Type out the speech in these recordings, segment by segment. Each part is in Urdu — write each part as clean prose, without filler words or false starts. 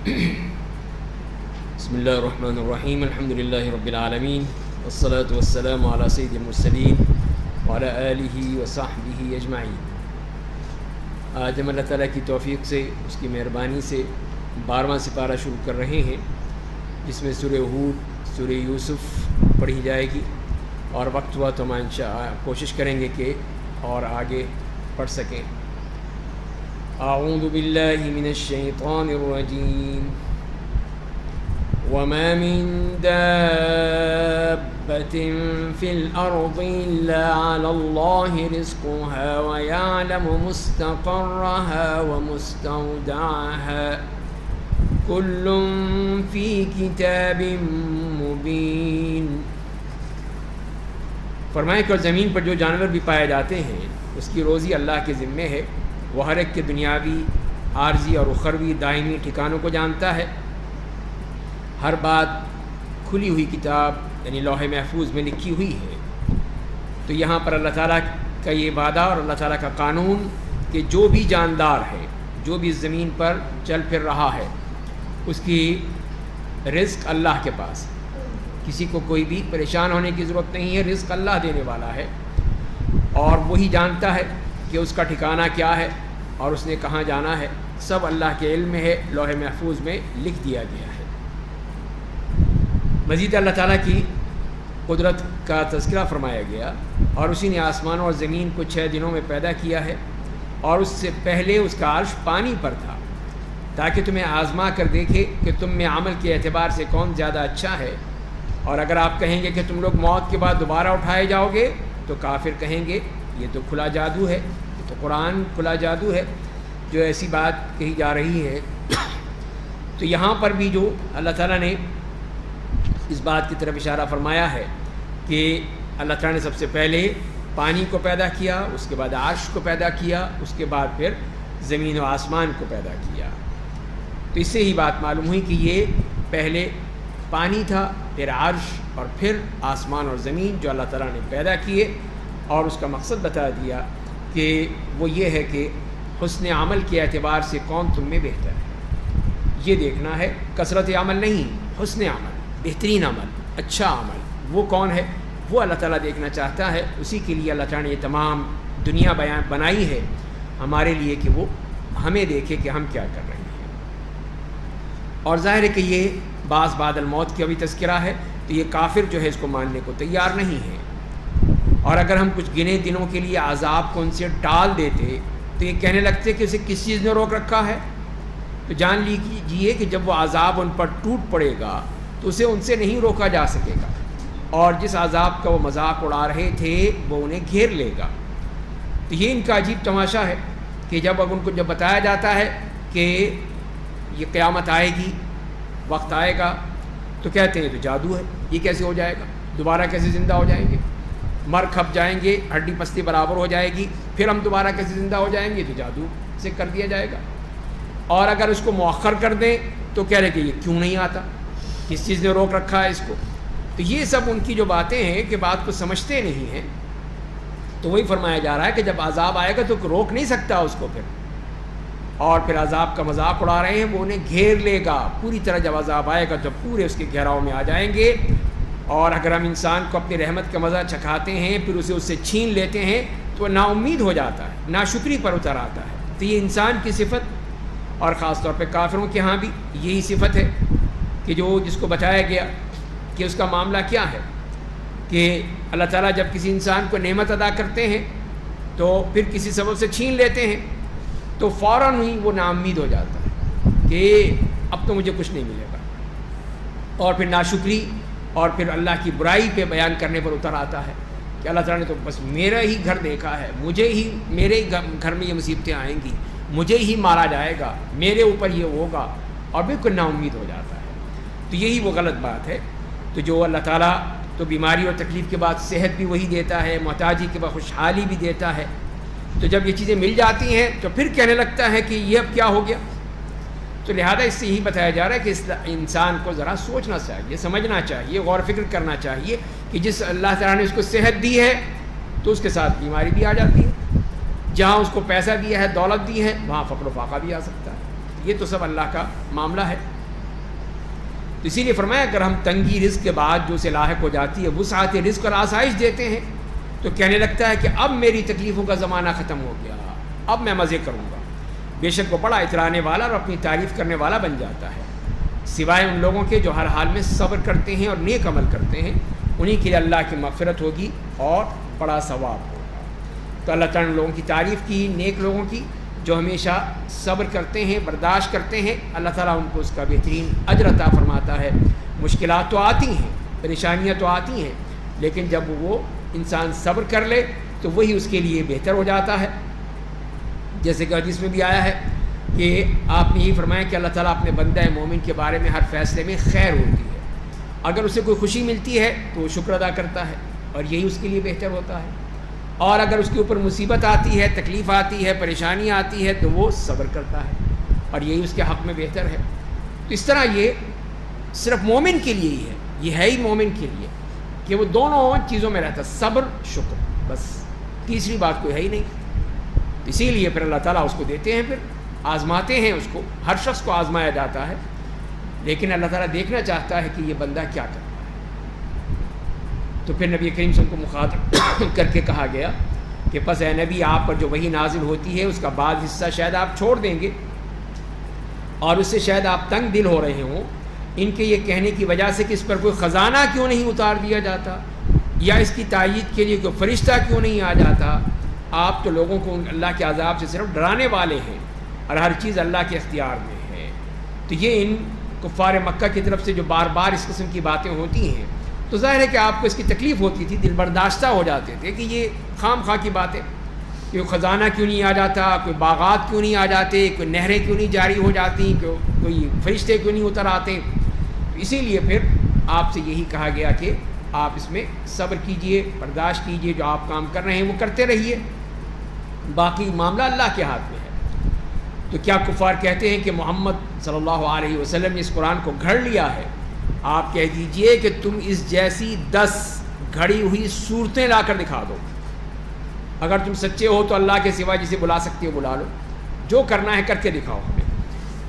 بسم اللہ الرحمن الرحیم الحمد للہ رب العالمین والصلاة والسلام علی سید المرسلین وعلی آلہ وصحبہ اجمعین۔ آج ہم اللہ تعالیٰ کی توفیق سے، اس کی مہربانی سے 12واں سپارہ شروع کر رہے ہیں، جس میں سورہ ہود، سورہ یوسف پڑھی جائے گی، اور وقت ہوا تو ہم انشاءاللہ کوشش کریں گے کہ اور آگے پڑھ سکیں۔ اعوذ باللہ من الشیطان الرجیم۔ وما من دابة في الأرض إلا على الله رزقها ويعلم مستقرها ومستودعها كل في كتاب مبين۔ فرمائے کہ اور زمین پر جو جانور بھی پائے جاتے ہیں اس کی روزی اللہ کے ذمے ہے، وہ ہر ایک کے دنیاوی، عارضی اور اخروی دائمی ٹھکانوں کو جانتا ہے۔ ہر بات کھلی ہوئی کتاب یعنی لوح محفوظ میں لکھی ہوئی ہے۔ تو یہاں پر اللہ تعالیٰ کا یہ وعدہ اور اللہ تعالیٰ کا قانون کہ جو بھی جاندار ہے، جو بھی زمین پر چل پھر رہا ہے، اس کی رزق اللہ کے پاس، کسی کو کوئی بھی پریشان ہونے کی ضرورت نہیں ہے، رزق اللہ دینے والا ہے، اور وہی جانتا ہے کہ اس کا ٹھکانہ کیا ہے اور اس نے کہاں جانا ہے، سب اللہ کے علم میں ہے، لوح محفوظ میں لکھ دیا گیا ہے۔ مزید اللہ تعالیٰ کی قدرت کا تذکرہ فرمایا گیا، اور اسی نے آسمان اور زمین کو 6 دنوں میں پیدا کیا ہے، اور اس سے پہلے اس کا عرش پانی پر تھا، تاکہ تمہیں آزما کر دیکھے کہ تم میں عمل کے اعتبار سے کون زیادہ اچھا ہے۔ اور اگر آپ کہیں گے کہ تم لوگ موت کے بعد دوبارہ اٹھائے جاؤ گے، تو کافر کہیں گے یہ تو کھلا جادو ہے، یہ تو قرآن کھلا جادو ہے جو ایسی بات کہی جا رہی ہے۔ تو یہاں پر بھی جو اللہ تعالیٰ نے اس بات کی طرف اشارہ فرمایا ہے کہ اللہ تعالیٰ نے سب سے پہلے پانی کو پیدا کیا، اس کے بعد عرش کو پیدا کیا، اس کے بعد پھر زمین و آسمان کو پیدا کیا۔ تو اس سے ہی بات معلوم ہوئی کہ یہ پہلے پانی تھا، پھر عرش، اور پھر آسمان اور زمین جو اللہ تعالیٰ نے پیدا کیے، اور اس کا مقصد بتا دیا کہ وہ یہ ہے کہ حسن عمل کے اعتبار سے کون تم میں بہتر ہے، یہ دیکھنا ہے، کثرت عمل نہیں، حسن عمل، بہترین عمل، اچھا عمل، وہ کون ہے، وہ اللہ تعالیٰ دیکھنا چاہتا ہے۔ اسی کے لیے اللہ تعالیٰ نے یہ تمام دنیا بنائی ہے ہمارے لیے کہ وہ ہمیں دیکھے کہ ہم کیا کر رہے ہیں۔ اور ظاہر ہے کہ یہ بعض بعد الموت کا بھی تذکرہ ہے، تو یہ کافر جو ہے اس کو ماننے کو تیار نہیں ہے۔ اور اگر ہم کچھ گنے دنوں کے لیے عذاب کو ان سے ٹال دیتے تو یہ کہنے لگتے کہ اسے کس چیز نے روک رکھا ہے۔ تو جان لیجیے کہ جب وہ عذاب ان پر ٹوٹ پڑے گا تو اسے ان سے نہیں روکا جا سکے گا، اور جس عذاب کا وہ مذاق اڑا رہے تھے وہ انہیں گھیر لے گا۔ تو یہ ان کا عجیب تماشا ہے کہ جب ان کو جب بتایا جاتا ہے کہ یہ قیامت آئے گی، وقت آئے گا، تو کہتے ہیں تو جادو ہے، یہ کیسے ہو جائے گا، دوبارہ کیسے زندہ ہو جائیں گے، مر کھپ جائیں گے، ہڈی پستی برابر ہو جائے گی، پھر ہم دوبارہ کیسے زندہ ہو جائیں گے، تو جادو سے کر دیا جائے گا۔ اور اگر اس کو مؤخر کر دیں تو کہہ رہے کہ یہ کیوں نہیں آتا، کس چیز نے روک رکھا ہے اس کو۔ تو یہ سب ان کی جو باتیں ہیں کہ بات کو سمجھتے نہیں ہیں۔ تو وہی فرمایا جا رہا ہے کہ جب عذاب آئے گا تو روک نہیں سکتا اس کو پھر، اور پھر عذاب کا مذاق اڑا رہے ہیں، وہ انہیں گھیر لے گا پوری طرح۔ جب عذاب آئے گا تو پورے اس کے گھیراؤ میں آ جائیں گے۔ اور اگر ہم انسان کو اپنی رحمت کا مزہ چکھاتے ہیں پھر اسے اس سے چھین لیتے ہیں تو وہ نا امید ہو جاتا ہے، ناشکری پر اتر آتا ہے۔ تو یہ انسان کی صفت، اور خاص طور پہ کافروں کے ہاں بھی یہی صفت ہے کہ جس کو بتایا گیا کہ اس کا معاملہ کیا ہے کہ اللہ تعالیٰ جب کسی انسان کو نعمت ادا کرتے ہیں تو پھر کسی سبب سے چھین لیتے ہیں تو فوراً ہی وہ نا امید ہو جاتا ہے کہ اب تو مجھے کچھ نہیں ملے گا، اور پھر ناشکری اور پھر اللہ کی برائی پہ بیان کرنے پر اتر آتا ہے کہ اللہ تعالیٰ نے تو بس میرا ہی گھر دیکھا ہے، میرے ہی گھر میں یہ مصیبتیں آئیں گی، مجھے ہی مارا جائے گا، میرے اوپر یہ ہوگا، اور بالکل نا امید ہو جاتا ہے۔ تو یہی وہ غلط بات ہے۔ تو جو اللہ تعالیٰ تو بیماری اور تکلیف کے بعد صحت بھی وہی دیتا ہے، محتاجی کے بعد خوشحالی بھی دیتا ہے۔ تو جب یہ چیزیں مل جاتی ہیں تو پھر کہنے لگتا ہے کہ یہ اب کیا ہو گیا۔ تو لہذا اس سے یہی بتایا جا رہا ہے کہ انسان کو ذرا سوچنا چاہیے، سمجھنا چاہیے، غور و فکر کرنا چاہیے کہ جس اللہ تعالیٰ نے اس کو صحت دی ہے تو اس کے ساتھ بیماری بھی آ جاتی ہے، جہاں اس کو پیسہ دیا ہے، دولت دی ہے، وہاں فقر و فاقہ بھی آ سکتا ہے۔ یہ تو سب اللہ کا معاملہ ہے۔ اسی لیے فرمایا اگر ہم تنگی رزق کے بعد جو اسے لاحق ہو جاتی ہے وسعت رزق اور آسائش دیتے ہیں تو کہنے لگتا ہے کہ اب میری تکلیفوں کا زمانہ ختم ہو گیا، اب میں مزے کروں گا۔ بے شک وہ بڑا اترانے والا اور اپنی تعریف کرنے والا بن جاتا ہے، سوائے ان لوگوں کے جو ہر حال میں صبر کرتے ہیں اور نیک عمل کرتے ہیں، انہی کے لیے اللہ کی مغفرت ہوگی اور بڑا ثواب ہوگا۔ تو اللہ تعالیٰ نے لوگوں کی تعریف کی، نیک لوگوں کی جو ہمیشہ صبر کرتے ہیں، برداشت کرتے ہیں، اللہ تعالیٰ ان کو اس کا بہترین اجر عطا فرماتا ہے۔ مشکلات تو آتی ہیں، پریشانیاں تو آتی ہیں، لیکن جب وہ انسان صبر کر لے تو وہی اس کے لیے بہتر ہو جاتا ہے۔ جیسے کہ حدیث میں بھی آیا ہے کہ آپ نے یہ فرمایا کہ اللہ تعالیٰ اپنے بندہ مومن کے بارے میں ہر فیصلے میں خیر ہوتی ہے، اگر اسے کوئی خوشی ملتی ہے تو وہ شکر ادا کرتا ہے اور یہی اس کے لیے بہتر ہوتا ہے، اور اگر اس کے اوپر مصیبت آتی ہے، تکلیف آتی ہے، پریشانی آتی ہے تو وہ صبر کرتا ہے اور یہی اس کے حق میں بہتر ہے۔ تو اس طرح یہ صرف مومن کے لیے ہی ہے، یہ ہے ہی مومن کے لیے کہ وہ دونوں چیزوں میں رہتا ہے، صبر شکر، بس تیسری بات کوئی ہے ہی نہیں۔ اسی لیے پھر اللہ تعالیٰ اس کو دیتے ہیں، پھر آزماتے ہیں اس کو، ہر شخص کو آزمایا جاتا ہے، لیکن اللہ تعالیٰ دیکھنا چاہتا ہے کہ یہ بندہ کیا کرتا ہے۔ تو پھر نبی کریم صلی اللہ علیہ وسلم کو مخاطب کر کے کہا گیا کہ پس اے نبی آپ پر جو وحی نازل ہوتی ہے اس کا بعض حصہ شاید آپ چھوڑ دیں گے اور اس سے شاید آپ تنگ دل ہو رہے ہوں، ان کے یہ کہنے کی وجہ سے کہ اس پر کوئی خزانہ کیوں نہیں اتار دیا جاتا یا اس کی تائید کے لیے کوئی فرشتہ کیوں نہیں آ جاتا۔ آپ تو لوگوں کو اللہ کے عذاب سے صرف ڈرانے والے ہیں اور ہر چیز اللہ کے اختیار میں ہے۔ تو یہ ان کفار مکہ کی طرف سے جو بار بار اس قسم کی باتیں ہوتی ہیں تو ظاہر ہے کہ آپ کو اس کی تکلیف ہوتی تھی، دل برداشتہ ہو جاتے تھے کہ یہ خام خواہ کی باتیں، کوئی خزانہ کیوں نہیں آ جاتا، کوئی باغات کیوں نہیں آ جاتے، کوئی نہریں کیوں نہیں جاری ہو جاتی، کوئی فرشتے کیوں نہیں اتر آتے۔ اسی لیے پھر آپ سے یہی کہا گیا کہ آپ اس میں صبر کیجئے، برداشت کیجئے، جو آپ کام کر رہے ہیں وہ کرتے رہیے، باقی معاملہ اللہ کے ہاتھ میں ہے۔ تو کیا کفار کہتے ہیں کہ محمد صلی اللہ علیہ وسلم نے اس قرآن کو گھڑ لیا ہے؟ آپ کہہ دیجئے کہ تم اس جیسی 10 گھڑی ہوئی صورتیں لا کر دکھا دو، اگر تم سچے ہو تو اللہ کے سوا جسے بلا سکتے ہو بلا لو، جو کرنا ہے کر کے دکھاؤ ہمیں۔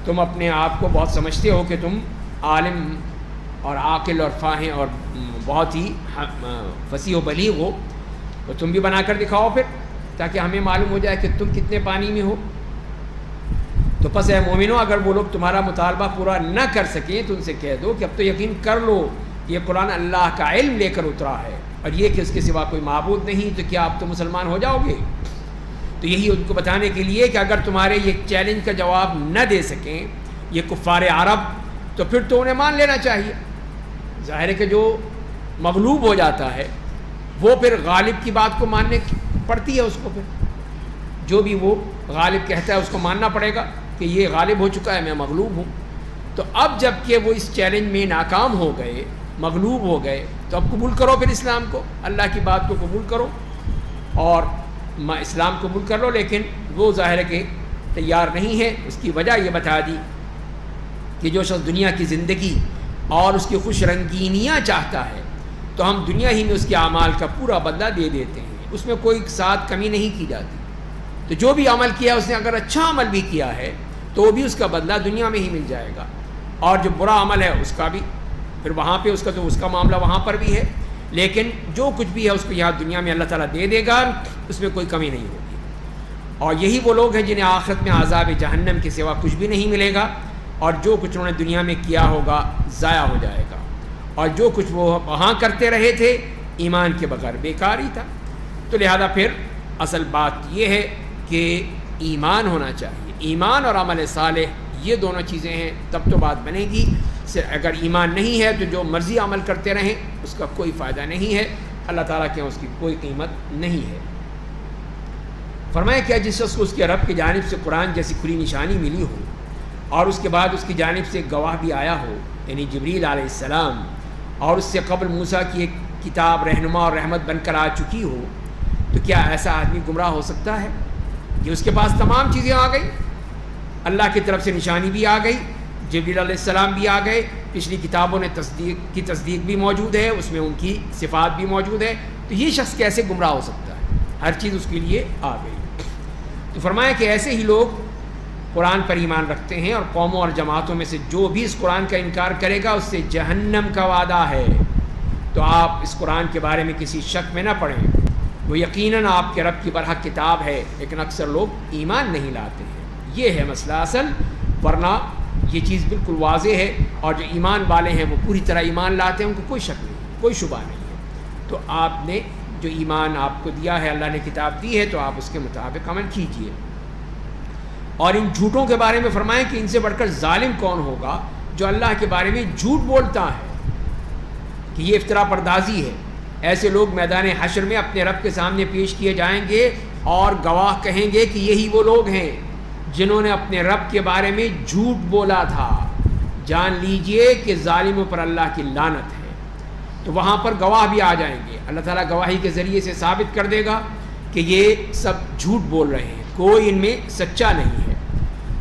تم اپنے آپ کو بہت سمجھتے ہو کہ تم عالم اور عاقل اور فاہم اور بہت ہی فصیح و بلیغ ہو، تو تم بھی بنا کر دکھاؤ پھر، تاکہ ہمیں معلوم ہو جائے کہ تم کتنے پانی میں ہو۔ تو پس اے مومنو اگر وہ لوگ تمہارا مطالبہ پورا نہ کر سکیں تو ان سے کہہ دو کہ اب تو یقین کر لو یہ قرآن اللہ کا علم لے کر اترا ہے اور یہ کہ اس کے سوا کوئی معبود نہیں، تو کیا اب تو مسلمان ہو جاؤ گے؟ تو یہی ان کو بتانے کے لیے کہ اگر تمہارے یہ چیلنج کا جواب نہ دے سکیں یہ کفار عرب تو پھر تو انہیں مان لینا چاہیے۔ ظاہر ہے کہ جو مغلوب ہو جاتا ہے وہ پھر غالب کی بات کو ماننے پڑتی ہے، اس کو پھر جو بھی وہ غالب کہتا ہے اس کو ماننا پڑے گا کہ یہ غالب ہو چکا ہے، میں مغلوب ہوں۔ تو اب جب کہ وہ اس چیلنج میں ناکام ہو گئے، مغلوب ہو گئے، تو اب قبول کرو پھر اسلام کو، اللہ کی بات کو قبول کرو اور اسلام قبول کر لو۔ لیکن وہ ظاہر ہے کہ تیار نہیں ہے۔ اس کی وجہ یہ بتا دی کہ جو شخص دنیا کی زندگی اور اس کی خوش رنگینیاں چاہتا ہے تو ہم دنیا ہی میں اس کے اعمال کا پورا بدلہ دے دیتے ہیں، اس میں کوئی ساتھ کمی نہیں کی جاتی۔ تو جو بھی عمل کیا اس نے اگر اچھا عمل بھی کیا ہے تو وہ بھی اس کا بدلہ دنیا میں ہی مل جائے گا، اور جو برا عمل ہے اس کا بھی پھر وہاں پہ اس کا تو اس کا معاملہ وہاں پر بھی ہے، لیکن جو کچھ بھی ہے اس کو یہاں دنیا میں اللہ تعالیٰ دے دے گا، اس میں کوئی کمی نہیں ہوگی۔ اور یہی وہ لوگ ہیں جنہیں آخرت میں عذاب جہنم کے سوا کچھ بھی نہیں ملے گا، اور جو کچھ انہوں نے دنیا میں کیا ہوگا ضائع ہو جائے گا، اور جو کچھ وہ وہاں کرتے رہے تھے ایمان کے بغیر بیکار ہی تھا۔ تو لہذا پھر اصل بات یہ ہے کہ ایمان ہونا چاہیے، ایمان اور عمل صالح یہ دونوں چیزیں ہیں، تب تو بات بنے گی۔ اگر ایمان نہیں ہے تو جو مرضی عمل کرتے رہیں اس کا کوئی فائدہ نہیں ہے، اللہ تعالیٰ کے اس کی کوئی قیمت نہیں ہے۔ فرمایا کیا جس شخص کو اس کے رب کی جانب سے قرآن جیسی کھلی نشانی ملی ہو اور اس کے بعد اس کی جانب سے گواہ بھی آیا ہو، یعنی جبریل علیہ السلام، اور اس سے قبل موسیٰ کی ایک کتاب رہنما اور رحمت بن کر آ چکی ہو، تو کیا ایسا آدمی گمراہ ہو سکتا ہے کہ اس کے پاس تمام چیزیں آ گئی، اللہ کی طرف سے نشانی بھی آ گئی، جبریل علیہ السلام بھی آ گئے، پچھلی کتابوں نے تصدیق بھی موجود ہے، اس میں ان کی صفات بھی موجود ہے، تو یہ شخص کیسے گمراہ ہو سکتا ہے؟ ہر چیز اس کے لیے آ گئی۔ تو فرمایا کہ ایسے ہی لوگ قرآن پر ایمان رکھتے ہیں اور قوموں اور جماعتوں میں سے جو بھی اس قرآن کا انکار کرے گا اس سے جہنم کا وعدہ ہے۔ تو آپ اس قرآن کے بارے میں کسی شک میں نہ پڑیں، وہ یقیناً آپ کے رب کی برحق کتاب ہے، لیکن اکثر لوگ ایمان نہیں لاتے ہیں۔ یہ ہے مسئلہ اصل، ورنہ یہ چیز بالکل واضح ہے، اور جو ایمان والے ہیں وہ پوری طرح ایمان لاتے ہیں، ان کو کوئی شک نہیں، کوئی شبہ نہیں ہے۔ تو آپ نے جو ایمان آپ کو دیا ہے، اللہ نے کتاب دی ہے، تو آپ اس کے مطابق عمل کیجیے۔ اور ان جھوٹوں کے بارے میں فرمائیں کہ ان سے بڑھ کر ظالم کون ہوگا جو اللہ کے بارے میں جھوٹ بولتا ہے، کہ یہ افتراء پردازی ہے۔ ایسے لوگ میدان حشر میں اپنے رب کے سامنے پیش کیے جائیں گے اور گواہ کہیں گے کہ یہی وہ لوگ ہیں جنہوں نے اپنے رب کے بارے میں جھوٹ بولا تھا۔ جان لیجئے کہ ظالموں پر اللہ کی لعنت ہے۔ تو وہاں پر گواہ بھی آ جائیں گے، اللہ تعالیٰ گواہی کے ذریعے سے ثابت کر دے گا کہ یہ سب جھوٹ بول رہے ہیں، کوئی ان میں سچا نہیں ہے۔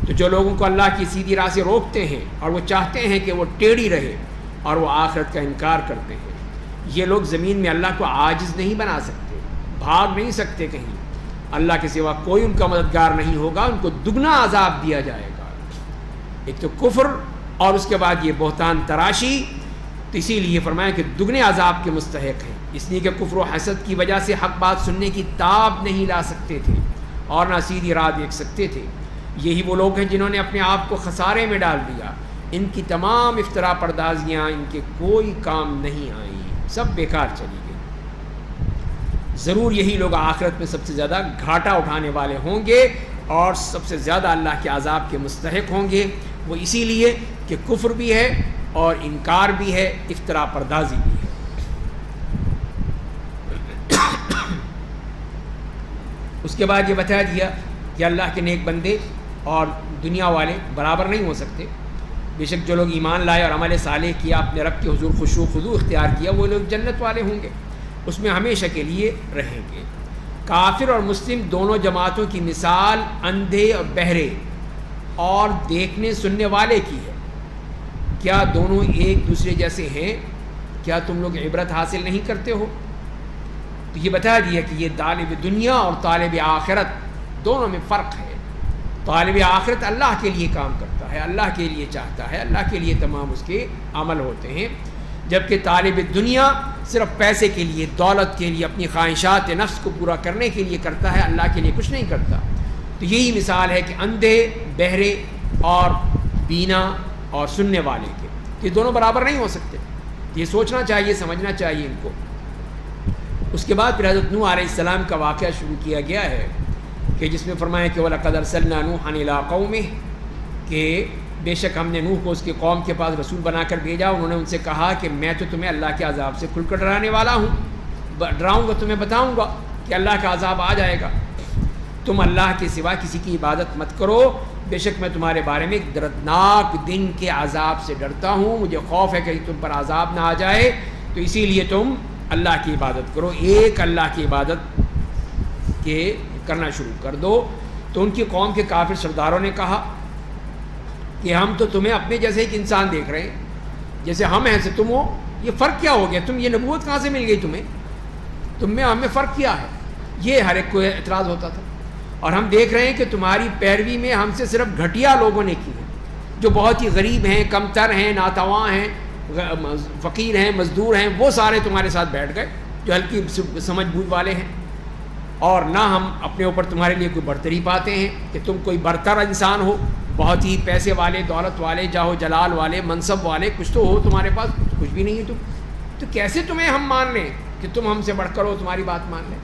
تو جو لوگوں کو اللہ کی سیدھی راہ سے روکتے ہیں اور وہ چاہتے ہیں کہ وہ ٹیڑھی رہے اور وہ آخرت کا انکار کرتے ہیں، یہ لوگ زمین میں اللہ کو عاجز نہیں بنا سکتے، بھاگ نہیں سکتے کہیں، اللہ کے سوا کوئی ان کا مددگار نہیں ہوگا، ان کو دگنا عذاب دیا جائے گا۔ ایک تو کفر اور اس کے بعد یہ بہتان تراشی، تو اسی لیے فرمایا کہ دگنے عذاب کے مستحق ہیں، اس لیے کہ کفر و حسد کی وجہ سے حق بات سننے کی تاب نہیں لا سکتے تھے اور نہ سیدھی راہ دیکھ سکتے تھے۔ یہی وہ لوگ ہیں جنہوں نے اپنے آپ کو خسارے میں ڈال دیا، ان کی تمام افتراء پردازیاں ان کے کوئی کام نہیں آئیں، سب بیکار چلی گئی۔ ضرور یہی لوگ آخرت میں سب سے زیادہ گھاٹا اٹھانے والے ہوں گے اور سب سے زیادہ اللہ کے عذاب کے مستحق ہوں گے، وہ اسی لیے کہ کفر بھی ہے اور انکار بھی ہے، افتراء پردازی بھی ہے۔ اس کے بعد یہ بتا دیا کہ اللہ کے نیک بندے اور دنیا والے برابر نہیں ہو سکتے۔ بے شک جو لوگ ایمان لائے اور عمل صالح کیا، اپنے رب کے حضور خشوع و خضوع اختیار کیا، وہ لوگ جنت والے ہوں گے، اس میں ہمیشہ کے لیے رہیں گے۔ کافر اور مسلم دونوں جماعتوں کی مثال اندھے اور بہرے اور دیکھنے سننے والے کی ہے۔ کیا دونوں ایک دوسرے جیسے ہیں؟ کیا تم لوگ عبرت حاصل نہیں کرتے ہو؟ تو یہ بتا دیا کہ یہ طالب دنیا اور طالب آخرت دونوں میں فرق ہے۔ طالب آخرت اللہ کے لیے کام کرتا ہے، اللہ کے لیے چاہتا ہے، اللہ کے لیے تمام اس کے عمل ہوتے ہیں، جبکہ طالب دنیا صرف پیسے کے لیے، دولت کے لیے، اپنی خواہشات نفس کو پورا کرنے کے لیے کرتا ہے، اللہ کے لیے کچھ نہیں کرتا۔ تو یہی مثال ہے کہ اندھے، بہرے اور بینا اور سننے والے کے، یہ دونوں برابر نہیں ہو سکتے۔ یہ سوچنا چاہیے، سمجھنا چاہیے ان کو۔ اس کے بعد پھر حضرت نوح علیہ السلام کا واقعہ شروع کیا گیا ہے کہ جس میں فرمایا کہ وَلَقَدْ أَرْسَلْنَا نُوحًا إِلَىٰ قَوْمِهِ، کہ بے شک ہم نے نوح کو اس کے قوم کے پاس رسول بنا کر بھیجا۔ انہوں نے ان سے کہا کہ میں تو تمہیں اللہ کے عذاب سے کھل کر ڈرانے والا ہوں، ڈراؤں گا، تمہیں بتاؤں گا کہ اللہ کا عذاب آ جائے گا، تم اللہ کے سوا کسی کی عبادت مت کرو، بے شک میں تمہارے بارے میں ایک دردناک دن کے عذاب سے ڈرتا ہوں، مجھے خوف ہے کہ تم پر عذاب نہ آ جائے، تو اسی لیے تم اللہ کی عبادت کرو، ایک اللہ کی عبادت کے کرنا شروع کر دو۔ تو ان کی قوم کے کافر سرداروں نے کہا کہ ہم تو تمہیں اپنے جیسے ایک انسان دیکھ رہے ہیں، جیسے ہم ہیں سے تم ہو، یہ فرق کیا ہو گیا؟ تم یہ نبوت کہاں سے مل گئی تمہیں؟ تم میں ہمیں فرق کیا ہے؟ یہ ہر ایک کو اعتراض ہوتا تھا۔ اور ہم دیکھ رہے ہیں کہ تمہاری پیروی میں ہم سے صرف گھٹیا لوگوں نے کی ہے، جو بہت ہی غریب ہیں، کم تر ہیں، ناتواں ہیں، فقیر ہیں، مزدور ہیں، وہ سارے تمہارے ساتھ بیٹھ گئے جو ہلکی سمجھ بوجھ والے ہیں، اور نہ ہم اپنے اوپر تمہارے لیے کوئی برتری پاتے ہیں کہ تم کوئی برتر انسان ہو، بہت ہی پیسے والے، دولت والے، جاہ و جلال والے، منصب والے، کچھ تو ہو تمہارے پاس، کچھ بھی نہیں ہے تم، تو کیسے تمہیں ہم مان لیں کہ تم ہم سے بڑھ کر ہو، تمہاری بات مان لیں؟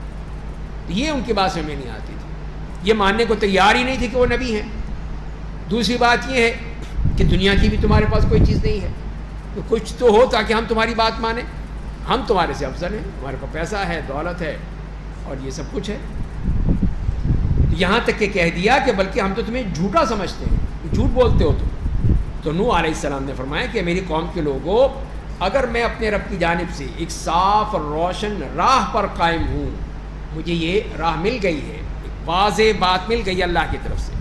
تو یہ ان کی بات سمجھ میں نہیں آتی تھی، یہ ماننے کو تیار ہی نہیں تھی کہ وہ نبی ہیں۔ دوسری بات یہ ہے کہ دنیا کی بھی تمہارے پاس کوئی چیز نہیں ہے، تو کچھ تو ہو تاکہ ہم تمہاری بات مانیں، ہم تمہارے سے افضل ہیں، ہمارے پاس پیسہ ہے، دولت ہے اور یہ سب کچھ ہے۔ یہاں تک کہ کہہ دیا کہ بلکہ ہم تو تمہیں جھوٹا سمجھتے ہیں، جھوٹ بولتے ہو تم۔ تو نوح علیہ السلام نے فرمایا کہ میری قوم کے لوگوں، اگر میں اپنے رب کی جانب سے ایک صاف اور روشن راہ پر قائم ہوں، مجھے یہ راہ مل گئی ہے، ایک واضح بات مل گئی اللہ کی طرف سے،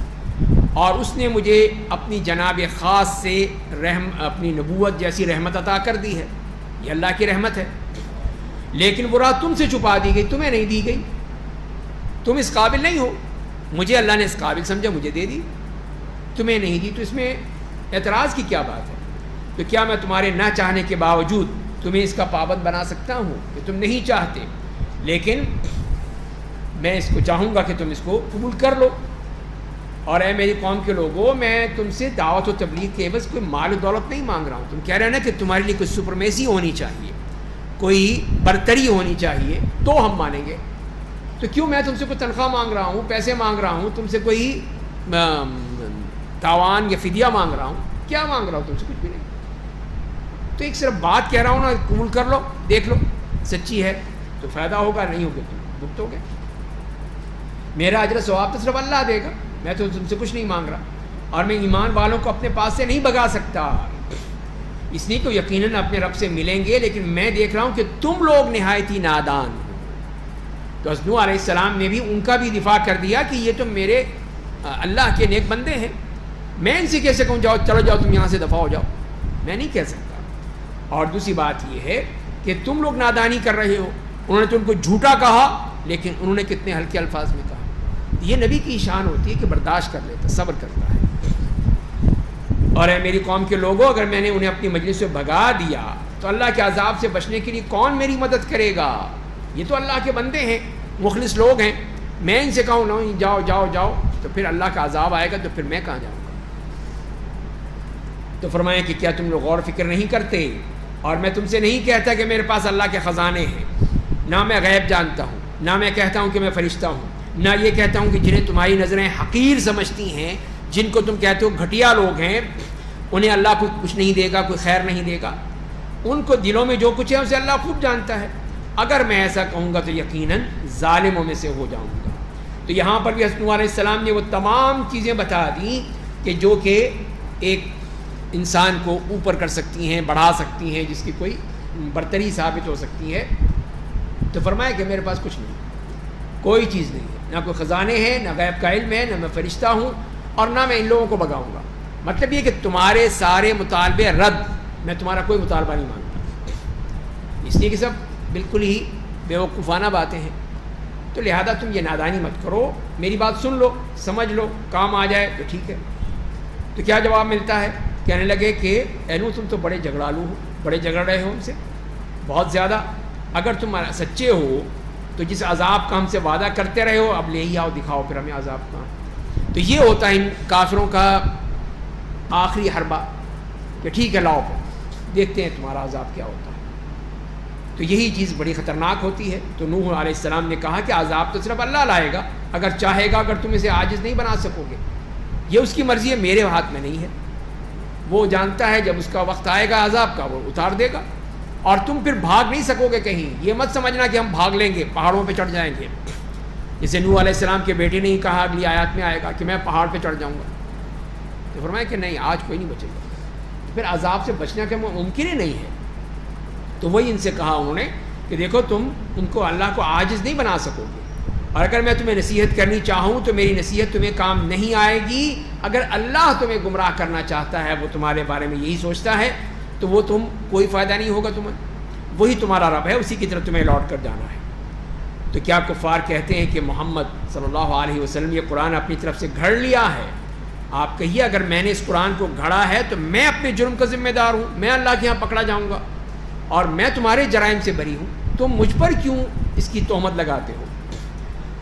اور اس نے مجھے اپنی جناب خاص سے اپنی نبوت جیسی رحمت عطا کر دی ہے، یہ اللہ کی رحمت ہے، لیکن وہ راہ تم سے چھپا دی گئی، تمہیں نہیں دی گئی، تم اس قابل نہیں ہو، مجھے اللہ نے اس قابل سمجھا، مجھے دے دی۔ تمہیں نہیں دی، تو اس میں اعتراض کی کیا بات ہے؟ تو کیا میں تمہارے نہ چاہنے کے باوجود تمہیں اس کا پابند بنا سکتا ہوں کہ تم نہیں چاہتے، لیکن میں اس کو چاہوں گا کہ تم اس کو قبول کر لو۔ اور اے میری قوم کے لوگوں، میں تم سے دعوت و تبلیغ کے عوض کوئی مال و دولت نہیں مانگ رہا ہوں۔ تم کہہ رہے ہیں نا کہ تمہارے لیے کوئی سپرمیسی ہونی چاہیے، کوئی برتری ہونی چاہیے تو ہم مانیں گے۔ تو کیوں میں تم سے کوئی تنخواہ مانگ رہا ہوں، پیسے مانگ رہا ہوں، تم سے کوئی تاوان یا فدیہ مانگ رہا ہوں؟ کیا مانگ رہا ہوں تم سے؟ کچھ بھی نہیں۔ تو ایک صرف بات کہہ رہا ہوں نا، قبول کر لو، دیکھ لو سچی ہے تو فائدہ ہوگا، نہیں ہوگا تو بھگتو گے۔ میرا اجر ثواب تو صرف اللہ دے گا، میں تو تم سے کچھ نہیں مانگ رہا، اور میں ایمان والوں کو اپنے پاس سے نہیں بھگا سکتا، اس لیے کہ یقیناً اپنے رب سے ملیں گے، لیکن میں دیکھ رہا ہوں کہ تم لوگ نہایت ہی نادان ہو۔ تو حضرت نوح علیہ السلام نے بھی ان کا بھی دفاع کر دیا کہ یہ تو میرے اللہ کے نیک بندے ہیں، میں ان سے کیسے کہوں جاؤ چلو جاؤ تم یہاں سے دفاع ہو جاؤ؟ میں نہیں کہہ سکتا۔ اور دوسری بات یہ ہے کہ تم لوگ نادانی کر رہے ہو، انہوں نے تو ان کو جھوٹا کہا، لیکن انہوں نے کتنے ہلکے الفاظ میں کہا۔ یہ نبی کی شان ہوتی ہے کہ برداشت کر لیتا، صبر کرتا ہے۔ اور اے میری قوم کے لوگوں، اگر میں نے انہیں اپنی مجلس سے بھگا دیا تو اللہ کے عذاب سے بچنے کے لیے کون میری مدد کرے گا؟ یہ تو اللہ کے بندے ہیں، مخلص لوگ ہیں، میں ان سے کہوں نہ جاؤ جاؤ جاؤ تو پھر اللہ کا عذاب آئے گا، تو پھر میں کہاں جاؤں گا؟ تو فرمایا کہ کیا تم لوگ غور فکر نہیں کرتے؟ اور میں تم سے نہیں کہتا کہ میرے پاس اللہ کے خزانے ہیں، نہ میں غیب جانتا ہوں، نہ میں کہتا ہوں کہ میں فرشتہ ہوں، نہ یہ کہتا ہوں کہ جنہیں تمہاری نظریں حقیر سمجھتی ہیں، جن کو تم کہتے ہو گھٹیا لوگ ہیں، انہیں اللہ کو کچھ نہیں دے گا، کوئی خیر نہیں دے گا۔ ان کو دلوں میں جو کچھ ہے اسے اللہ خوب جانتا ہے۔ اگر میں ایسا کہوں گا تو یقیناً ظالموں میں سے ہو جاؤں گا۔ تو یہاں پر بھی حضرت نوح علیہ السلام نے وہ تمام چیزیں بتا دیں کہ جو کہ ایک انسان کو اوپر کر سکتی ہیں، بڑھا سکتی ہیں، جس کی کوئی برتری ثابت ہو سکتی ہے۔ تو فرمایا کہ میرے پاس کچھ نہیں، کوئی چیز نہیں ہے، نہ کوئی خزانے ہیں، نہ غیب کا علم ہے، نہ میں فرشتہ ہوں، اور نہ میں ان لوگوں کو بگاؤں گا۔ مطلب یہ کہ تمہارے سارے مطالبے رد، میں تمہارا کوئی مطالبہ نہیں مانتا، اس لیے کہ سب بالکل ہی بیوقوفانہ باتیں ہیں۔ تو لہذا تم یہ نادانی مت کرو، میری بات سن لو، سمجھ لو، کام آ جائے تو ٹھیک ہے۔ تو کیا جواب ملتا ہے؟ کہنے لگے کہ اے نوح تم تو بڑے جھگڑالو ہو، بڑے جھگڑ رہے ہو ہم سے بہت زیادہ، اگر تم سچے ہو تو جس عذاب کا ہم سے وعدہ کرتے رہے ہو اب لے ہی آؤ، دکھاؤ پھر ہمیں عذاب کہاں۔ تو یہ ہوتا ہے ان کافروں کا آخری حربہ کہ ٹھیک ہے لاؤ پھر دیکھتے ہیں تمہارا عذاب کیا ہوتا ہے۔ تو یہی چیز بڑی خطرناک ہوتی ہے۔ تو نوح علیہ السلام نے کہا کہ عذاب تو صرف اللہ لائے گا اگر چاہے گا، اگر تم اسے عاجز نہیں بنا سکو گے، یہ اس کی مرضی ہے، میرے ہاتھ میں نہیں ہے۔ وہ جانتا ہے جب اس کا وقت آئے گا عذاب کا وہ اتار دے گا، اور تم پھر بھاگ نہیں سکو گے کہیں۔ یہ مت سمجھنا کہ ہم بھاگ لیں گے، پہاڑوں پہ چڑھ جائیں گے، جسے نوح علیہ السلام کے بیٹے نے ہی کہا، اگلی آیات میں آئے گا کہ میں پہاڑ پہ چڑھ جاؤں گا۔ تو فرمایا کہ نہیں، آج کوئی نہیں بچے گا، پھر عذاب سے بچنا کہ ممکن ہی نہیں ہے۔ تو وہی ان سے کہا انہوں نے کہ دیکھو تم ان کو اللہ کو عاجز نہیں بنا سکو گے، اور اگر میں تمہیں نصیحت کرنی چاہوں تو میری نصیحت تمہیں کام نہیں آئے گی۔ اگر اللہ تمہیں گمراہ کرنا چاہتا ہے، وہ تمہارے بارے میں یہی سوچتا ہے، تو وہ تم کوئی فائدہ نہیں ہوگا تمہیں، وہی تمہارا رب ہے، اسی کی طرف تمہیں لوٹ کر جانا ہے۔ تو کیا کفار کہتے ہیں کہ محمد صلی اللہ علیہ وسلم یہ قرآن اپنی طرف سے گھڑ لیا ہے؟ آپ کہیے اگر میں نے اس قرآن کو گھڑا ہے تو میں اپنے جرم کا ذمہ دار ہوں، میں اللہ کے ہاں پکڑا جاؤں گا، اور میں تمہارے جرائم سے بری ہوں، تم مجھ پر کیوں اس کی تہمت لگاتے ہو؟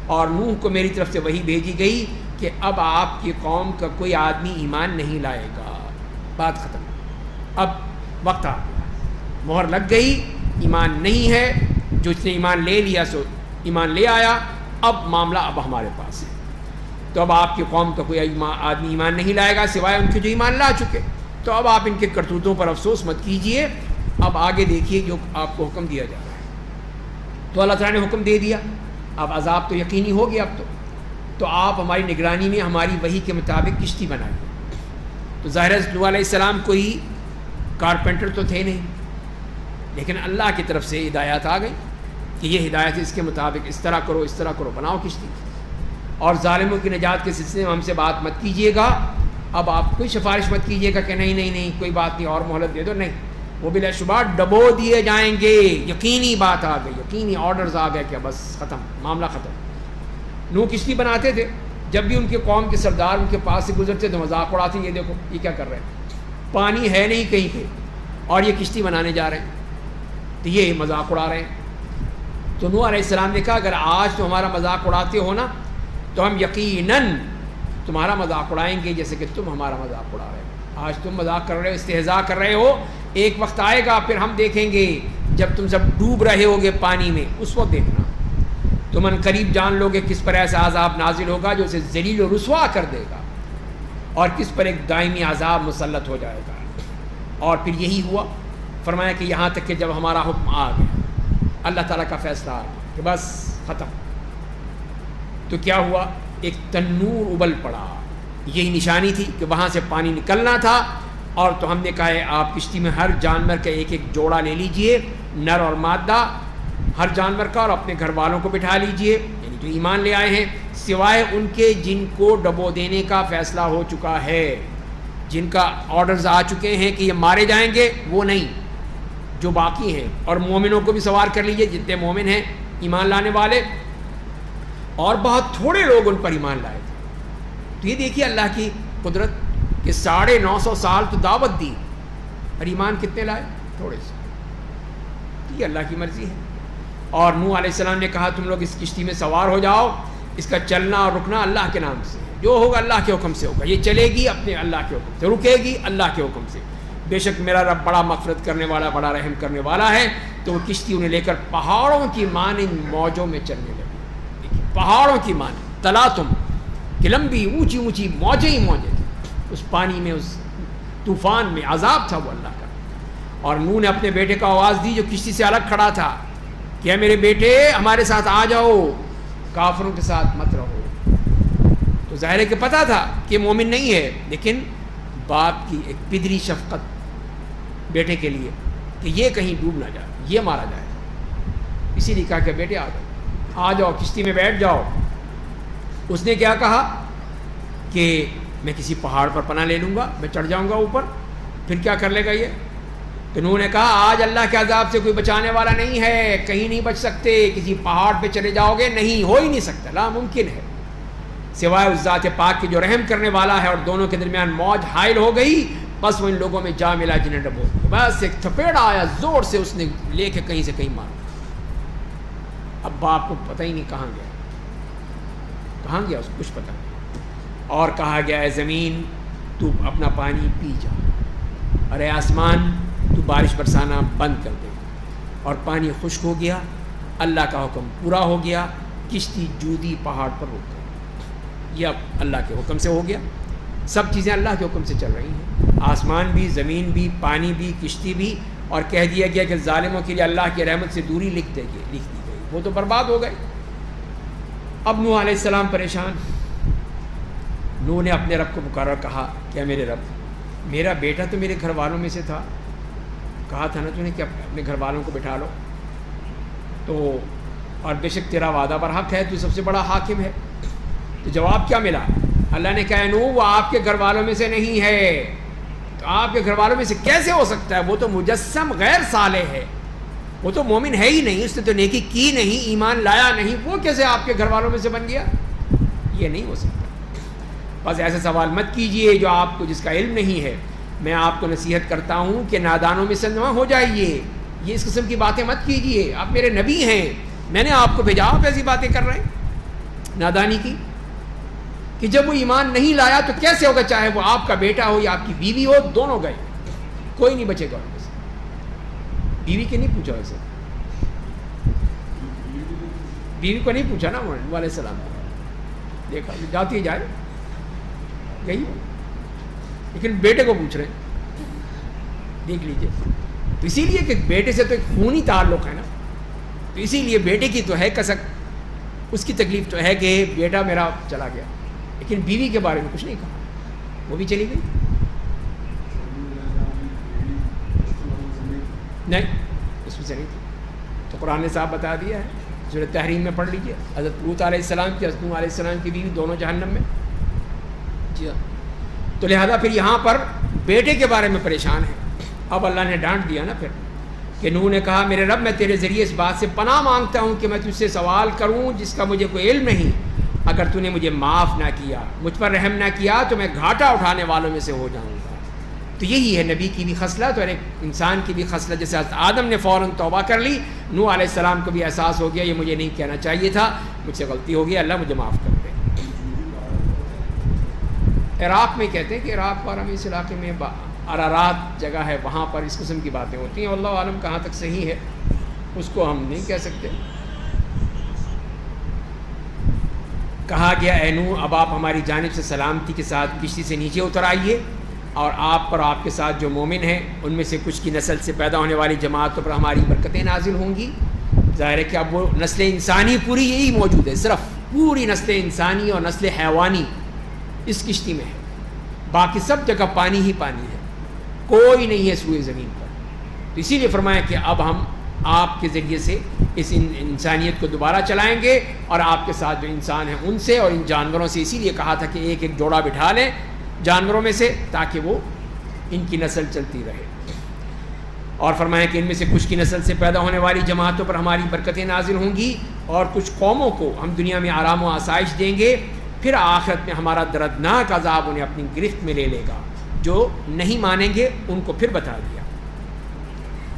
اور نوح کو میری طرف سے وحی بھیجی گئی کہ اب آپ کی قوم کا کوئی آدمی ایمان نہیں لائے گا، بات ختم، اب وقت آ گیا، مہر لگ گئی، ایمان نہیں ہے، جو اس نے ایمان لے لیا سو ایمان لے آیا، اب معاملہ اب ہمارے پاس ہے۔ تو اب آپ کی قوم کا کوئی آدمی ایمان نہیں لائے گا سوائے ان کے جو ایمان لا چکے۔ تو اب آپ ان کے کرتوتوں پر افسوس مت کیجئے، اب آگے دیکھیے جو آپ کو حکم دیا جا رہا ہے۔ تو اللہ تعالیٰ نے حکم دے دیا، اب عذاب تو یقینی ہو گیا اب تو آپ ہماری نگرانی میں ہماری وحی کے مطابق کشتی بنائیے۔ تو ظاہر نوح علیہ السلام کوئی کارپینٹر تو تھے نہیں، لیکن اللہ کی طرف سے ہدایات آ گئی کہ یہ ہدایت اس کے مطابق اس طرح کرو، بناؤ کشتی، اور ظالموں کی نجات کے سلسلے میں ہم سے بات مت کیجیے گا۔ اب آپ کوئی سفارش مت کیجیے گا کہ نہیں کوئی بات نہیں اور مہلت دے دو، نہیں، وہ بلا شبہ ڈبو دیے جائیں گے۔ یقینی بات آ گئی، یقینی آرڈرز آ گئے کہ بس ختم، معاملہ ختم۔ نوح کشتی بناتے تھے، جب بھی ان کے قوم کے سردار ان کے پاس سے گزرتے تو مذاق اڑاتے، یہ دیکھو یہ کیا کر رہے ہیں، پانی ہے نہیں کہیں پہ اور یہ کشتی بنانے جا رہے ہیں، تو یہ مذاق اڑا رہے ہیں۔ تو نوح علیہ السلام نے کہا اگر آج تو ہمارا مذاق اڑاتے ہو نا تو ہم یقیناً تمہارا مذاق اڑائیں گے جیسے کہ تم ہمارا مذاق اڑا رہے ہو۔ آج تم مذاق کر رہے ہو، استہزاء کر رہے ہو، ایک وقت آئے گا پھر ہم دیکھیں گے جب تم سب ڈوب رہے ہوگے پانی میں، اس وقت دیکھنا تم ان قریب جان لو گے کس پر ایسا عذاب نازل ہوگا جو اسے ذلیل و رسوا کر دے گا، اور کس پر ایک دائمی عذاب مسلط ہو جائے گا۔ اور پھر یہی ہوا، فرمایا کہ یہاں تک کہ جب ہمارا حکم آ گیا، اللہ تعالیٰ کا فیصلہ آ گیا کہ بس ختم، تو کیا ہوا، ایک تنور ابل پڑا۔ یہی نشانی تھی کہ وہاں سے پانی نکلنا تھا، اور تو ہم نے کہا ہے آپ کشتی میں ہر جانور کا ایک ایک جوڑا لے لیجئے، نر اور مادہ ہر جانور کا، اور اپنے گھر والوں کو بٹھا لیجئے، یعنی جو ایمان لے آئے ہیں، سوائے ان کے جن کو ڈبو دینے کا فیصلہ ہو چکا ہے، جن کا آرڈرز آ چکے ہیں کہ یہ مارے جائیں گے، وہ نہیں، جو باقی ہیں، اور مومنوں کو بھی سوار کر لیجئے جتنے مومن ہیں ایمان لانے والے، اور بہت تھوڑے لوگ ان پر ایمان لائے تھے۔ تو یہ دیکھیے اللہ کی قدرت کہ 950 سال تو دعوت دی اور ایمان کتنے لائے، تھوڑے سے۔ یہ اللہ کی مرضی ہے۔ اور نوح علیہ السلام نے کہا تم لوگ اس کشتی میں سوار ہو جاؤ، اس کا چلنا اور رکنا اللہ کے نام سے ہے، جو ہوگا اللہ کے حکم سے ہوگا، یہ چلے گی اپنے اللہ کے حکم سے، رکے گی اللہ کے حکم سے، بے شک میرا رب بڑا مغفرت کرنے والا، بڑا رحم کرنے والا ہے۔ تو وہ کشتی انہیں لے کر پہاڑوں کی مانند موجوں میں چلنے لگی، پہاڑوں کی مانند، تلاتم کہ لمبی اونچی اونچی موجیں ہی موجیں تھیں اس پانی میں، اس طوفان میں، عذاب تھا وہ اللہ کا۔ اور نوح نے اپنے بیٹے کو آواز دی جو کشتی سے الگ کھڑا تھا کہ اے میرے بیٹے ہمارے ساتھ آ جاؤ، کافروں کے ساتھ مت رہو۔ تو ظاہر ہے کہ پتہ تھا کہ مومن نہیں ہے، لیکن باپ کی ایک پدری شفقت بیٹے کے لیے کہ یہ کہیں ڈوب نہ جائے، یہ مارا جائے، اسی لیے کہا کہ بیٹے آ جاؤ کشتی میں بیٹھ جاؤ۔ اس نے کیا کہا کہ میں کسی پہاڑ پر پناہ لے لوں گا، میں چڑھ جاؤں گا اوپر، پھر کیا کر لے گا یہ؟ تو انہوں نے کہا آج اللہ کے عذاب سے کوئی بچانے والا نہیں ہے، کہیں نہیں بچ سکتے، کسی پہاڑ پہ چلے جاؤ گے، نہیں، ہو ہی نہیں سکتا، لا ممکن ہے، سوائے اس ذات پاک کے جو رحم کرنے والا ہے۔ اور دونوں کے درمیان موج حائل ہو گئی، بس وہ ان لوگوں میں جا ملا جنہیں ڈبو دیا، بس ایک تھپیڑا آیا زور سے، اس نے لے کے کہیں سے کہیں مارا۔ اب باپ کو پتہ ہی نہیں کہاں گیا، کہاں گیا اس کو کچھ پتہ نہیں۔ اور کہا گیا اے زمین تو اپنا پانی پی جا، اور اے آسمان تو بارش برسانا بند کر دے، اور پانی خشک ہو گیا، اللہ کا حکم پورا ہو گیا، کشتی جودی پہاڑ پر رک گئی۔ یہ اب اللہ کے حکم سے ہو گیا، سب چیزیں اللہ کے حکم سے چل رہی ہیں، آسمان بھی، زمین بھی، پانی بھی، کشتی بھی۔ اور کہہ دیا گیا کہ ظالموں کے لیے اللہ کی رحمت سے دوری لکھ دی گئی، وہ تو برباد ہو گئے۔ اب نوح علیہ السلام پریشان، نوح نے اپنے رب کو پکارا، کہا کہ میرے رب، میرا بیٹا تو میرے گھر والوں میں سے تھا، کہا تھا نا تو نے کہ اپنے گھر والوں کو بٹھا لو، تو اور بے شک تیرا وعدہ پر حق ہے، تو سب سے بڑا حاکم ہے۔ تو جواب کیا ملا؟ اللہ نے کہا نوح وہ آپ کے گھر والوں میں سے نہیں ہے۔ تو آپ کے گھر والوں میں سے کیسے ہو سکتا ہے؟ وہ تو مجسم غیر صالح ہے، وہ تو مومن ہے ہی نہیں، اس نے تو نیکی کی نہیں، ایمان لایا نہیں، وہ کیسے آپ کے گھر والوں میں سے بن گیا؟ یہ نہیں ہو سکتا۔ بس ایسے سوال مت کیجئے جو آپ کو جس کا علم نہیں ہے۔ میں آپ کو نصیحت کرتا ہوں کہ نادانوں میں سے نہ ہو جائیے، یہ اس قسم کی باتیں مت کیجئے، آپ میرے نبی ہیں، میں نے آپ کو بھیجا، آپ ایسی باتیں کر رہے ہیں نادانی کی، کہ جب وہ ایمان نہیں لایا تو کیسے ہوگا، چاہے وہ آپ کا بیٹا ہو یا آپ کی بیوی ہو، دونوں گئے، کوئی نہیں بچے گا ان میں سے۔ بیوی کے نہیں پوچھا ویسے، بیوی کو نہیں پوچھا نا علیہ السلام، دیکھا جاتی جائے گئی، لیکن بیٹے کو پوچھ رہے ہیں، دیکھ لیجئے۔ تو اسی لیے کہ بیٹے سے تو ایک خونی تعلق ہے نا، تو اسی لیے بیٹے کی تو ہے کسک، اس کی تکلیف تو ہے کہ بیٹا میرا چلا گیا، لیکن بیوی کے بارے میں کچھ نہیں کہا، وہ بھی چلی گئی۔ نہیں، اس میں سے نہیں تھی، تو قرآن نے صاحب بتا دیا ہے، سورۃ تحریم میں پڑھ لیجئے، حضرت لوط علیہ السلام کی، حضرت نوح علیہ السلام کی بیوی دونوں جہنم میں۔ جی ہاں، تو لہذا پھر یہاں پر بیٹے کے بارے میں پریشان ہے۔ اب اللہ نے ڈانٹ دیا نا پھر کہ نوح نے کہا میرے رب میں تیرے ذریعے اس بات سے پناہ مانگتا ہوں کہ میں تجھ سے سوال کروں جس کا مجھے کوئی علم نہیں، اگر تو نے مجھے معاف نہ کیا، مجھ پر رحم نہ کیا تو میں گھاٹا اٹھانے والوں میں سے ہو جاؤں گا۔ تو یہی ہے نبی کی بھی خصلت اور ایک انسان کی بھی خصلت۔ جیسے حضرت آدم نے فوراً توبہ کر لی، نوح علیہ السلام کو بھی احساس ہو گیا یہ مجھے نہیں کہنا چاہیے تھا، مجھ سے غلطی ہو گئی، اللہ مجھے معاف کر دے۔ عراق میں کہتے ہیں کہ عراق اور ہم اس علاقے میں ارارات جگہ ہے، وہاں پر اس قسم کی باتیں ہوتی ہیں، واللہ عالم کہاں تک صحیح ہے اس کو ہم نہیں کہہ سکتے۔ کہا گیا اے نوح اب آپ ہماری جانب سے سلامتی کے ساتھ کشتی سے نیچے اتر آئیے، اور آپ پر آپ کے ساتھ جو مومن ہیں ان میں سے کچھ کی نسل سے پیدا ہونے والی جماعتوں پر ہماری برکتیں نازل ہوں گی۔ ظاہر ہے کہ اب وہ نسل انسانی پوری یہی موجود ہے، صرف پوری نسل انسانی اور نسل حیوانی اس کشتی میں ہے، باقی سب جگہ پانی ہی پانی ہے، کوئی نہیں ہے سوئے زمین پر۔ تو اسی لیے فرمایا کہ اب ہم آپ کے ذریعے سے اس انسانیت کو دوبارہ چلائیں گے، اور آپ کے ساتھ جو انسان ہیں ان سے اور ان جانوروں سے، اسی لیے کہا تھا کہ ایک ایک جوڑا بٹھا لیں جانوروں میں سے تاکہ وہ ان کی نسل چلتی رہے۔ اور فرمایا کہ ان میں سے کچھ کی نسل سے پیدا ہونے والی جماعتوں پر ہماری برکتیں نازل ہوں گی، اور کچھ قوموں کو ہم دنیا میں آرام و آسائش دیں گے، پھر آخرت میں ہمارا دردناک عذاب انہیں اپنی گرفت میں لے لے گا۔ جو نہیں مانیں گے ان کو پھر بتا دیا۔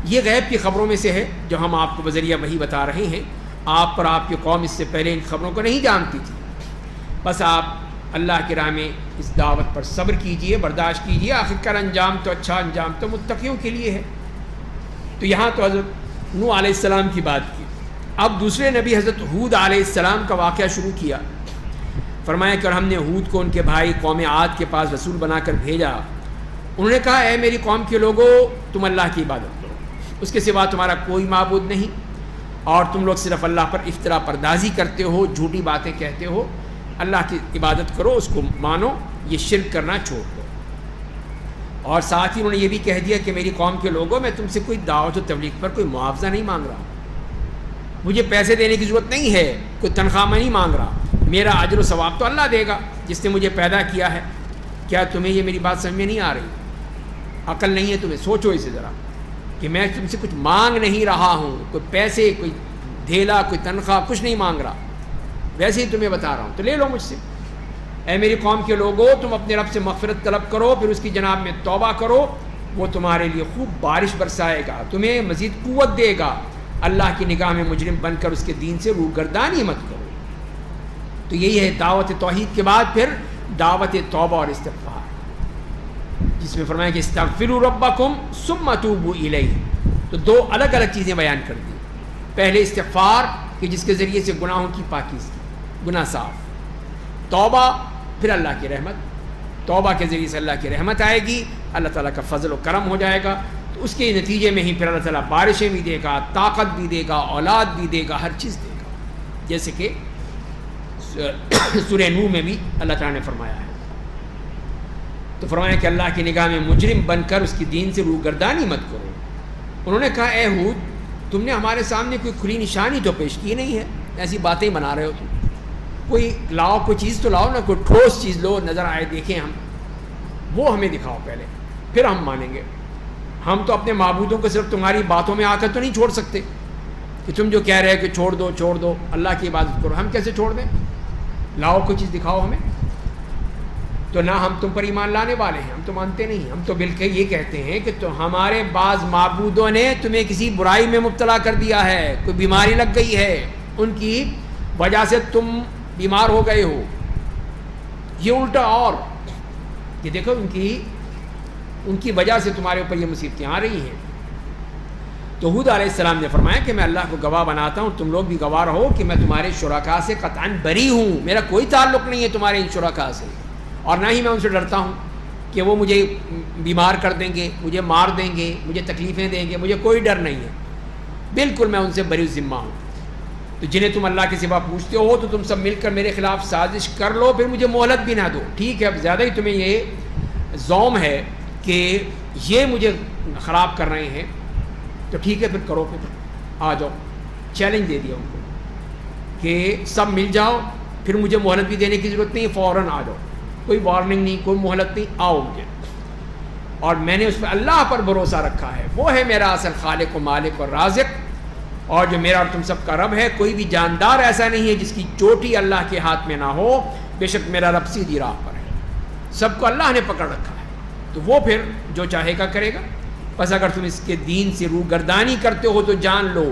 یہ غیب کی خبروں میں سے ہے جو ہم آپ کو بذریعہ وحی بتا رہے ہیں، آپ پر آپ کی قوم اس سے پہلے ان خبروں کو نہیں جانتی تھی، بس آپ اللہ کی راہ میں اس دعوت پر صبر کیجئے، برداشت کیجئے، آخرکار انجام تو اچھا انجام تو متقیوں کے لیے ہے۔ تو یہاں تو حضرت نوح علیہ السلام کی بات کی، اب دوسرے نبی حضرت ہود علیہ السلام کا واقعہ شروع کیا۔ فرمایا کہ اور ہم نے ہود کو ان کے بھائی قوم عاد کے پاس رسول بنا کر بھیجا، انہوں نے کہا اے میری قوم کے لوگوں تم اللہ کی عبادت کرو، اس کے سوا تمہارا کوئی معبود نہیں، اور تم لوگ صرف اللہ پر افطرا پردازی کرتے ہو، جھوٹی باتیں کہتے ہو، اللہ کی عبادت کرو، اس کو مانو، یہ شرک کرنا چھوڑ دو۔ اور ساتھ ہی انہوں نے یہ بھی کہہ دیا کہ میری قوم کے لوگوں میں تم سے کوئی دعوت و تبلیغ پر کوئی معاوضہ نہیں مانگ رہا، مجھے پیسے دینے کی ضرورت نہیں ہے، کوئی تنخواہ میں نہیں مانگ رہا، میرا اجر و ثواب تو اللہ دے گا جس نے مجھے پیدا کیا ہے۔ کیا تمہیں یہ میری بات سمجھ میں نہیں آ رہی؟ عقل نہیں ہے تمہیں؟ سوچو اسے ذرا کہ میں تم سے کچھ مانگ نہیں رہا ہوں، کوئی پیسے، کوئی دھیلا، کوئی تنخواہ، کچھ نہیں مانگ رہا، ویسے ہی تمہیں بتا رہا ہوں، تو لے لو مجھ سے۔ اے میری قوم کے لوگوں تم اپنے رب سے مغفرت طلب کرو، پھر اس کی جناب میں توبہ کرو، وہ تمہارے لیے خوب بارش برسائے گا، تمہیں مزید قوت دے گا، اللہ کی نگاہ میں مجرم بن کر اس کے دین سے روگردانی مت کرو۔ تو یہی ہے دعوت توحید کے بعد پھر دعوت توبہ اور استغفار، جس میں فرمایا کہ استغفروا ربکم ثم توبوا الیہ۔ تو دو الگ الگ چیزیں بیان کر دی، پہلے استغفار کہ جس کے ذریعے سے گناہوں کی پاکیزگی، گناہ صاف، توبہ پھر اللہ کی رحمت، توبہ کے ذریعے سے اللہ کی رحمت آئے گی، اللہ تعالیٰ کا فضل و کرم ہو جائے گا، تو اس کے نتیجے میں ہی پھر اللہ تعالیٰ بارشیں بھی دے گا، طاقت بھی دے گا، اولاد بھی دے گا، ہر چیز دے گا، جیسے کہ سورہ نوح میں بھی اللہ تعالیٰ نے فرمایا ہے۔ تو فرمایا کہ اللہ کی نگاہ میں مجرم بن کر اس کی دین سے روگردانی مت کرو۔ انہوں نے کہا اے ہود تم نے ہمارے سامنے کوئی کھلی نشانی تو پیش کی نہیں ہے، ایسی باتیں بنا رہے ہو تم، کوئی لاؤ، کوئی چیز تو لاؤ نا، کوئی ٹھوس چیز لو، نظر آئے، دیکھیں ہم، وہ ہمیں دکھاؤ پہلے، پھر ہم مانیں گے۔ ہم تو اپنے معبودوں کو صرف تمہاری باتوں میں آ کر تو نہیں چھوڑ سکتے کہ تم جو کہہ رہے ہو کہ چھوڑ دو چھوڑ دو، اللہ کی عبادت کرو، ہم کیسے چھوڑ دیں؟ لاؤ کوئی چیز دکھاؤ ہمیں۔ تو نہ ہم تم پر ایمان لانے والے ہیں، ہم تو مانتے نہیں، ہم تو بلکہ یہ کہتے ہیں کہ تو ہمارے بعض معبودوں نے تمہیں کسی برائی میں مبتلا کر دیا ہے، کوئی بیماری لگ گئی ہے، ان کی وجہ سے تم بیمار ہو گئے ہو، یہ الٹا، اور یہ دیکھو ان کی وجہ سے تمہارے اوپر یہ مصیبتیں آ رہی ہیں۔ تو ہود علیہ السلام نے فرمایا کہ میں اللہ کو گواہ بناتا ہوں، تم لوگ بھی گواہ رہو کہ میں تمہارے شرکاء سے قطعاً بری ہوں، میرا کوئی تعلق نہیں ہے تمہارے ان شرکاء سے، اور نہ ہی میں ان سے ڈرتا ہوں کہ وہ مجھے بیمار کر دیں گے، مجھے مار دیں گے، مجھے تکلیفیں دیں گے، مجھے کوئی ڈر نہیں ہے، بالکل میں ان سے بری ذمہ ہوں۔ تو جنہیں تم اللہ کے سوا پوچھتے ہو تو تم سب مل کر میرے خلاف سازش کر لو، پھر مجھے مہلت بھی نہ دو۔ ٹھیک ہے، اب زیادہ ہی تمہیں یہ زوم ہے کہ یہ مجھے خراب کر رہے ہیں، تو ٹھیک ہے پھر کرو، پھر آ جاؤ، چیلنج دے دیا ان کو کہ سب مل جاؤ، پھر مجھے مہلت بھی دینے کی ضرورت نہیں، فوراً آ جاؤ، کوئی وارننگ نہیں، کوئی مہلت نہیں، آؤ مجھے۔ اور میں نے اس پہ اللہ پر بھروسہ رکھا ہے، وہ ہے میرا اصل خالق و مالک اور رازق، اور جو میرا اور تم سب کا رب ہے، کوئی بھی جاندار ایسا نہیں ہے جس کی چوٹی اللہ کے ہاتھ میں نہ ہو، بے شک میرا رب سیدھی راہ پر ہے، سب کو اللہ نے پکڑ رکھا ہے، تو وہ پھر جو چاہے گا کرے گا۔ بس اگر تم اس کے دین سے روگردانی کرتے ہو تو جان لو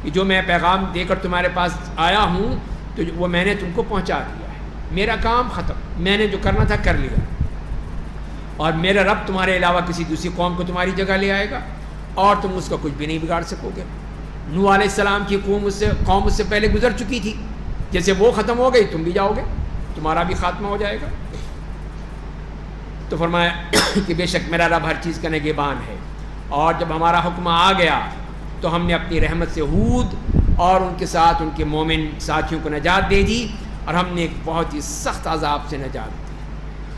کہ جو میں پیغام دے کر تمہارے پاس آیا ہوں تو وہ میں نے تم کو پہنچا دیا ہے، میرا کام ختم، میں نے جو کرنا تھا کر لیا، اور میرا رب تمہارے علاوہ کسی دوسری قوم کو تمہاری جگہ لے آئے گا اور تم اس کا کچھ بھی نہیں بگاڑ سکو گے۔ نوح علیہ السلام کی قوم اس سے پہلے گزر چکی تھی، جیسے وہ ختم ہو گئی تم بھی جاؤ گے، تمہارا بھی خاتمہ ہو جائے گا۔ تو فرمایا کہ بے شک میرا رب ہر چیز کا نگہبان ہے، اور جب ہمارا حکم آ گیا تو ہم نے اپنی رحمت سے ہود اور ان کے ساتھ ان کے مومن ساتھیوں کو نجات دے دی، اور ہم نے ایک بہت ہی سخت عذاب سے نجات دی۔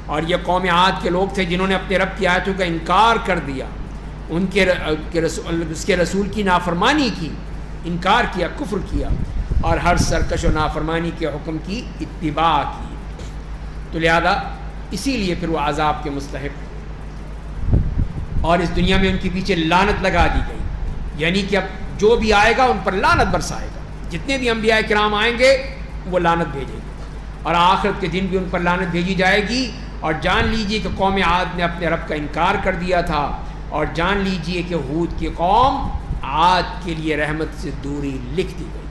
اور یہ قوم عاد کے لوگ تھے جنہوں نے اپنے رب کی آیتوں کا انکار کر دیا، اس کے رسول کی نافرمانی کی، انکار کیا، کفر کیا، اور ہر سرکش و نافرمانی کے حکم کی اتباع کی، تو لہذا اسی لیے پھر وہ عذاب کے مستحق، اور اس دنیا میں ان کے پیچھے لعنت لگا دی گئی، یعنی کہ اب جو بھی آئے گا ان پر لعنت برسائے گا، جتنے بھی انبیاء کرام آئیں گے وہ لعنت بھیجیں گے، اور آخرت کے دن بھی ان پر لعنت بھیجی جائے گی۔ اور جان لیجئے کہ قوم عاد نے اپنے رب کا انکار کر دیا تھا، اور جان لیجئے کہ ہود کی قوم عاد کے لیے رحمت سے دوری لکھ دی گئی،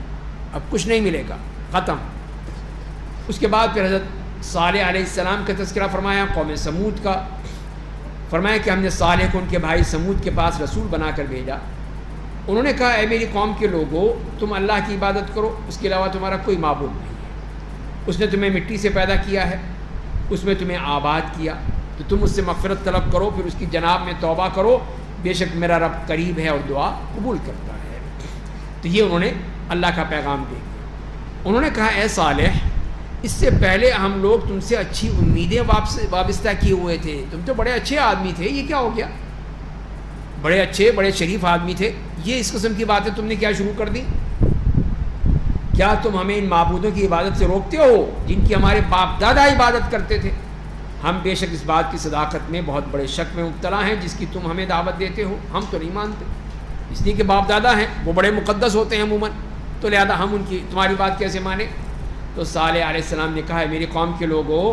اب کچھ نہیں ملے گا، ختم۔ اس کے بعد پھر حضرت صالح علیہ السلام کا تذکرہ فرمایا، قوم سمود کا، فرمایا کہ ہم نے صالح کو ان کے بھائی سمود کے پاس رسول بنا کر بھیجا، انہوں نے کہا اے میری قوم کے لوگوں، تم اللہ کی عبادت کرو، اس کے علاوہ تمہارا کوئی معبود نہیں ہے، اس نے تمہیں مٹی سے پیدا کیا ہے، اس میں تمہیں آباد کیا، تو تم اس سے مغفرت طلب کرو، پھر اس کی جناب میں توبہ کرو، بے شک میرا رب قریب ہے اور دعا قبول کرتا ہے۔ تو یہ انہوں نے اللہ کا پیغام دے دیا۔ انہوں نے کہا اے صالح، اس سے پہلے ہم لوگ تم سے اچھی امیدیں وابستہ کیے ہوئے تھے، تم تو بڑے اچھے آدمی تھے، یہ کیا ہو گیا؟ بڑے اچھے بڑے شریف آدمی تھے، یہ اس قسم کی باتیں تم نے کیا شروع کر دی؟ کیا تم ہمیں ان معبودوں کی عبادت سے روکتے ہو جن کی ہمارے باپ دادا عبادت کرتے تھے؟ ہم بے شک اس بات کی صداقت میں بہت بڑے شک میں مبتلا ہیں جس کی تم ہمیں دعوت دیتے ہو، ہم تو نہیں مانتے، اس لیے کہ باپ دادا ہیں وہ بڑے مقدس ہوتے ہیں عموماً، تو لہذا ہم ان کی تمہاری بات کیسے مانیں؟ تو صالح علیہ السلام نے کہا ہے میری قوم کے لوگوں،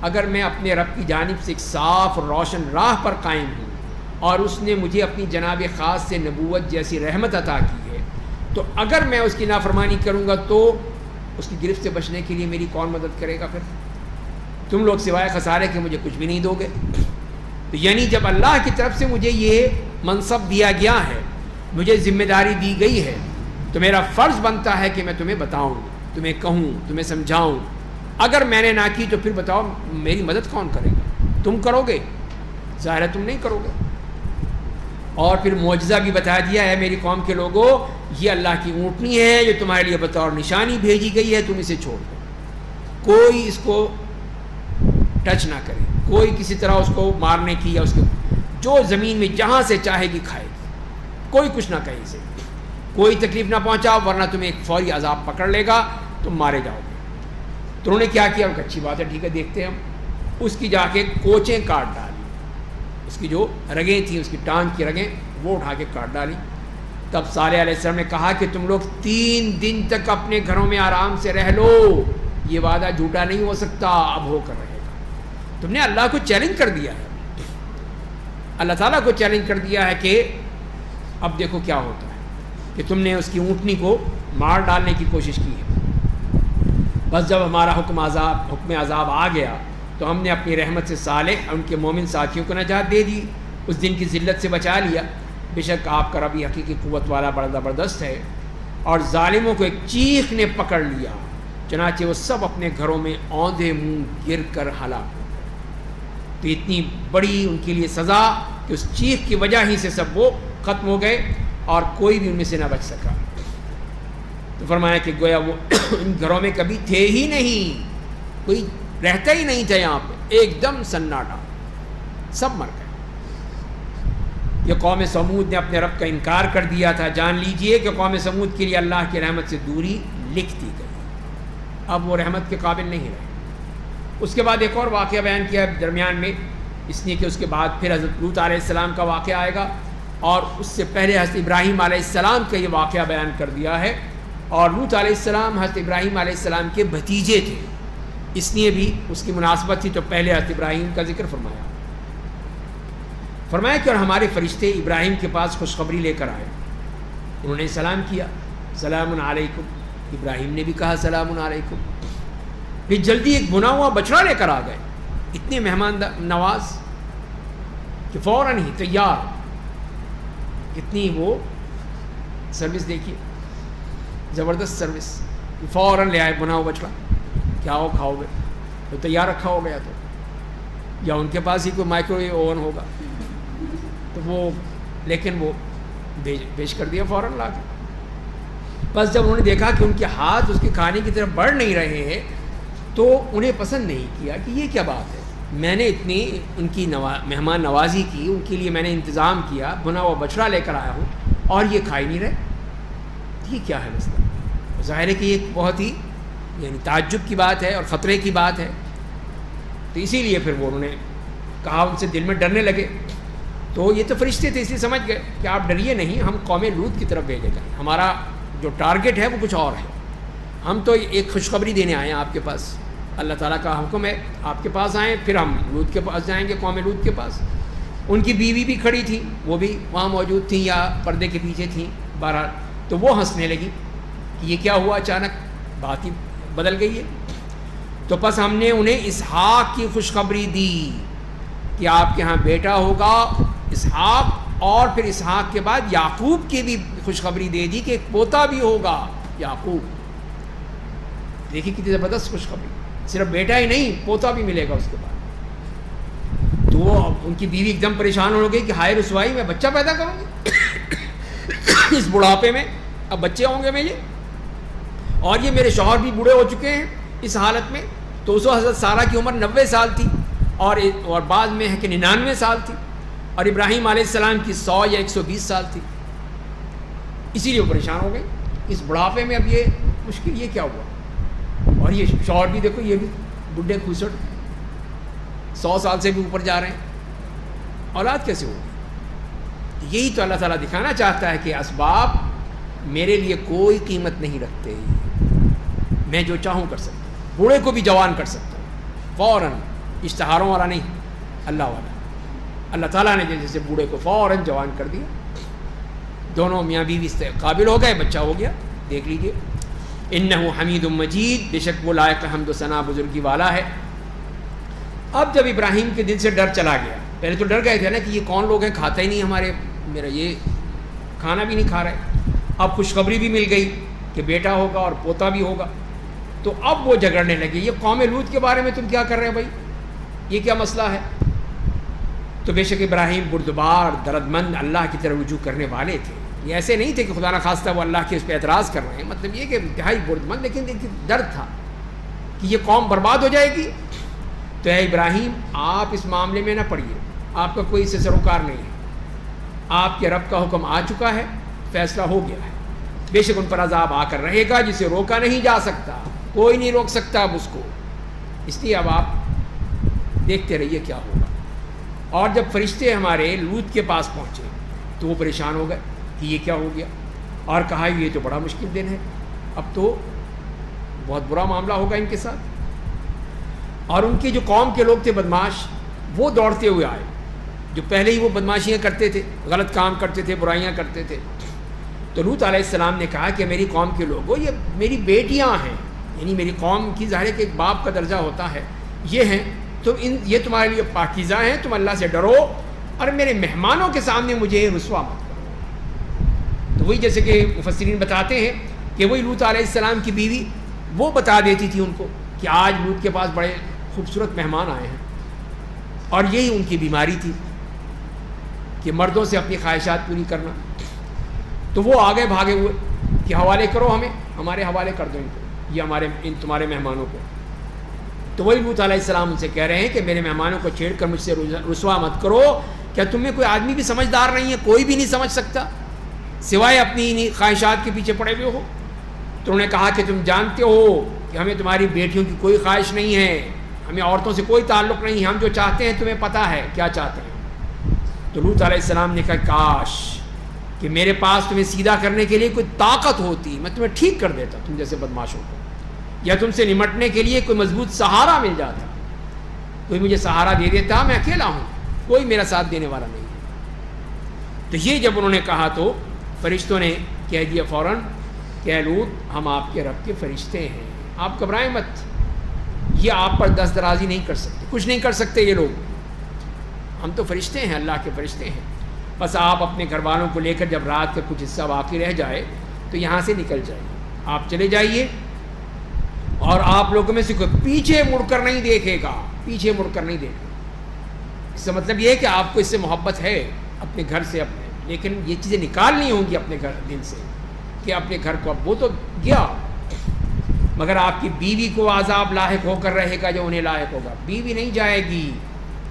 اگر میں اپنے رب کی جانب سے ایک صاف اور روشن راہ پر قائم ہوں اور اس نے مجھے اپنی جناب خاص سے نبوت جیسی رحمت عطا کی ہے، تو اگر میں اس کی نافرمانی کروں گا تو اس کی گرفت سے بچنے کے لیے میری کون مدد کرے گا؟ پھر تم لوگ سوائے خسارے کے مجھے کچھ بھی نہیں دو گے۔ تو یعنی جب اللہ کی طرف سے مجھے یہ منصب دیا گیا ہے، مجھے ذمہ داری دی گئی ہے، تو میرا فرض بنتا ہے کہ میں تمہیں بتاؤں، تمہیں کہوں، تمہیں سمجھاؤں۔ اگر میں نے نہ کی تو پھر بتاؤ میری مدد کون کرے گا؟ تم کرو گے؟ ظاہر ہے تم نہیں کرو گے۔ اور پھر معجزہ بھی بتا دیا ہے میری قوم کے لوگوں، یہ اللہ کی اونٹنی ہے جو تمہارے لیے بطور نشانی بھیجی گئی ہے، تم اسے چھوڑ دو، کوئی اس کو ٹچ نہ کرے، کوئی کسی طرح اس کو مارنے کی یا اس کو جو زمین میں جہاں سے چاہے گی کھائے گی، کوئی کچھ نہ کہے اسے، کوئی تکلیف نہ پہنچاؤ ورنہ تمہیں ایک فوری عذاب پکڑ لے گا، تم مارے جاؤ گے۔ تو انہوں نے کیا کیا؟ ان کا اچھی بات ہے، ٹھیک ہے دیکھتے ہیں ہم۔ اس کی جا کے کوچیں کاٹ ڈالی، اس کی جو رگیں تھیں، اس کی ٹانگ کی رگیں وہ اٹھا کے کاٹ ڈالی۔ تب صالح علیہ السلام نے کہا کہ تم لوگ 3 دن تک اپنے گھروں میں آرام سے رہ لو، یہ وعدہ جھوٹا نہیں ہو سکتا، اب ہو کر رہے گا۔ تم نے اللہ کو چیلنج کر دیا ہے، اللہ تعالیٰ کو چیلنج کر دیا ہے کہ اب دیکھو کیا ہوتا ہے، کہ تم نے اس کی اونٹنی کو مار ڈالنے کی کوشش کی ہے۔ بس جب ہمارا حکم عذاب آ گیا تو ہم نے اپنی رحمت سے صالح اور ان کے مومن ساتھیوں کو نجات دے دی، اس دن کی ذلت سے بچا لیا۔ بے شک آپ کا رب حقیقی قوت والا بڑا زبردست ہے۔ اور ظالموں کو ایک چیخ نے پکڑ لیا، چنانچہ وہ سب اپنے گھروں میں اوندھے منہ گر کر ہلاک ہو گئے۔ تو اتنی بڑی ان کے لیے سزا کہ اس چیخ کی وجہ ہی سے سب وہ ختم ہو گئے اور کوئی بھی ان میں سے نہ بچ سکا۔ تو فرمایا کہ گویا وہ ان گھروں میں کبھی تھے ہی نہیں، کوئی رہتا ہی نہیں تھا یہاں پہ، ایک دم سناٹا، سب مر گئے۔ یہ قوم سمود نے اپنے رب کا انکار کر دیا تھا، جان لیجئے کہ قوم سمود کے لیے اللہ کی رحمت سے دوری لکھ دی گئی، اب وہ رحمت کے قابل نہیں رہے۔ اس کے بعد ایک اور واقعہ بیان کیا درمیان میں، اس لیے کہ اس کے بعد پھر حضرت لوط علیہ السلام کا واقعہ آئے گا، اور اس سے پہلے حضرت ابراہیم علیہ السلام کا یہ واقعہ بیان کر دیا ہے. اور لوط علیہ السلام حضرت ابراہیم علیہ السلام کے بھتیجے تھے، اس لیے بھی اس کی مناسبت تھی تو پہلے حضرت ابراہیم کا ذکر فرمایا. فرمایا کہ اور ہمارے فرشتے ابراہیم کے پاس خوشخبری لے کر آئے. انہوں نے سلام کیا، سلام علیکم. ابراہیم نے بھی کہا سلام علیکم. پھر جلدی ایک بنا ہوا بچڑا لے کر آ گئے، اتنے مہمان نواز کہ فوراً ہی تیار. کتنی وہ سروس دیکھیے، زبردست سروس. فوراً لے آئے بنا ہوا بچڑا. کیا ہو کھاؤ گے؟ تو تیار رکھا ہو گیا تو، یا ان کے پاس ہی کوئی مائکرو ویو اوون ہوگا تو وہ، لیکن وہ پیش کر دیا فوراً لا کے. بس جب انہوں نے دیکھا کہ ان کے ہاتھ اس کے کھانے کی طرف بڑھ نہیں رہے ہیں تو انہیں پسند نہیں کیا کہ یہ کیا بات ہے. میں نے اتنی ان کی مہمان نوازی کی، ان کے لیے میں نے انتظام کیا، بنا ہوا بچڑا لے کر آیا ہوں اور یہ کھا ہی نہیں رہے. یہ کیا ہے مسئلہ؟ ظاہر ہے کہ یہ بہت ہی یعنی تعجب کی بات ہے اور خطرے کی بات ہے. تو اسی لیے پھر وہ انہوں نے کہا، ان سے دل میں ڈرنے لگے. تو یہ تو فرشتے تھے، اس لیے سمجھ گئے کہ آپ ڈریے نہیں، ہم قوم لوط کی طرف بھیجے گئے. ہمارا جو ٹارگٹ ہے وہ کچھ اور ہے. ہم تو ایک خوشخبری دینے آئے ہیں آپ کے پاس. اللہ تعالیٰ کا حکم ہے آپ کے پاس آئیں، پھر ہم لوط کے پاس جائیں گے، قوم لوط کے پاس. ان کی بیوی بھی کھڑی تھی، وہ بھی وہاں موجود تھیں یا پردے کے پیچھے تھیں. بہرحال تو وہ ہنسنے لگی کہ یہ کیا ہوا، اچانک بات ہی بدل گئی ہے. تو پس ہم نے انہیں اسحاق کی خوشخبری دی کہ آپ کے ہاں بیٹا ہوگا اسحاق، اور پھر اسحاق کے بعد یعقوب کی بھی خوشخبری دے دی کہ ایک پوتا بھی ہوگا یعقوب. دیکھیے کتنی زبردست خوشخبری، صرف بیٹا ہی نہیں پوتا بھی ملے گا اس کے بعد. تو وہ ان کی بیوی ایک دم پریشان ہو گئی کہ ہائے رسوائی، میں بچہ پیدا کروں گی اس بڑھاپے میں، اب بچے ہوں گے میرے، اور یہ میرے شوہر بھی بوڑھے ہو چکے ہیں اس حالت میں. تو اس حضرت سارہ کی عمر 90 سال تھی اور بعد میں ہے کہ 99 سال تھی، اور ابراہیم علیہ السلام کی 100 یا 120 سال تھی. اسی لیے وہ پریشان ہو گئی اس بڑھاپے میں. اب یہ مشکل، یہ کیا ہوا؟ اور یہ شوہر بھی دیکھو، یہ بھی بڈھے کھوسڑ 100 سال سے بھی اوپر جا رہے ہیں، اولاد کیسے ہوگی؟ یہی تو اللہ تعالیٰ دکھانا چاہتا ہے کہ اسباب میرے لیے کوئی قیمت نہیں رکھتے. میں جو چاہوں کر سکتا ہوں، بوڑھے کو بھی جوان کر سکتا ہوں فوراً. اشتہاروں والا نہیں، اللہ والا. اللہ تعالیٰ نے جیسے بوڑھے کو فوراً جوان کر دیا. دونوں میاں بیوی قابل ہو گئے، بچہ ہو گیا. دیکھ لیجئے، انہ حمید مجید، بے شک وہ لائق حمد و ثنا بزرگی والا ہے. اب جب ابراہیم کے دل سے ڈر چلا گیا، پہلے تو ڈر گئے تھے نا کہ یہ کون لوگ ہیں، کھاتا ہی نہیں ہمارے، میرا یہ کھانا بھی نہیں کھا رہے. اب خوشخبری بھی مل گئی کہ بیٹا ہوگا اور پوتا بھی ہوگا. تو اب وہ جھگڑنے لگے، یہ قوم لوط کے بارے میں تم کیا کر رہے ہیں بھائی، یہ کیا مسئلہ ہے؟ تو بے شک ابراہیم بردبار درد مند اللہ کی طرف رجوع کرنے والے تھے. یہ ایسے نہیں تھے کہ خدا نخواستہ وہ اللہ کے اس پہ اعتراض کر رہے ہیں، مطلب یہ کہ انتہائی برد مند، لیکن ایک ڈر تھا کہ یہ قوم برباد ہو جائے گی. تو اے ابراہیم، آپ اس معاملے میں نہ پڑیے، آپ کا کوئی اس سے سروکار نہیں ہے. آپ کے رب کا حکم آ چکا ہے، فیصلہ ہو گیا ہے. بے شک ان پر عذاب آ کر رہے گا جسے روکا نہیں جا سکتا، کوئی نہیں روک سکتا اب اس کو. اس لیے اب آپ دیکھتے رہیے کیا ہوگا. اور جب فرشتے ہمارے لوط کے پاس پہنچے تو وہ پریشان ہو گئے کہ یہ کیا ہو گیا، اور کہا یہ تو بڑا مشکل دن ہے، اب تو بہت برا معاملہ ہوگا ان کے ساتھ. اور ان کے جو قوم کے لوگ تھے بدماش، وہ دوڑتے ہوئے آئے، جو پہلے ہی وہ بدماشیاں کرتے تھے، غلط کام کرتے تھے، برائیاں کرتے تھے. تو لوط علیہ السلام نے کہا کہ میری قوم کے لوگوں، یہ میری بیٹیاں ہیں، یعنی میری قوم کی ظاہر ہے کہ ایک باپ کا درجہ ہوتا ہے، یہ ہیں، تو یہ تمہارے لیے پاکیزہ ہیں، تم اللہ سے ڈرو اور میرے مہمانوں کے سامنے مجھے رسوا مت کرو. تو وہی جیسے کہ مفسرین بتاتے ہیں کہ وہی لوط علیہ السلام کی بیوی وہ بتا دیتی تھی ان کو کہ آج لوط کے پاس بڑے خوبصورت مہمان آئے ہیں، اور یہی ان کی بیماری تھی کہ مردوں سے اپنی خواہشات پوری کرنا. تو وہ آگے بھاگے ہوئے کہ حوالے کرو ہمیں، ہمارے حوالے کر دو ان کو، یہ تمہارے مہمانوں کو. تو وہی لوط علیہ السلام ان سے کہہ رہے ہیں کہ میرے مہمانوں کو چھیڑ کر مجھ سے رسوا مت کرو. کیا تم میں کوئی آدمی بھی سمجھدار نہیں ہے؟ کوئی بھی نہیں سمجھ سکتا سوائے اپنی خواہشات کے پیچھے پڑے ہوئے ہو. تو انہوں نے کہا کہ تم جانتے ہو کہ ہمیں تمہاری بیٹیوں کی کوئی خواہش نہیں ہے، ہمیں عورتوں سے کوئی تعلق نہیں ہے، ہم جو چاہتے ہیں تمہیں پتہ ہے کیا چاہتے ہیں. تو لوط علیہ السلام نے کہا کاش کہ میرے پاس تمہیں سیدھا کرنے کے لیے کوئی طاقت ہوتی، میں تمہیں ٹھیک کر دیتا تم جیسے بدماشوں کو، یا تم سے نمٹنے کے لیے کوئی مضبوط سہارا مل جاتا، کوئی مجھے سہارا دے دیتا، میں اکیلا ہوں، کوئی میرا ساتھ دینے والا نہیں ہے۔ تو یہ جب انہوں نے کہا تو فرشتوں نے کہہ دیا فوراً کہ اے لوط ہم آپ کے رب کے فرشتے ہیں، آپ گھبرائیں مت، یہ آپ پر دست درازی نہیں کر سکتے، کچھ نہیں کر سکتے یہ لوگ، ہم تو فرشتے ہیں، اللہ کے فرشتے ہیں، بس آپ اپنے گھر والوں کو لے کر جب رات کا کچھ حصہ باقی رہ جائے تو یہاں سے نکل جائیے، آپ چلے جائیے، اور آپ لوگوں میں سے کوئی پیچھے مڑ کر نہیں دیکھے گا، پیچھے مڑ کر نہیں دیکھے گا۔ اس کا مطلب یہ ہے کہ آپ کو اس سے محبت ہے اپنے گھر سے اپنے، لیکن یہ چیزیں نکالنی ہوں گی اپنے گھر دل سے کہ اپنے گھر کو، اب وہ تو گیا، مگر آپ کی بیوی کو عذاب لاحق ہو کر رہے گا جو انہیں لاحق ہوگا، بیوی نہیں جائے گی،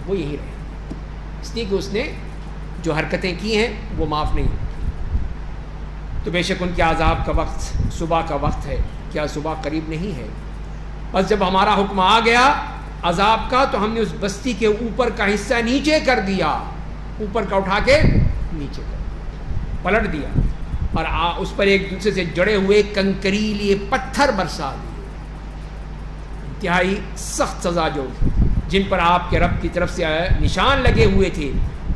وہ یہی رہے گی، اس لیے کہ اس نے جو حرکتیں کی ہیں وہ معاف نہیں ہوتی۔ تو بے شک ان کے عذاب کا وقت صبح کا وقت ہے، کیا صبح قریب نہیں ہے؟ بس جب ہمارا حکم آ گیا عذاب کا تو ہم نے اس بستی کے اوپر کا حصہ نیچے کر دیا، اوپر کا اٹھا کے نیچے کر دیا، پلٹ دیا، اور اس پر ایک دوسرے سے جڑے ہوئے کنکریلے پتھر برسا دیے، انتہائی سخت سزا جو جن پر آپ کے رب کی طرف سے نشان لگے ہوئے تھے،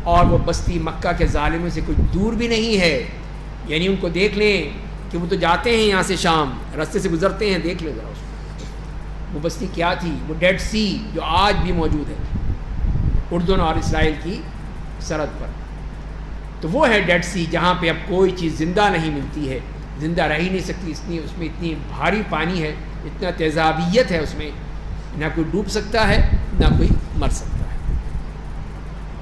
اور وہ بستی مکہ کے ظالموں سے کچھ دور بھی نہیں ہے، یعنی ان کو دیکھ لیں کہ وہ تو جاتے ہیں یہاں سے شام، راستے سے گزرتے ہیں، دیکھ لیں ذرا اس کو، وہ بستی کیا تھی؟ وہ ڈیڈ سی جو آج بھی موجود ہے اردن اور اسرائیل کی سرحد پر، تو وہ ہے ڈیڈ سی جہاں پہ اب کوئی چیز زندہ نہیں ملتی ہے، زندہ رہ ہی نہیں سکتی، اس میں اتنی بھاری پانی ہے، اتنا تیزابیت ہے اس میں، نہ کوئی ڈوب سکتا ہے نہ کوئی مر سکتا ہے،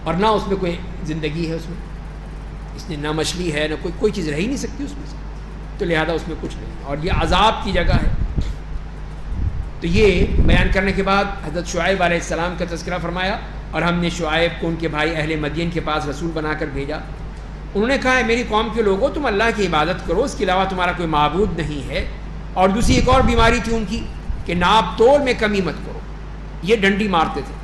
اور نہ اس میں کوئی زندگی ہے، اس میں نہ مچھلی ہے نہ کوئی چیز رہ ہی نہیں سکتی اس میں سے، تو لہذا اس میں کچھ نہیں، اور یہ عذاب کی جگہ ہے۔ تو یہ بیان کرنے کے بعد حضرت شعیب علیہ السلام کا تذکرہ فرمایا، اور ہم نے شعیب کو ان کے بھائی اہل مدین کے پاس رسول بنا کر بھیجا۔ انہوں نے کہا ہے میری قوم کے لوگوں تم اللہ کی عبادت کرو، اس کے علاوہ تمہارا کوئی معبود نہیں ہے، اور دوسری ایک اور بیماری تھی ان کی کہ ناپ تول میں کمی مت کرو، یہ ڈنڈی مارتے تھے۔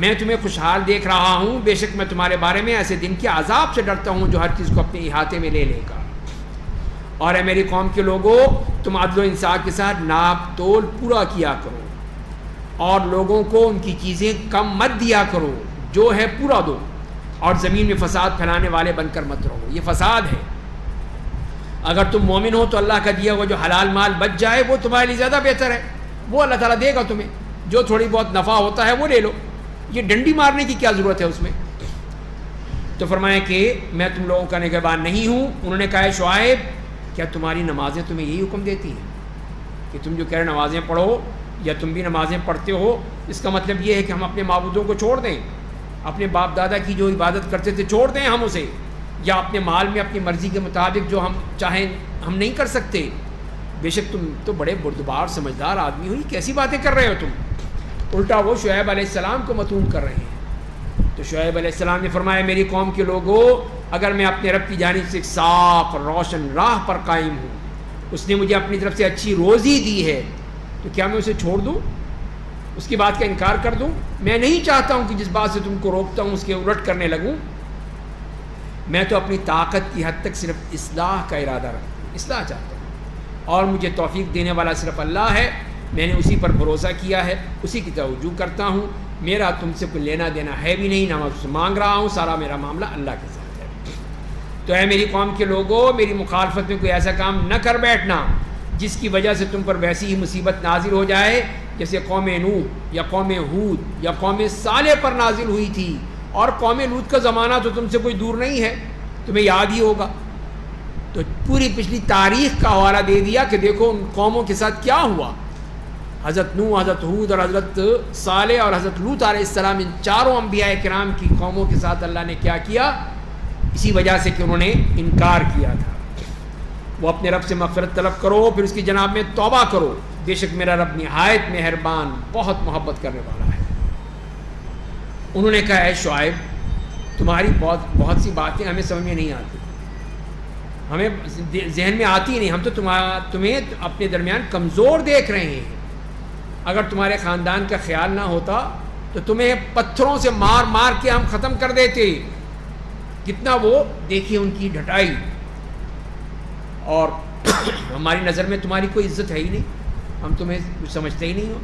میں تمہیں خوشحال دیکھ رہا ہوں، بے شک میں تمہارے بارے میں ایسے دن کے عذاب سے ڈرتا ہوں جو ہر چیز کو اپنے احاطے میں لے لے گا، اور اے میری قوم کے لوگوں تم عدل و انصاف کے ساتھ ناپ تول پورا کیا کرو، اور لوگوں کو ان کی چیزیں کم مت دیا کرو، جو ہے پورا دو، اور زمین میں فساد پھیلانے والے بن کر مت رہو، یہ فساد ہے۔ اگر تم مومن ہو تو اللہ کا دیا ہوا جو حلال مال بچ جائے وہ تمہارے لیے زیادہ بہتر ہے، وہ اللہ تعالیٰ دے گا تمہیں، جو تھوڑی بہت نفع ہوتا ہے وہ لے لو، یہ ڈنڈی مارنے کی کیا ضرورت ہے اس میں؟ تو فرمایا کہ میں تم لوگوں کا نگہبان نہیں ہوں۔ انہوں نے کہا شعیب کیا تمہاری نمازیں تمہیں یہی حکم دیتی ہیں کہ تم جو کہہ رہے نمازیں پڑھو، یا تم بھی نمازیں پڑھتے ہو؟ اس کا مطلب یہ ہے کہ ہم اپنے معبودوں کو چھوڑ دیں، اپنے باپ دادا کی جو عبادت کرتے تھے چھوڑ دیں ہم اسے، یا اپنے مال میں اپنی مرضی کے مطابق جو ہم چاہیں ہم نہیں کر سکتے؟ بے شک تم تو بڑے بردبار سمجھدار آدمی ہو، یہ کیسی باتیں کر رہے ہو تم؟ الٹا وہ شعیب علیہ السلام کو متون کر رہے ہیں۔ تو شعیب علیہ السلام نے فرمایا میری قوم کے لوگوں اگر میں اپنے رب کی جانب سے ایک صاف روشن راہ پر قائم ہوں، اس نے مجھے اپنی طرف سے اچھی روزی دی ہے، تو کیا میں اسے چھوڑ دوں، اس کی بات کا انکار کر دوں؟ میں نہیں چاہتا ہوں کہ جس بات سے تم کو روکتا ہوں اس کے الٹ کرنے لگوں، میں تو اپنی طاقت کی حد تک صرف اصلاح کا ارادہ رکھتا ہوں، اصلاح چاہتا ہوں، اور مجھے توفیق دینے والا صرف اللہ ہے، میں نے اسی پر بھروسہ کیا ہے، اسی کی توجہ کرتا ہوں، میرا تم سے کوئی لینا دینا ہے بھی نہیں، نہ میں اس سے مانگ رہا ہوں، سارا میرا معاملہ اللہ کے ساتھ ہے۔ تو اے میری قوم کے لوگوں میری مخالفت میں کوئی ایسا کام نہ کر بیٹھنا جس کی وجہ سے تم پر ویسی ہی مصیبت نازل ہو جائے جیسے قوم نوح یا قوم ہود یا قوم صالح پر نازل ہوئی تھی، اور قوم لوط کا زمانہ تو تم سے کوئی دور نہیں ہے، تمہیں یاد ہی ہوگا۔ تو پوری پچھلی تاریخ کا حوالہ دے دیا کہ دیکھو ان قوموں کے ساتھ کیا ہوا، حضرت نوح، حضرت ہود اور حضرت صالح اور حضرت لوط علیہ السلام، ان چاروں انبیاء کرام کی قوموں کے ساتھ اللہ نے کیا کیا، اسی وجہ سے کہ انہوں نے انکار کیا تھا۔ وہ اپنے رب سے مغفرت طلب کرو، پھر اس کی جناب میں توبہ کرو، بے شک میرا رب نہایت مہربان بہت محبت کرنے والا ہے۔ انہوں نے کہا اے شعیب تمہاری بہت سی باتیں ہمیں سمجھ میں نہیں آتی، ہمیں ذہن میں آتی نہیں، ہم تو تمہیں اپنے درمیان کمزور دیکھ رہے ہیں، اگر تمہارے خاندان کا خیال نہ ہوتا تو تمہیں پتھروں سے مار مار کے ہم ختم کر دیتے، کتنا وہ دیکھیے ان کی ڈھٹائی، اور ہماری نظر میں تمہاری کوئی عزت ہے ہی نہیں، ہم تمہیں کچھ سمجھتے ہی نہیں ہو۔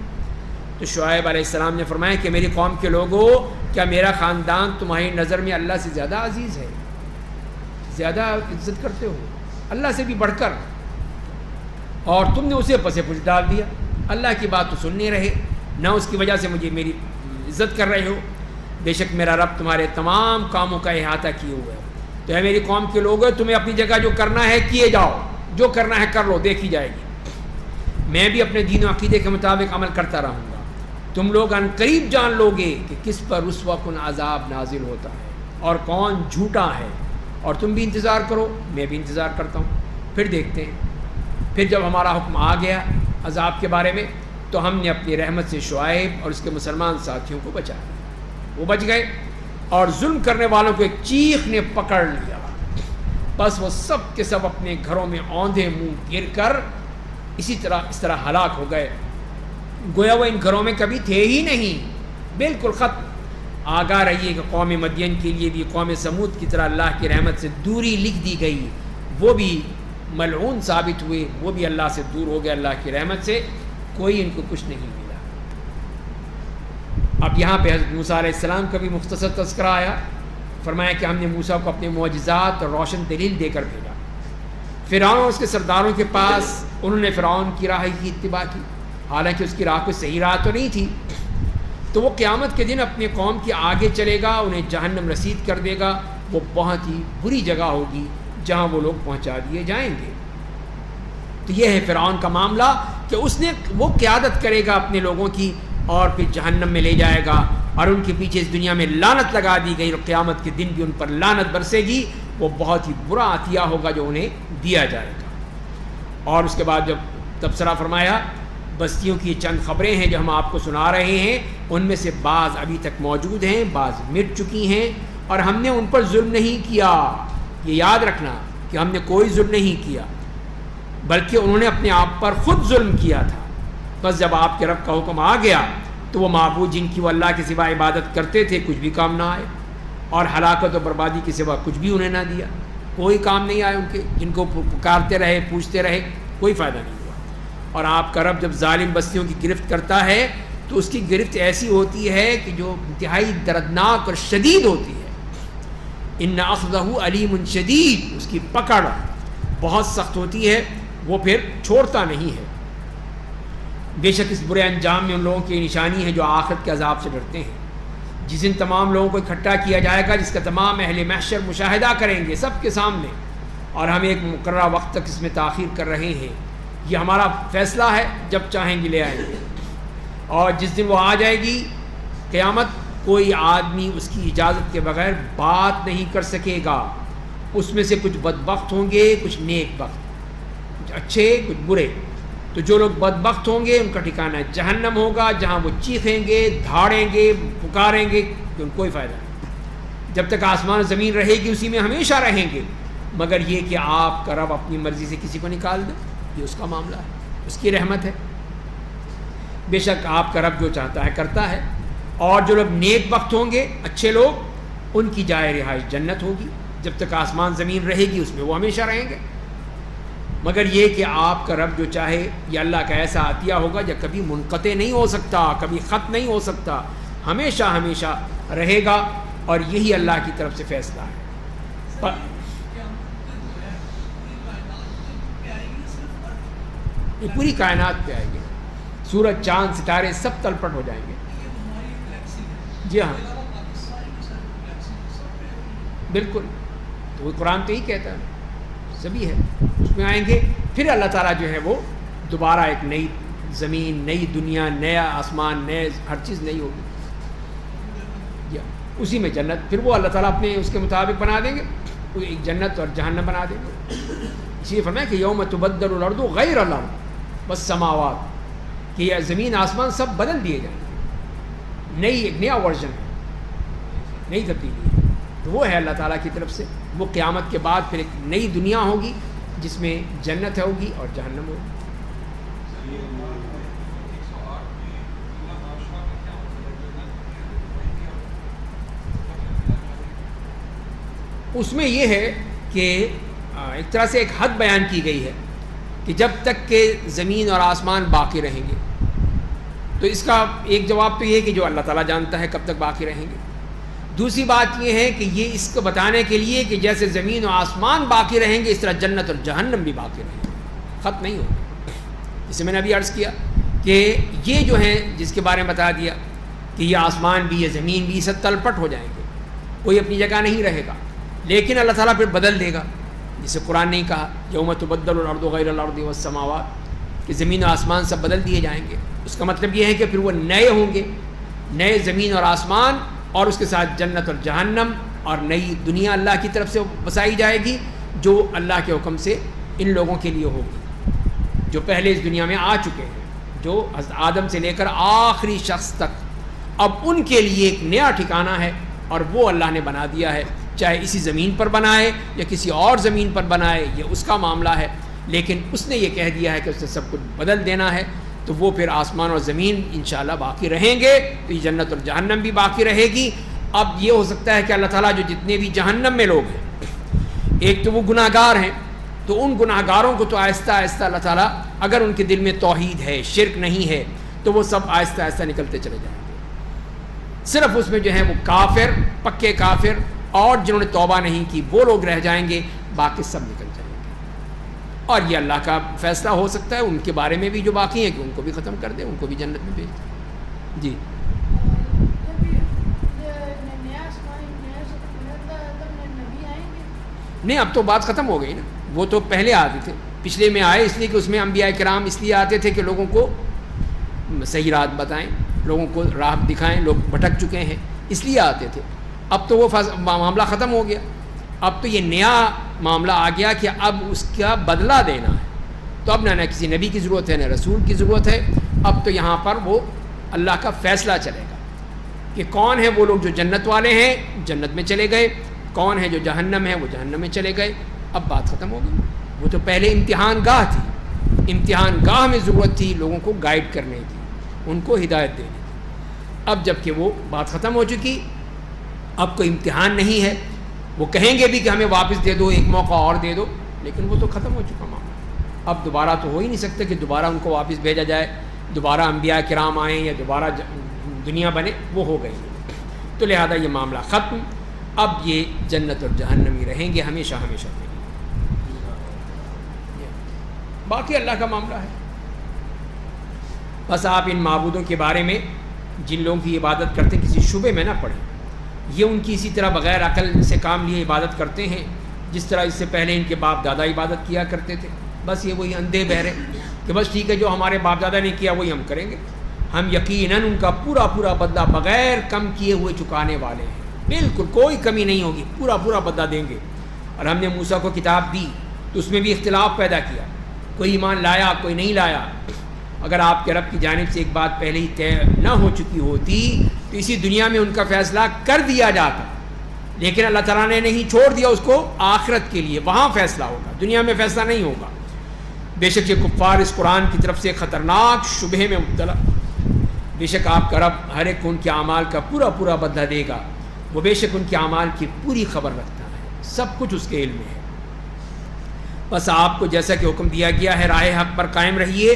تو شعیب علیہ السلام نے فرمایا کہ میری قوم کے لوگوں، کیا میرا خاندان تمہاری نظر میں اللہ سے زیادہ عزیز ہے، زیادہ عزت کرتے ہو اللہ سے بھی بڑھ کر، اور تم نے اسے پس پش ڈال دیا، اللہ کی بات تو سن نہیں رہے، نہ اس کی وجہ سے مجھے میری عزت کر رہے ہو۔ بے شک میرا رب تمہارے تمام کاموں کا احاطہ کیے ہوئے ہے۔ تو اے میری قوم کے لوگوں، تمہیں اپنی جگہ جو کرنا ہے کیے جاؤ، جو کرنا ہے کر لو، دیکھی جائے گی، میں بھی اپنے دین و عقیدے کے مطابق عمل کرتا رہوں گا۔ تم لوگ ان قریب جان لو گے کہ کس پر رسوا کن عذاب نازل ہوتا ہے اور کون جھوٹا ہے، اور تم بھی انتظار کرو، میں بھی انتظار کرتا ہوں، پھر دیکھتے ہیں۔ پھر جب ہمارا حکم آ گیا عذاب کے بارے میں، تو ہم نے اپنی رحمت سے شعیب اور اس کے مسلمان ساتھیوں کو بچایا، وہ بچ گئے، اور ظلم کرنے والوں کو ایک چیخ نے پکڑ لیا، بس وہ سب کے سب اپنے گھروں میں اوندھے منہ گر کر اس طرح ہلاک ہو گئے، گویا وہ ان گھروں میں کبھی تھے ہی نہیں، بالکل ختم۔ آگاہ رہیے کہ قوم مدین کے لیے بھی قوم سمود کی طرح اللہ کی رحمت سے دوری لکھ دی گئی، وہ بھی ملعون ثابت ہوئے، وہ بھی اللہ سے دور ہو گئے، اللہ کی رحمت سے کوئی ان کو کچھ نہیں ملا۔ اب یہاں پہ حضرت موسیٰ علیہ السلام کا بھی مختصر تذکرہ آیا، فرمایا کہ ہم نے موسیٰ کو اپنے معجزات اور روشن دلیل دے کر بھیجا۔ فرعون اور اس کے سرداروں کے پاس انہوں نے فرعون کی راہ کی اتباع کی، حالانکہ اس کی راہ کوئی صحیح راہ تو نہیں تھی۔ تو وہ قیامت کے دن اپنے قوم کے آگے چلے گا، انہیں جہنم رسید کر دے گا، وہ بہت ہی بری جگہ ہوگی جہاں وہ لوگ پہنچا دیے جائیں گے۔ تو یہ ہے فرعون کا معاملہ کہ وہ قیادت کرے گا اپنے لوگوں کی، اور پھر جہنم میں لے جائے گا، اور ان کے پیچھے اس دنیا میں لعنت لگا دی گئی، اور قیامت کے دن بھی ان پر لعنت برسے گی، وہ بہت ہی برا عطیہ ہوگا جو انہیں دیا جائے گا۔ اور اس کے بعد جب تبصرہ فرمایا، بستیوں کی چند خبریں ہیں جو ہم آپ کو سنا رہے ہیں، ان میں سے بعض ابھی تک موجود ہیں، بعض مٹ چکی ہیں، اور ہم نے ان پر ظلم نہیں کیا۔ یہ یاد رکھنا کہ ہم نے کوئی ظلم نہیں کیا، بلکہ انہوں نے اپنے آپ پر خود ظلم کیا تھا۔ بس جب آپ کے رب کا حکم آ گیا تو وہ معبود جن کی وہ اللہ کے سوا عبادت کرتے تھے کچھ بھی کام نہ آئے، اور ہلاکت و بربادی کے سوا کچھ بھی انہیں نہ دیا، کوئی کام نہیں آئے ان کے، جن کو پکارتے رہے پوچھتے رہے، کوئی فائدہ نہیں ہوا۔ اور آپ کا رب جب ظالم بستیوں کی گرفت کرتا ہے تو اس کی گرفت ایسی ہوتی ہے کہ جو انتہائی دردناک اور شدید ہوتی ہے، ان اخذہ علیم شدید، اس کی پکڑ بہت سخت ہوتی ہے، وہ پھر چھوڑتا نہیں ہے۔ بے شک اس برے انجام میں ان لوگوں کی نشانی ہے جو آخرت کے عذاب سے ڈرتے ہیں، جس دن تمام لوگوں کو اکٹھا کیا جائے گا، جس کا تمام اہل محشر مشاہدہ کریں گے سب کے سامنے، اور ہم ایک مقررہ وقت تک اس میں تاخیر کر رہے ہیں۔ یہ ہمارا فیصلہ ہے، جب چاہیں گے لے آئیں گے، اور جس دن وہ آ جائے گی قیامت، کوئی آدمی اس کی اجازت کے بغیر بات نہیں کر سکے گا۔ اس میں سے کچھ بدبخت ہوں گے، کچھ نیک بخت، کچھ اچھے کچھ برے۔ تو جو لوگ بدبخت ہوں گے ان کا ٹھکانہ جہنم ہوگا، جہاں وہ چیخیں گے، دھاڑیں گے، پکاریں گے، کہ ان کوئی فائدہ نہیں۔ جب تک آسمان و زمین رہے گی اسی میں ہمیشہ رہیں گے، مگر یہ کہ آپ کا رب اپنی مرضی سے کسی کو نکال دے، یہ اس کا معاملہ ہے، اس کی رحمت ہے۔ بے شک آپ کا رب جو چاہتا ہے کرتا ہے۔ اور جو لوگ نیک بخت ہوں گے، اچھے لوگ، ان کی جائے رہائش جنت ہوگی، جب تک آسمان زمین رہے گی اس میں وہ ہمیشہ رہیں گے۔ مگر یہ کہ آپ کا رب جو چاہے، یہ اللہ کا ایسا عطیہ ہوگا جو کبھی منقطع نہیں ہو سکتا، کبھی ختم نہیں ہو سکتا، ہمیشہ ہمیشہ رہے گا، اور یہی اللہ کی طرف سے فیصلہ ہے۔ یہ پوری کائنات پہ آئے گی، سورج چاند ستارے سب تلپٹ ہو جائیں گے۔ جی ہاں بالکل، تو وہ قرآن تو ہی کہتا ہے، سبھی ہے اس میں آئیں گے۔ پھر اللہ تعالیٰ جو ہے وہ دوبارہ ایک نئی زمین، نئی دنیا، نیا آسمان، نئے ہر چیز نئی ہوگی، اسی میں جنت، پھر وہ اللہ تعالیٰ اپنے اس کے مطابق بنا دیں گے، ایک جنت اور جہنم بنا دیں گے۔ اسی لیے فرمایا کہ یوم تبدل الارض غیر الارض والسماوات، کہ یہ زمین آسمان سب بدل دیے جائیں گے، ایک نیا ورژن ہے، نئی تبدیلی ہے۔ تو وہ ہے اللہ تعالیٰ کی طرف سے۔ وہ قیامت کے بعد پھر ایک نئی دنیا ہوگی جس میں جنت ہوگی اور جہنم ہوگی۔ اس میں یہ ہے کہ ایک طرح سے ایک حد بیان کی گئی ہے کہ جب تک کہ زمین اور آسمان باقی رہیں گے. تو اس کا ایک جواب تو یہ ہے کہ جو اللہ تعالیٰ جانتا ہے کب تک باقی رہیں گے. دوسری بات یہ ہے کہ یہ اس کو بتانے کے لیے کہ جیسے زمین و آسمان باقی رہیں گے اس طرح جنت اور جہنم بھی باقی رہیں گے, ختم نہیں ہوگا. جسے میں نے ابھی عرض کیا کہ یہ جو ہیں جس کے بارے میں بتا دیا کہ یہ آسمان بھی یہ زمین بھی سب تلپٹ ہو جائیں گے, کوئی اپنی جگہ نہیں رہے گا, لیکن اللہ تعالیٰ پھر بدل دے گا. جسے قرآن نے کہا یوم تبدل الارض غیر الارض والسماوات, کہ زمین و آسمان سب بدل دیے جائیں گے. اس کا مطلب یہ ہے کہ پھر وہ نئے ہوں گے, نئے زمین اور آسمان, اور اس کے ساتھ جنت اور جہنم, اور نئی دنیا اللہ کی طرف سے بسائی جائے گی جو اللہ کے حکم سے ان لوگوں کے لیے ہوگی جو پہلے اس دنیا میں آ چکے ہیں, جو حضرت آدم سے لے کر آخری شخص تک. اب ان کے لیے ایک نیا ٹھکانہ ہے اور وہ اللہ نے بنا دیا ہے, چاہے اسی زمین پر بنائے یا کسی اور زمین پر بنائے, یہ اس کا معاملہ ہے. لیکن اس نے یہ کہہ دیا ہے کہ اس نے سب کچھ بدل دینا ہے, تو وہ پھر آسمان اور زمین انشاءاللہ باقی رہیں گے, تو یہ جنت اور جہنم بھی باقی رہے گی. اب یہ ہو سکتا ہے کہ اللہ تعالیٰ جو جتنے بھی جہنم میں لوگ ہیں, ایک تو وہ گناہ گار ہیں, تو ان گناہ گاروں کو تو آہستہ آہستہ اللہ تعالیٰ, اگر ان کے دل میں توحید ہے, شرک نہیں ہے, تو وہ سب آہستہ آہستہ نکلتے چلے جائیں گے. صرف اس میں جو ہیں وہ کافر, پکے کافر, اور جنہوں نے توبہ نہیں کی وہ لوگ رہ جائیں گے, باقی سب نکل جائیں گے. اور یہ اللہ کا فیصلہ ہو سکتا ہے ان کے بارے میں بھی جو باقی ہیں کہ ان کو بھی ختم کر دے, ان کو بھی جنت میں بھیج دے. جی نہیں, اب تو بات ختم ہو گئی نا. وہ تو پہلے آتے تھے, پچھلے میں آئے اس لیے کہ اس میں انبیاء کرام اس لیے آتے تھے کہ لوگوں کو صحیح راہ بتائیں, لوگوں کو راہ دکھائیں, لوگ بھٹک چکے ہیں اس لیے آتے تھے. اب تو وہ معاملہ ختم ہو گیا, اب تو یہ نیا معاملہ آ گیا کہ اب اس کا بدلہ دینا ہے. تو اب نہ کسی نبی کی ضرورت ہے, نہ رسول کی ضرورت ہے. اب تو یہاں پر وہ اللہ کا فیصلہ چلے گا کہ کون ہیں وہ لوگ جو جنت والے ہیں, جنت میں چلے گئے, کون ہے جو جہنم ہے وہ جہنم میں چلے گئے. اب بات ختم ہو گئی. وہ تو پہلے امتحان گاہ تھی, امتحان گاہ میں ضرورت تھی لوگوں کو گائیڈ کرنے کی, ان کو ہدایت دینے کی. اب جب کہ وہ بات ختم ہو چکی, اب کوئی امتحان نہیں ہے. وہ کہیں گے بھی کہ ہمیں واپس دے دو, ایک موقع اور دے دو, لیکن وہ تو ختم ہو چکا معاملہ. اب دوبارہ تو ہو ہی نہیں سکتے کہ دوبارہ ان کو واپس بھیجا جائے, دوبارہ انبیاء کرام آئیں یا دوبارہ دنیا بنے, وہ ہو گئی. تو لہذا یہ معاملہ ختم. اب یہ جنت اور جہنم ہی رہیں گے ہمیشہ ہمیشہ کے لیے. باقی اللہ کا معاملہ ہے. بس آپ ان معبودوں کے بارے میں جن لوگوں کی عبادت کرتے ہیں کسی شبے میں نہ پڑیں. یہ ان کی اسی طرح بغیر عقل سے کام لیے عبادت کرتے ہیں جس طرح اس سے پہلے ان کے باپ دادا عبادت کیا کرتے تھے. بس یہ وہی اندھے بہرے کہ بس ٹھیک ہے جو ہمارے باپ دادا نے کیا وہی ہم کریں گے. ہم یقیناً ان کا پورا پورا بدلہ بغیر کم کیے ہوئے چکانے والے ہیں. بالکل کوئی کمی نہیں ہوگی, پورا پورا بدلہ دیں گے. اور ہم نے موسیٰ کو کتاب دی تو اس میں بھی اختلاف پیدا کیا, کوئی ایمان لایا کوئی نہیں لایا. اگر آپ کے رب کی جانب سے ایک بات پہلے ہی طے نہ ہو چکی ہوتی تو اسی دنیا میں ان کا فیصلہ کر دیا جاتا, لیکن اللہ تعالیٰ نے نہیں, چھوڑ دیا اس کو آخرت کے لیے, وہاں فیصلہ ہوگا, دنیا میں فیصلہ نہیں ہوگا. بے شک یہ کفار اس قرآن کی طرف سے خطرناک شبہے میں مبتلا. بے شک آپ کا رب ہر ایک ان کے اعمال کا پورا پورا بدلہ دے گا. وہ بے شک ان کے اعمال کی پوری خبر رکھتا ہے, سب کچھ اس کے علم میں ہے. بس آپ کو جیسا کہ حکم دیا گیا ہے راہ حق پر قائم رہیے,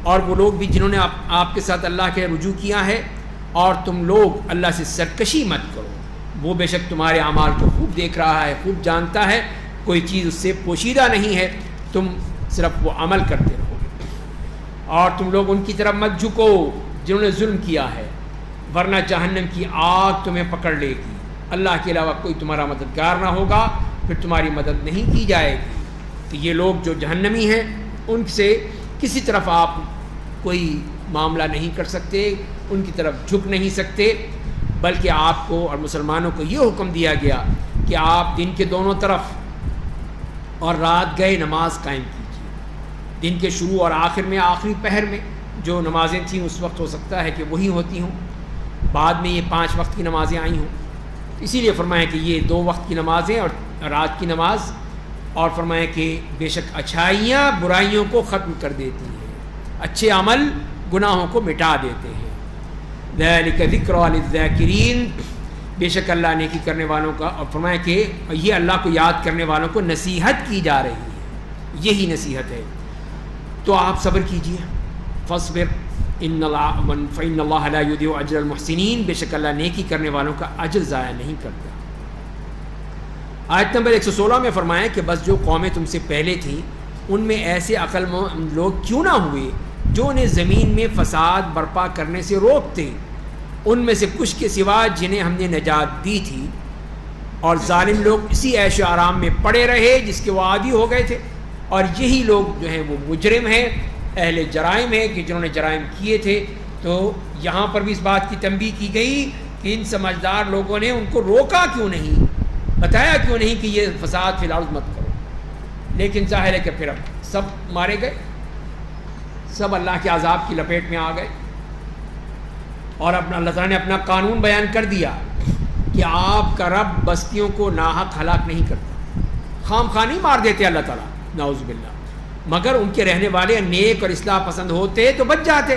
اور وہ لوگ بھی جنہوں نے آپ کے ساتھ اللہ کے رجوع کیا ہے, اور تم لوگ اللہ سے سرکشی مت کرو. وہ بے شک تمہارے اعمال کو خوب دیکھ رہا ہے, خوب جانتا ہے, کوئی چیز اس سے پوشیدہ نہیں ہے. تم صرف وہ عمل کرتے رہو. اور تم لوگ ان کی طرف مت جھکو جنہوں نے ظلم کیا ہے, ورنہ جہنم کی آگ تمہیں پکڑ لے گی. اللہ کے علاوہ کوئی تمہارا مددگار نہ ہوگا, پھر تمہاری مدد نہیں کی جائے گی. تو یہ لوگ جو جہنمی ہیں ان سے کسی طرف آپ کوئی معاملہ نہیں کر سکتے, ان کی طرف جھک نہیں سکتے. بلکہ آپ کو اور مسلمانوں کو یہ حکم دیا گیا کہ آپ دن کے دونوں طرف اور رات گئے نماز قائم کیجیے. دن کے شروع اور آخر میں, آخری پہر میں جو نمازیں تھیں اس وقت ہو سکتا ہے کہ وہی ہوتی ہوں, بعد میں یہ 5 وقت کی نمازیں آئی ہوں. اسی لیے فرمایا کہ یہ 2 وقت کی نمازیں اور رات کی نماز, اور فرمایا کہ بے شک اچھائیاں برائیوں کو ختم کر دیتی ہیں, اچھے عمل گناہوں کو مٹا دیتے ہیں. ذالک ذکری للذاکرین, بے شک اللہ نیکی کرنے والوں کا، اور فرمایا کہ یہ اللہ کو یاد کرنے والوں کو نصیحت کی جا رہی ہے، یہی نصیحت ہے۔ تو آپ صبر کیجئے، فاصبر فإن اللہ لا یضیع اجر المحسنین، بے شک اللہ نیکی کرنے والوں کا اجر ضائع نہیں کرتا۔ آیت نمبر 116 میں فرمایا کہ بس جو قومیں تم سے پہلے تھیں ان میں ایسے عقل مند لوگ کیوں نہ ہوئے جو انہیں زمین میں فساد برپا کرنے سے روکتے، ان میں سے کچھ کے سوا جنہیں ہم نے نجات دی تھی، اور ظالم لوگ اسی عیش و آرام میں پڑے رہے جس کے وہ عادی ہو گئے تھے، اور یہی لوگ جو ہیں وہ مجرم ہیں، اہل جرائم ہیں کہ جنہوں نے جرائم کیے تھے۔ تو یہاں پر بھی اس بات کی تنبیہ کی گئی کہ ان سمجھدار لوگوں نے ان کو روکا کیوں نہیں، بتایا کیوں نہیں کہ یہ فساد فی الارض مت کرو، لیکن ظاہر ہے کہ پھر اب سب مارے گئے، سب اللہ کے عذاب کی لپیٹ میں آ گئے، اور اللہ تعالیٰ نے اپنا قانون بیان کر دیا کہ آپ کا رب بستیوں کو ناحق ہلاک نہیں کرتا، خام خواہ نہیں مار دیتے اللہ تعالیٰ، نعوذ باللہ، مگر ان کے رہنے والے نیک اور اصلاح پسند ہوتے تو بچ جاتے۔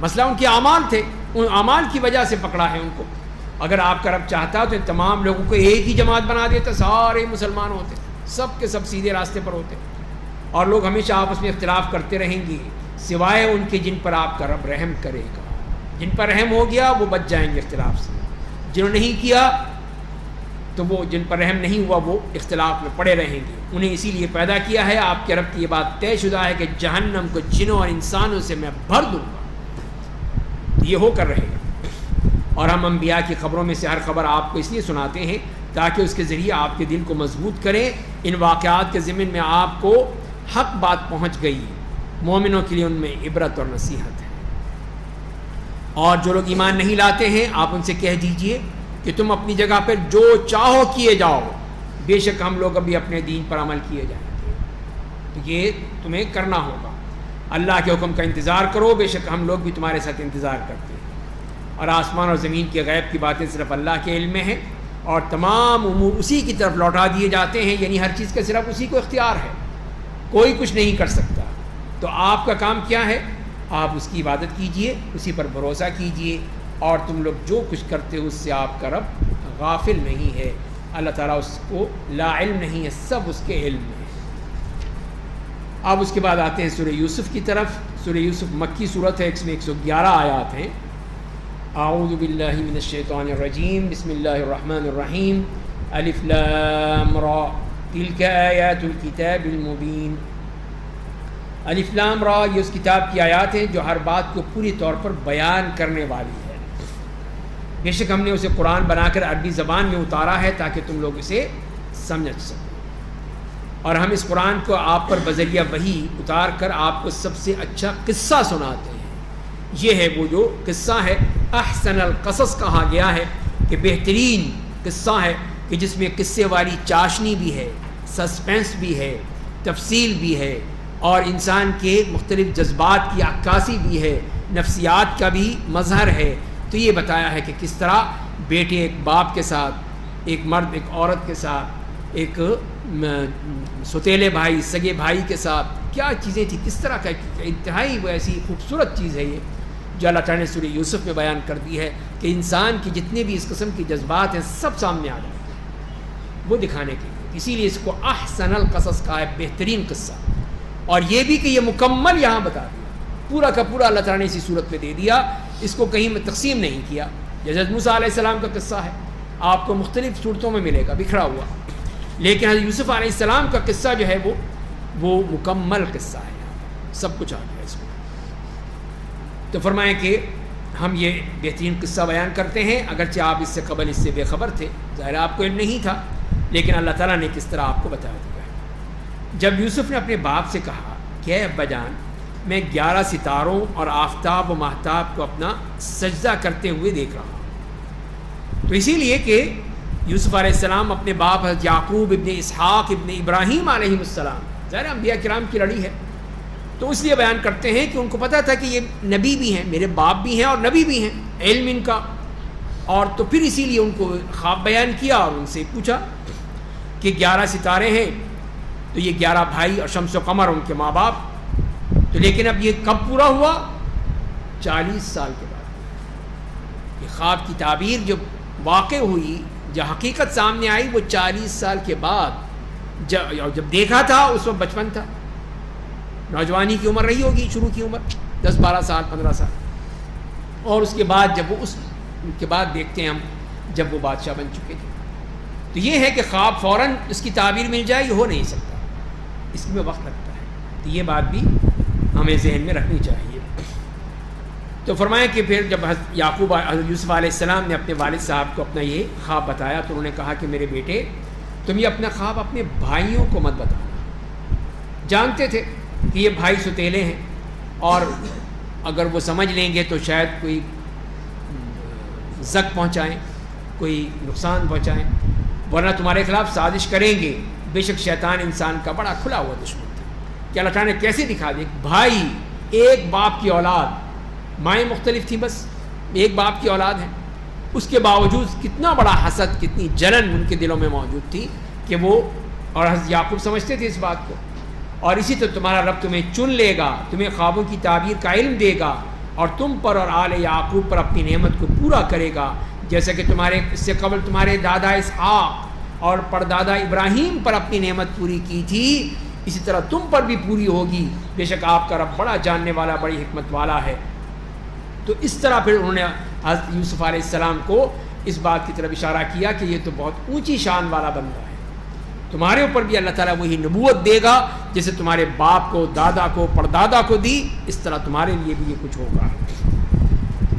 مسئلہ ان کے اعمال تھے، ان اعمال کی وجہ سے پکڑا ہے ان کو۔ اگر آپ کا رب چاہتا تو تمام لوگوں کو ایک ہی جماعت بنا دیتا، سارے مسلمان ہوتے، سب کے سب سیدھے راستے پر ہوتے، اور لوگ ہمیشہ آپس میں اختلاف کرتے رہیں گے سوائے ان کے جن پر آپ کا رب رحم کرے گا۔ جن پر رحم ہو گیا وہ بچ جائیں گے اختلاف سے، جنہوں نے نہیں کیا تو وہ جن پر رحم نہیں ہوا وہ اختلاف میں پڑے رہیں گے۔ انہیں اسی لیے پیدا کیا ہے، آپ کے رب کی یہ بات طے شدہ ہے کہ جہنم کو جنوں اور انسانوں سے میں بھر دوں گا، یہ ہو کر رہے گا۔ اور ہم انبیاء کی خبروں میں سے ہر خبر آپ کو اس لیے سناتے ہیں تاکہ اس کے ذریعے آپ کے دل کو مضبوط کریں۔ ان واقعات کے ضمن میں آپ کو حق بات پہنچ گئی، مومنوں کے لیے ان میں عبرت اور نصیحت ہے۔ اور جو لوگ ایمان نہیں لاتے ہیں آپ ان سے کہہ دیجئے کہ تم اپنی جگہ پر جو چاہو کیے جاؤ، بے شک ہم لوگ ابھی اپنے دین پر عمل کیے جائیں گے، تو یہ تمہیں کرنا ہوگا۔ اللہ کے حکم کا انتظار کرو، بے شک ہم لوگ بھی تمہارے ساتھ انتظار کرتے ہیں۔ اور آسمان اور زمین کے غیب کی باتیں صرف اللہ کے علم میں ہیں، اور تمام امور اسی کی طرف لوٹا دیے جاتے ہیں، یعنی ہر چیز کا صرف اسی کو اختیار ہے، کوئی کچھ نہیں کر سکتا۔ تو آپ کا کام کیا ہے؟ آپ اس کی عبادت کیجئے، اسی پر بھروسہ کیجئے، اور تم لوگ جو کچھ کرتے ہو اس سے آپ کا رب غافل نہیں ہے، اللہ تعالیٰ اس کو لا علم نہیں ہے، سب اس کے علم میں ہے۔ اب اس کے بعد آتے ہیں سورہ یوسف کی طرف۔ سورہ یوسف مکی صورت ہے، اس میں 111 آیات ہیں۔ اعوذ باللہ من الشیطان الرجیم، بسم اللہ الرحمن الرحیم، الف لام را تلک آیات الکتاب المبین۔ الف لام را یہ اس کتاب کی آیات ہیں جو ہر بات کو پوری طور پر بیان کرنے والی ہے۔ بے شک ہم نے اسے قرآن بنا کر عربی زبان میں اتارا ہے تاکہ تم لوگ اسے سمجھ سکو، اور ہم اس قرآن کو آپ پر بذریعہ وحی اتار کر آپ کو سب سے اچھا قصہ سناتے ہیں۔ یہ ہے وہ جو قصہ ہے، احسن القصص کہا گیا ہے کہ بہترین قصہ ہے کہ جس میں قصے والی چاشنی بھی ہے، سسپینس بھی ہے، تفصیل بھی ہے، اور انسان کے مختلف جذبات کی عکاسی بھی ہے، نفسیات کا بھی مظہر ہے۔ تو یہ بتایا ہے کہ کس طرح بیٹے ایک باپ کے ساتھ، ایک مرد ایک عورت کے ساتھ، ایک ستیلے بھائی سگے بھائی کے ساتھ کیا چیزیں تھیں، کس طرح کا انتہائی وہ ایسی خوبصورت چیز ہے یہ جو اللہ تعالیٰ نے سورہ یوسف میں بیان کر دی ہے کہ انسان کی جتنے بھی اس قسم کی جذبات ہیں سب سامنے آ جاتے ہیں، وہ دکھانے کے لیے، اسی لیے اس کو احسن القصص کہا ہے، بہترین قصہ۔ اور یہ بھی کہ یہ مکمل یہاں بتا دیا، پورا کا پورا اللہ تعالیٰ نے اسی صورت میں دے دیا، اس کو کہیں میں تقسیم نہیں کیا۔ جیسے موسیٰ علیہ السلام کا قصہ ہے، آپ کو مختلف صورتوں میں ملے گا بکھرا ہوا، لیکن حضرت یوسف علیہ السلام کا قصہ جو ہے وہ مکمل قصہ ہے، سب کچھ آ گیا اس میں۔ تو فرمائیں کہ ہم یہ بہترین قصہ بیان کرتے ہیں، اگرچہ آپ اس سے قبل اس سے بے خبر تھے، ظاہر آپ کو علم نہیں تھا، لیکن اللہ تعالیٰ نے کس طرح آپ کو بتا دیا ہے۔ جب یوسف نے اپنے باپ سے کہا کہ اے ابا جان، میں 11 ستاروں اور آفتاب و ماہتاب کو اپنا سجدہ کرتے ہوئے دیکھ رہا ہوں، تو اسی لیے کہ یوسف علیہ السلام اپنے باپ حضرت یعقوب ابن اسحاق ابن ابراہیم علیہ السلام، ظاہر انبیاء کرام کی لڑی ہے، تو اس لیے بیان کرتے ہیں کہ ان کو پتہ تھا کہ یہ نبی بھی ہیں، میرے باپ بھی ہیں اور نبی بھی ہیں، علم ان کا، اور تو پھر اسی لیے ان کو خواب بیان کیا اور ان سے پوچھا کہ 11 ستارے ہیں، تو یہ 11 بھائی اور شمس و قمر ان کے ماں باپ، تو لیکن اب یہ کب پورا ہوا؟ 40 سال کے بعد۔ یہ خواب کی تعبیر جو واقع ہوئی، جو حقیقت سامنے آئی وہ 40 سال کے بعد، جب دیکھا تھا اس وقت بچپن تھا، نوجوانی کی عمر رہی ہوگی، شروع کی عمر 10-12 سال 15 سال، اور اس کے بعد جب وہ اس کے بعد دیکھتے ہیں ہم جب وہ بادشاہ بن چکے تھے. تو یہ ہے کہ خواب فوراً اس کی تعبیر مل جائے، یہ ہو نہیں سکتا، اس میں وقت لگتا ہے. تو یہ بات بھی ہمیں ذہن میں رکھنی چاہیے. تو فرمایا کہ پھر جب حضرت یوسف علیہ السلام نے اپنے والد صاحب کو اپنا یہ خواب بتایا تو انہوں نے کہا کہ میرے بیٹے تم یہ اپنا خواب اپنے بھائیوں کو مت بتانا. جانتے تھے کہ یہ بھائی ستیلے ہیں اور اگر وہ سمجھ لیں گے تو شاید کوئی زک پہنچائیں، کوئی نقصان پہنچائیں، ورنہ تمہارے خلاف سازش کریں گے. بے شک شیطان انسان کا بڑا کھلا ہوا دشمن تھا. کہ اللہ تعالیٰ نے کیسے دکھا دیا، بھائی ایک باپ کی اولاد، مائیں مختلف تھیں، بس ایک باپ کی اولاد ہے، اس کے باوجود کتنا بڑا حسد، کتنی جلن ان کے دلوں میں موجود تھی کہ وہ، اور حضرت یعقوب سمجھتے تھے اس بات کو. اور اسی طرح تمہارا رب تمہیں چن لے گا، تمہیں خوابوں کی تعبیر کا علم دے گا اور تم پر اور آل یعقوب پر اپنی نعمت کو پورا کرے گا، جیسا کہ اس سے قبل تمہارے دادا اسحاق اور پردادا ابراہیم پر اپنی نعمت پوری کی تھی، اسی طرح تم پر بھی پوری ہوگی. بے شک آپ کا رب بڑا جاننے والا، بڑی حکمت والا ہے. تو اس طرح پھر انہوں نے حضرت یوسف علیہ السلام کو اس بات کی طرف اشارہ کیا کہ یہ تو بہت اونچی شان والا بندہ ہے، تمہارے اوپر بھی اللہ تعالیٰ وہی نبوت دے گا جیسے تمہارے باپ کو، دادا کو، پردادا کو دی، اس طرح تمہارے لیے بھی یہ کچھ ہوگا.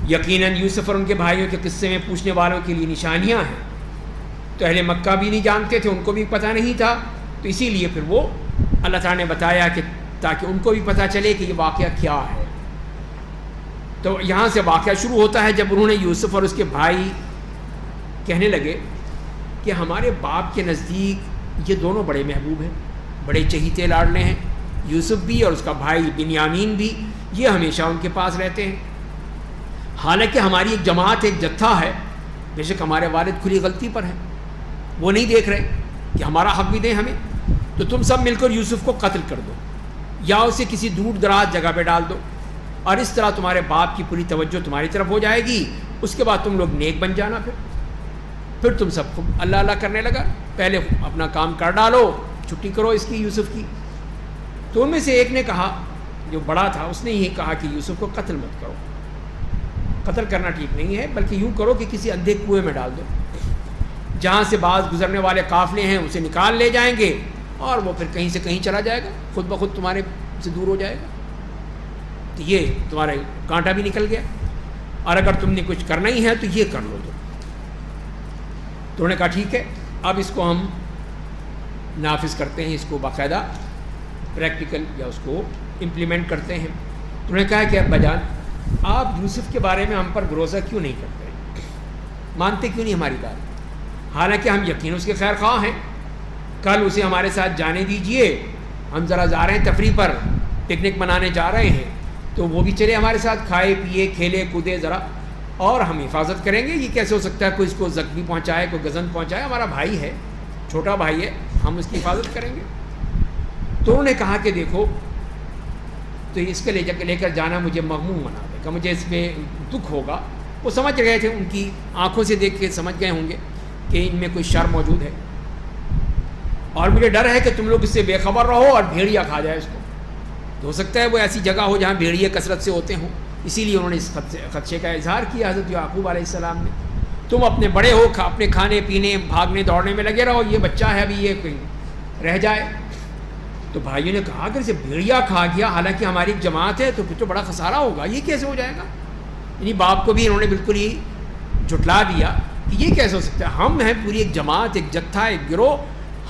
یقیناً یوسف اور ان کے بھائیوں کے قصے میں پوچھنے والوں کے لیے نشانیاں ہیں. تو اہل مکہ بھی نہیں جانتے تھے، ان کو بھی پتہ نہیں تھا، تو اسی لیے پھر وہ اللہ تعالیٰ نے بتایا کہ تاکہ ان کو بھی پتہ چلے کہ یہ واقعہ کیا ہے. تو یہاں سے واقعہ شروع ہوتا ہے جب انہوں نے یوسف اور اس کے بھائی کہنے لگے کہ ہمارے باپ کے نزدیک یہ دونوں بڑے محبوب ہیں، بڑے چہیتے لاڈلے ہیں، یوسف بھی اور اس کا بھائی بنیامین بھی، یہ ہمیشہ ان کے پاس رہتے ہیں. حالانکہ ہماری ایک جماعت، ایک جتھا ہے، بے شک ہمارے والد کھلی غلطی پر ہیں، وہ نہیں دیکھ رہے کہ ہمارا حق بھی دیں ہمیں. تو تم سب مل کر یوسف کو قتل کر دو یا اسے کسی دور دراز جگہ پہ ڈال دو، اور اس طرح تمہارے باپ کی پوری توجہ تمہاری طرف ہو جائے گی. اس کے بعد تم لوگ نیک بن جانا. پھر تم سب کو اللہ اللہ کرنے لگا. پہلے اپنا کام کر ڈالو، چھٹی کرو اس کی، یوسف کی. تو ان میں سے ایک نے کہا، جو بڑا تھا، اس نے یہ کہا کہ یوسف کو قتل مت کرو، قتل کرنا ٹھیک نہیں ہے، بلکہ یوں کرو کہ کسی اندھے کنویں میں ڈال دو، جہاں سے بعض گزرنے والے قافلے ہیں اسے نکال لے جائیں گے اور وہ پھر کہیں سے کہیں چلا جائے گا، خود بخود تمہارے سے دور ہو جائے گا. تو یہ تمہارا کانٹا بھی نکل گیا، اور اگر تم نے کچھ کرنا ہی ہے تو یہ کر لو. تو انہوں نے کہا ٹھیک ہے، اب اس کو ہم نافذ کرتے ہیں، اس کو باقاعدہ پریکٹیکل یا اس کو امپلیمنٹ کرتے ہیں. تو انہوں نے کہا کہ ابا جان آپ یوسف کے بارے میں ہم پر بھروسہ کیوں نہیں کرتے، مانتے کیوں نہیں ہماری بات، حالانکہ ہم یقین اس کے خیر خواہ ہیں. کل اسے ہمارے ساتھ جانے دیجئے، ہم ذرا جا رہے ہیں تفریح پر، پکنک منانے جا رہے ہیں، تو وہ بھی چلے ہمارے ساتھ، کھائے پیے کھیلے کودے ذرا، اور ہم حفاظت کریں گے. یہ کیسے ہو سکتا ہے کوئی اس کو زخمی پہنچائے، کوئی گزن پہنچائے، ہمارا بھائی ہے، چھوٹا بھائی ہے، ہم اس کی حفاظت کریں گے. تو انہوں نے کہا کہ دیکھو، تو اس کے لے کر جانا مجھے مغموم بنا دے گا، مجھے اس میں دکھ ہوگا. وہ سمجھ گئے تھے، ان کی آنکھوں سے دیکھ کے سمجھ گئے ہوں گے کہ ان میں کوئی شر موجود ہے، اور مجھے ڈر ہے کہ تم لوگ اس سے بے خبر رہو اور بھیڑیا کھا جائے اس کو. تو ہو سکتا ہے وہ ایسی جگہ ہو جہاں بھیڑیے کثرت سے ہوتے ہوں، اسی لیے انہوں نے اس خدشے کا اظہار کیا حضرت یعقوب علیہ السلام نے. تم اپنے بڑے ہو، اپنے کھانے پینے بھاگنے دوڑنے میں لگے رہو، یہ بچہ ہے ابھی، یہ کہیں رہ جائے. تو بھائیوں نے کہا اگر اسے بھیڑیا کھا گیا، حالانکہ ہماری ایک جماعت ہے، تو پھر تو بڑا خسارہ ہوگا، یہ کیسے ہو جائے گا. یعنی باپ کو بھی انہوں نے بالکل ہی جھٹلا دیا کہ یہ کیسے ہو سکتا ہے، ہم ہیں پوری ایک جماعت، ایک جتھا، ایک گروہ،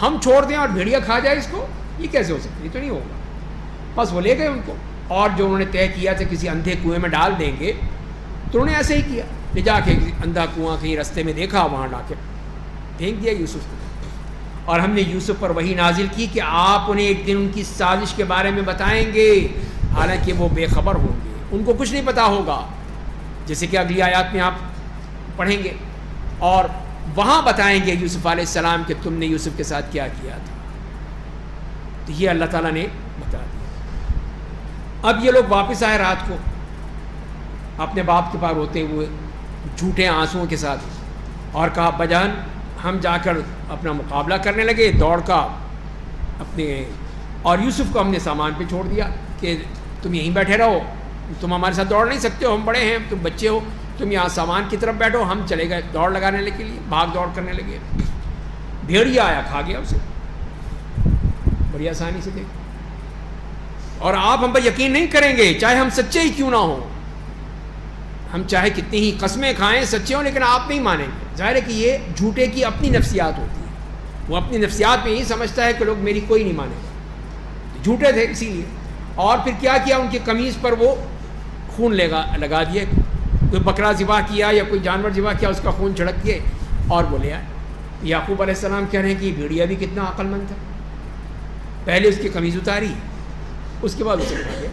ہم چھوڑ دیں اور بھیڑیا کھا جائے اس کو، یہ کیسے ہو سکتا ہے، یہ تو نہیں ہوگا. بس وہ لے گئے ان کو، اور جو انہوں نے طے کیا تھا کسی اندھے کنویں میں ڈال دیں گے، تو انہوں نے ایسے ہی کیا، لے جا کے اندھا کنواں کہیں رستے میں دیکھا، وہاں لا کے پھینک دیا یوسف کو. اور ہم نے یوسف پر وحی نازل کی کہ آپ انہیں ایک دن ان کی سازش کے بارے میں بتائیں گے، حالانکہ وہ بے خبر ہوں گے، ان کو کچھ نہیں پتہ ہوگا، جیسے کہ اگلی آیات میں آپ پڑھیں گے. اور وہاں بتائیں گے یوسف علیہ السلام کہ تم نے یوسف کے ساتھ کیا کیا تھا. تو یہ اللہ تعالیٰ نے بتا دیا. اب یہ لوگ واپس آئے رات کو اپنے باپ کے پاس روتے ہوئے، جھوٹے آنسوؤں کے ساتھ، اور کہا ابا جان ہم جا کر اپنا مقابلہ کرنے لگے دوڑ کا اپنے، اور یوسف کو ہم نے سامان پہ چھوڑ دیا کہ تم یہیں بیٹھے رہو، تم ہمارے ساتھ دوڑ نہیں سکتے ہو، ہم بڑے ہیں تم بچے ہو، تم یہاں سامان کی طرف بیٹھو، ہم چلے گئے دوڑ لگانے کے لیے، بھاگ دوڑ کرنے لگے، بھیڑیا آیا کھا گیا اسے بڑی آسانی سے دیکھ. اور آپ ہم پر یقین نہیں کریں گے چاہے ہم سچے ہی کیوں نہ ہوں، ہم چاہے کتنی ہی قسمیں کھائیں سچے ہوں، لیکن آپ نہیں مانیں گے. ظاہر ہے کہ یہ جھوٹے کی اپنی نفسیات ہوتی ہے، وہ اپنی نفسیات میں یہی سمجھتا ہے کہ لوگ میری کوئی نہیں مانے گا، جھوٹے تھے اسی لیے. اور پھر کیا کیا، ان کی قمیض پر وہ خون لگا دیا، کوئی بکرا ذبح کیا یا کوئی جانور ذبح کیا اس کا خون چھڑک کے اور وہ لے آئے. یعقوب علیہ السلام کہہ رہے ہیں کہ یہ بھیڑیا بھی کتنا عقل مند تھا، پہلے اس کی قمیض اتاری اس کے بعد اسے کھا گیا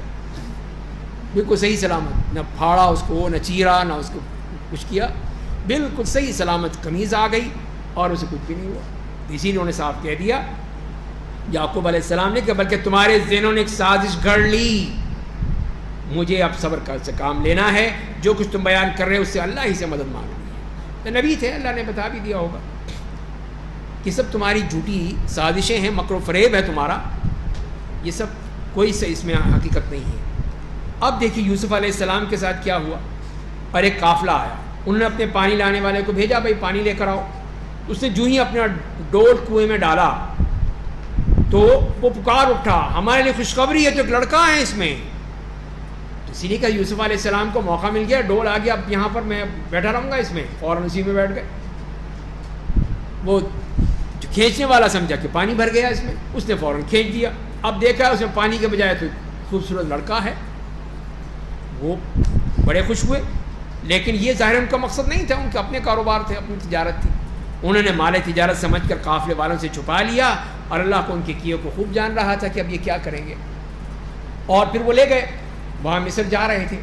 بالکل صحیح سلامت، نہ پھاڑا اس کو، نہ چیرا، نہ اس کو کچھ کیا، بالکل صحیح سلامت قمیض آ گئی اور اسے کچھ بھی نہیں ہوا. اسی لیے انہوں نے صاف کہہ دیا یعقوب علیہ السلام نے کہ بلکہ تمہارے ذہنوں نے ایک سازش گھڑ لی، مجھے اب صبر سے کام لینا ہے، جو کچھ تم بیان کر رہے ہو اس سے اللہ ہی سے مدد مانگنی ہے. تو نبی تھے، اللہ نے بتا بھی دیا ہوگا کہ سب تمہاری جھوٹی سازشیں ہیں، مکر و فریب ہے تمہارا، یہ سب کوئی سے اس میں حقیقت نہیں ہے. اب دیکھیے یوسف علیہ السلام کے ساتھ کیا ہوا. اور ایک قافلہ آیا، انہوں نے اپنے پانی لانے والے کو بھیجا بھائی پانی لے کر آؤ. اس نے جو ہی اپنا ڈول کنویں میں ڈالا تو وہ پکار اٹھا ہمارے لیے خوشخبری ہے، تو ایک لڑکا ہے اس میں. تو اسی لیے کہ یوسف علیہ السلام کو موقع مل گیا، ڈول آ گیا، اب یہاں پر میں بیٹھا رہوں گا اس میں، فوراً اسی میں بیٹھ گئے. وہ جو کھینچنے والا سمجھا کہ پانی بھر گیا اس میں، اس نے فوراً کھینچ دیا. اب دیکھا اس میں پانی کے بجائے تو خوبصورت لڑکا ہے. وہ بڑے خوش ہوئے، لیکن یہ ظاہر ان کا مقصد نہیں تھا، ان کے اپنے کاروبار تھے، اپنی تجارت تھی. انہوں نے مال تجارت سمجھ کر قافلے والوں سے چھپا لیا، اور اللہ کو ان کے کیے کو خوب جان رہا تھا کہ اب یہ کیا کریں گے. اور پھر وہ لے گئے، وہاں مصر جا رہے تھے،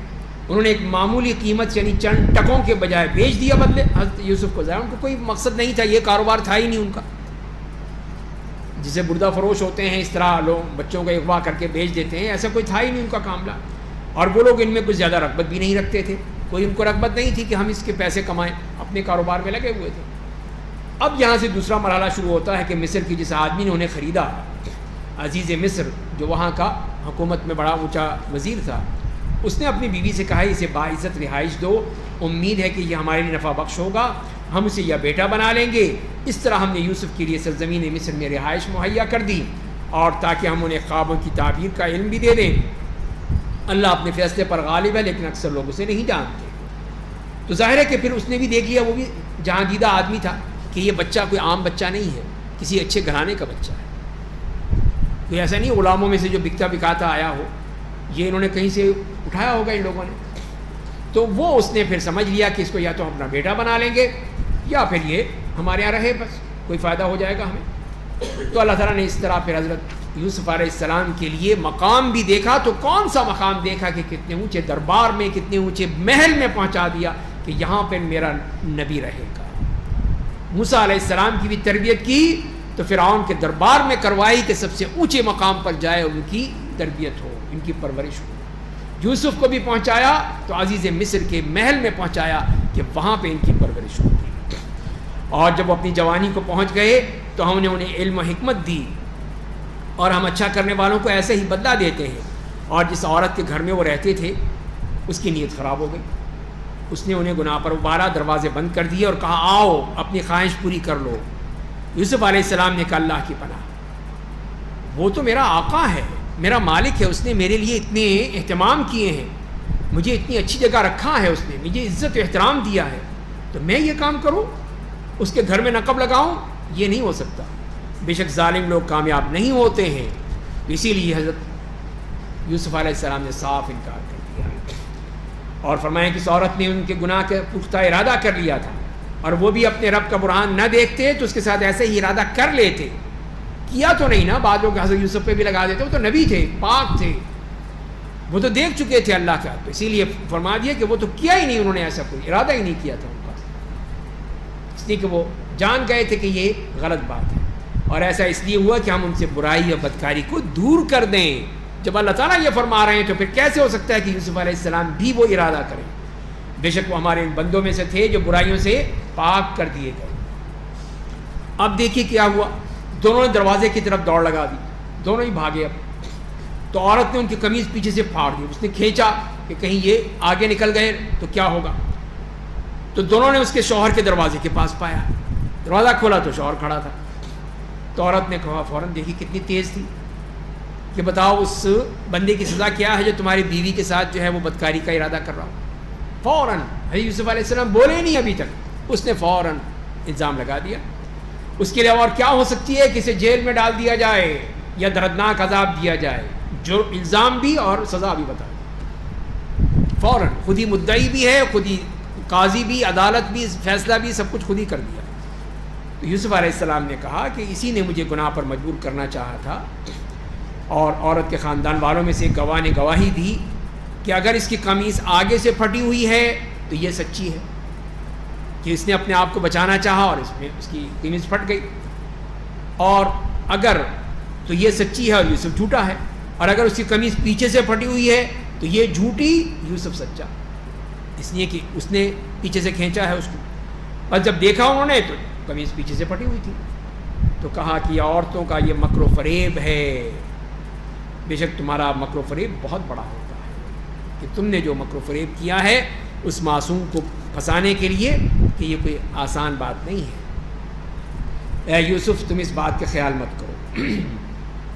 انہوں نے ایک معمولی قیمت یعنی چند ٹکوں کے بجائے بیچ دیا بدلے حضرت یوسف کو. ظاہر ان کو کوئی مقصد نہیں تھا، یہ کاروبار تھا ہی نہیں ان کا. جسے بردہ فروش ہوتے ہیں اس طرح لوگ بچوں کو اغوا کر کے بیچ دیتے ہیں، ایسا کوئی تھا ہی نہیں ان کا معاملہ. اور وہ لوگ ان میں کچھ زیادہ رغبت بھی نہیں رکھتے تھے، کوئی ان کو رغبت نہیں تھی کہ ہم اس کے پیسے کمائیں، اپنے کاروبار میں لگے ہوئے تھے. اب یہاں سے دوسرا مرحلہ شروع ہوتا ہے کہ مصر کی جس آدمی نے انہیں خریدا، عزیز مصر جو وہاں کا حکومت میں بڑا اونچا وزیر تھا، اس نے اپنی بیوی سے کہا اسے باعزت رہائش دو، امید ہے کہ یہ ہمارے لیے نفع بخش ہوگا، ہم اسے یا بیٹا بنا لیں گے. اس طرح ہم نے یوسف کے لیے سرزمین مصر میں رہائش مہیا کر دی، اور تاکہ ہم انہیں خوابوں کی تعبیر کا علم بھی دے دیں. اللہ اپنے فیصلے پر غالب ہے، لیکن اکثر لوگ اسے نہیں جانتے. تو ظاہر ہے کہ پھر اس نے بھی دیکھ لیا، وہ بھی جہاں دیدہ آدمی تھا کہ یہ بچہ کوئی عام بچہ نہیں ہے، کسی اچھے گھرانے کا بچہ ہے، کوئی ایسا نہیں غلاموں میں سے جو بکتا بکاتا آیا ہو، یہ انہوں نے کہیں سے اٹھایا ہوگا ان لوگوں نے. تو وہ اس نے پھر سمجھ لیا کہ اس کو یا تو اپنا بیٹا بنا لیں گے یا پھر یہ ہمارے یہاں رہے، بس کوئی فائدہ ہو جائے گا ہمیں. تو اللہ تعالیٰ نے اس طرح پھر حضرت یوسف علیہ السلام کے لیے مقام بھی دیکھا. تو کون سا مقام دیکھا کہ کتنے اونچے دربار میں، کتنے اونچے محل میں پہنچا دیا کہ یہاں پہ میرا نبی رہے گا. موسیٰ علیہ السلام کی بھی تربیت کی تو فرعون کے دربار میں کروائی کہ سب سے اونچے مقام پر جائے، ان کی تربیت ہو، ان کی پرورش ہو. یوسف کو بھی پہنچایا تو عزیز مصر کے محل میں پہنچایا کہ وہاں پہ ان کی پرورش ہوگی. اور جب وہ اپنی جوانی کو پہنچ گئے تو ہم نے انہیں علم و حکمت دی، اور ہم اچھا کرنے والوں کو ایسے ہی بدلہ دیتے ہیں. اور جس عورت کے گھر میں وہ رہتے تھے اس کی نیت خراب ہو گئی، اس نے انہیں گناہ پر ابالا، دروازے بند کر دیے اور کہا آؤ اپنی خواہش پوری کر لو. یوسف علیہ السلام نے کہا اللہ کی پناہ، وہ تو میرا آقا ہے، میرا مالک ہے، اس نے میرے لیے اتنے اہتمام کیے ہیں، مجھے اتنی اچھی جگہ رکھا ہے، اس نے مجھے عزت و احترام دیا ہے، تو میں یہ کام کروں، اس کے گھر میں نقب لگاؤں؟ یہ نہیں ہو سکتا. بے شک ظالم لوگ کامیاب نہیں ہوتے ہیں. اسی لیے حضرت یوسف علیہ السلام نے صاف انکار کر دیا اور فرمایا کہ اس عورت نے ان کے گناہ کا پختہ ارادہ کر لیا تھا، اور وہ بھی اپنے رب کا برہان نہ دیکھتے تو اس کے ساتھ ایسے ہی ارادہ کر لیتے. کیا تو نہیں نا، بعد لوگ حضرت یوسف پہ بھی لگا دیتے، وہ تو نبی تھے، پاک تھے، وہ تو دیکھ چکے تھے اللہ کا. تو اسی لیے فرما دیا کہ وہ تو کیا ہی نہیں، انہوں نے ایسا کوئی ارادہ ہی نہیں کیا تھا ان کا، اس لیے کہ وہ جان گئے تھے کہ یہ غلط بات ہے. اور ایسا اس لیے ہوا کہ ہم ان سے برائی اور بدکاری کو دور کر دیں. جب اللہ تعالیٰ یہ فرما رہے ہیں تو پھر کیسے ہو سکتا ہے کہ یوسف علیہ السلام بھی وہ ارادہ کریں؟ بے شک وہ ہمارے ان بندوں میں سے تھے جو برائیوں سے پاک کر دیے گئے۔ اب دیکھیے کیا ہوا، دونوں نے دروازے کی طرف دوڑ لگا دی، دونوں ہی بھاگے۔ اب تو عورت نے ان کی قمیض پیچھے سے پھاڑ دی، اس نے کھینچا کہ کہیں یہ آگے نکل گئے تو کیا ہوگا۔ تو دونوں نے اس کے شوہر کے دروازے کے پاس پایا، دروازہ کھولا تو شوہر کھڑا تھا۔ تو عورت نے کہا فوراً، دیکھی کتنی تیز تھی، کہ بتاؤ اس بندے کی سزا کیا ہے جو تمہاری بیوی کے ساتھ جو ہے وہ بدکاری کا ارادہ کر رہا ہو۔ فوراً حضرت یوسف علیہ السلام بولے نہیں ابھی تک، اس نے فوراً الزام لگا دیا۔ اس کے علاوہ اور کیا ہو سکتی ہے کہ اسے جیل میں ڈال دیا جائے یا دردناک عذاب دیا جائے، جو الزام بھی اور سزا بھی بتا دی فوراً۔ خود ہی مدعی بھی ہے، خود ہی قاضی بھی، عدالت بھی، فیصلہ بھی، سب کچھ خود ہی کر دیا۔ تو یوسف علیہ السلام نے کہا کہ اسی نے مجھے گناہ پر مجبور کرنا چاہا تھا، اور عورت کے خاندان والوں میں سے ایک گواہ نے گواہی دی کہ اگر اس کی قمیص آگے سے پھٹی ہوئی ہے تو یہ سچی ہے کہ اس نے اپنے آپ کو بچانا چاہا اور اس میں اس کی قمیص پھٹ گئی، اور اگر تو یہ سچی ہے اور یوسف جھوٹا ہے، اور اگر اس کی قمیص پیچھے سے پھٹی ہوئی ہے تو یہ جھوٹی، یوسف سچا، اس لیے کہ اس نے پیچھے سے کھینچا ہے اس کو۔ اور جب دیکھا انہوں نے تو قمیص پیچھے سے پھٹی ہوئی تھی، تو کہا کہ یہ عورتوں کا یہ مکر و فریب ہے، بے شک تمہارا مکر و فریب بہت بڑا ہوتا ہے، کہ تم نے جو مکر و فریب کیا ہے اس معصوم کو پھنسانے کے لیے، کہ یہ کوئی آسان بات نہیں ہے۔ اے یوسف تم اس بات کا خیال مت کرو،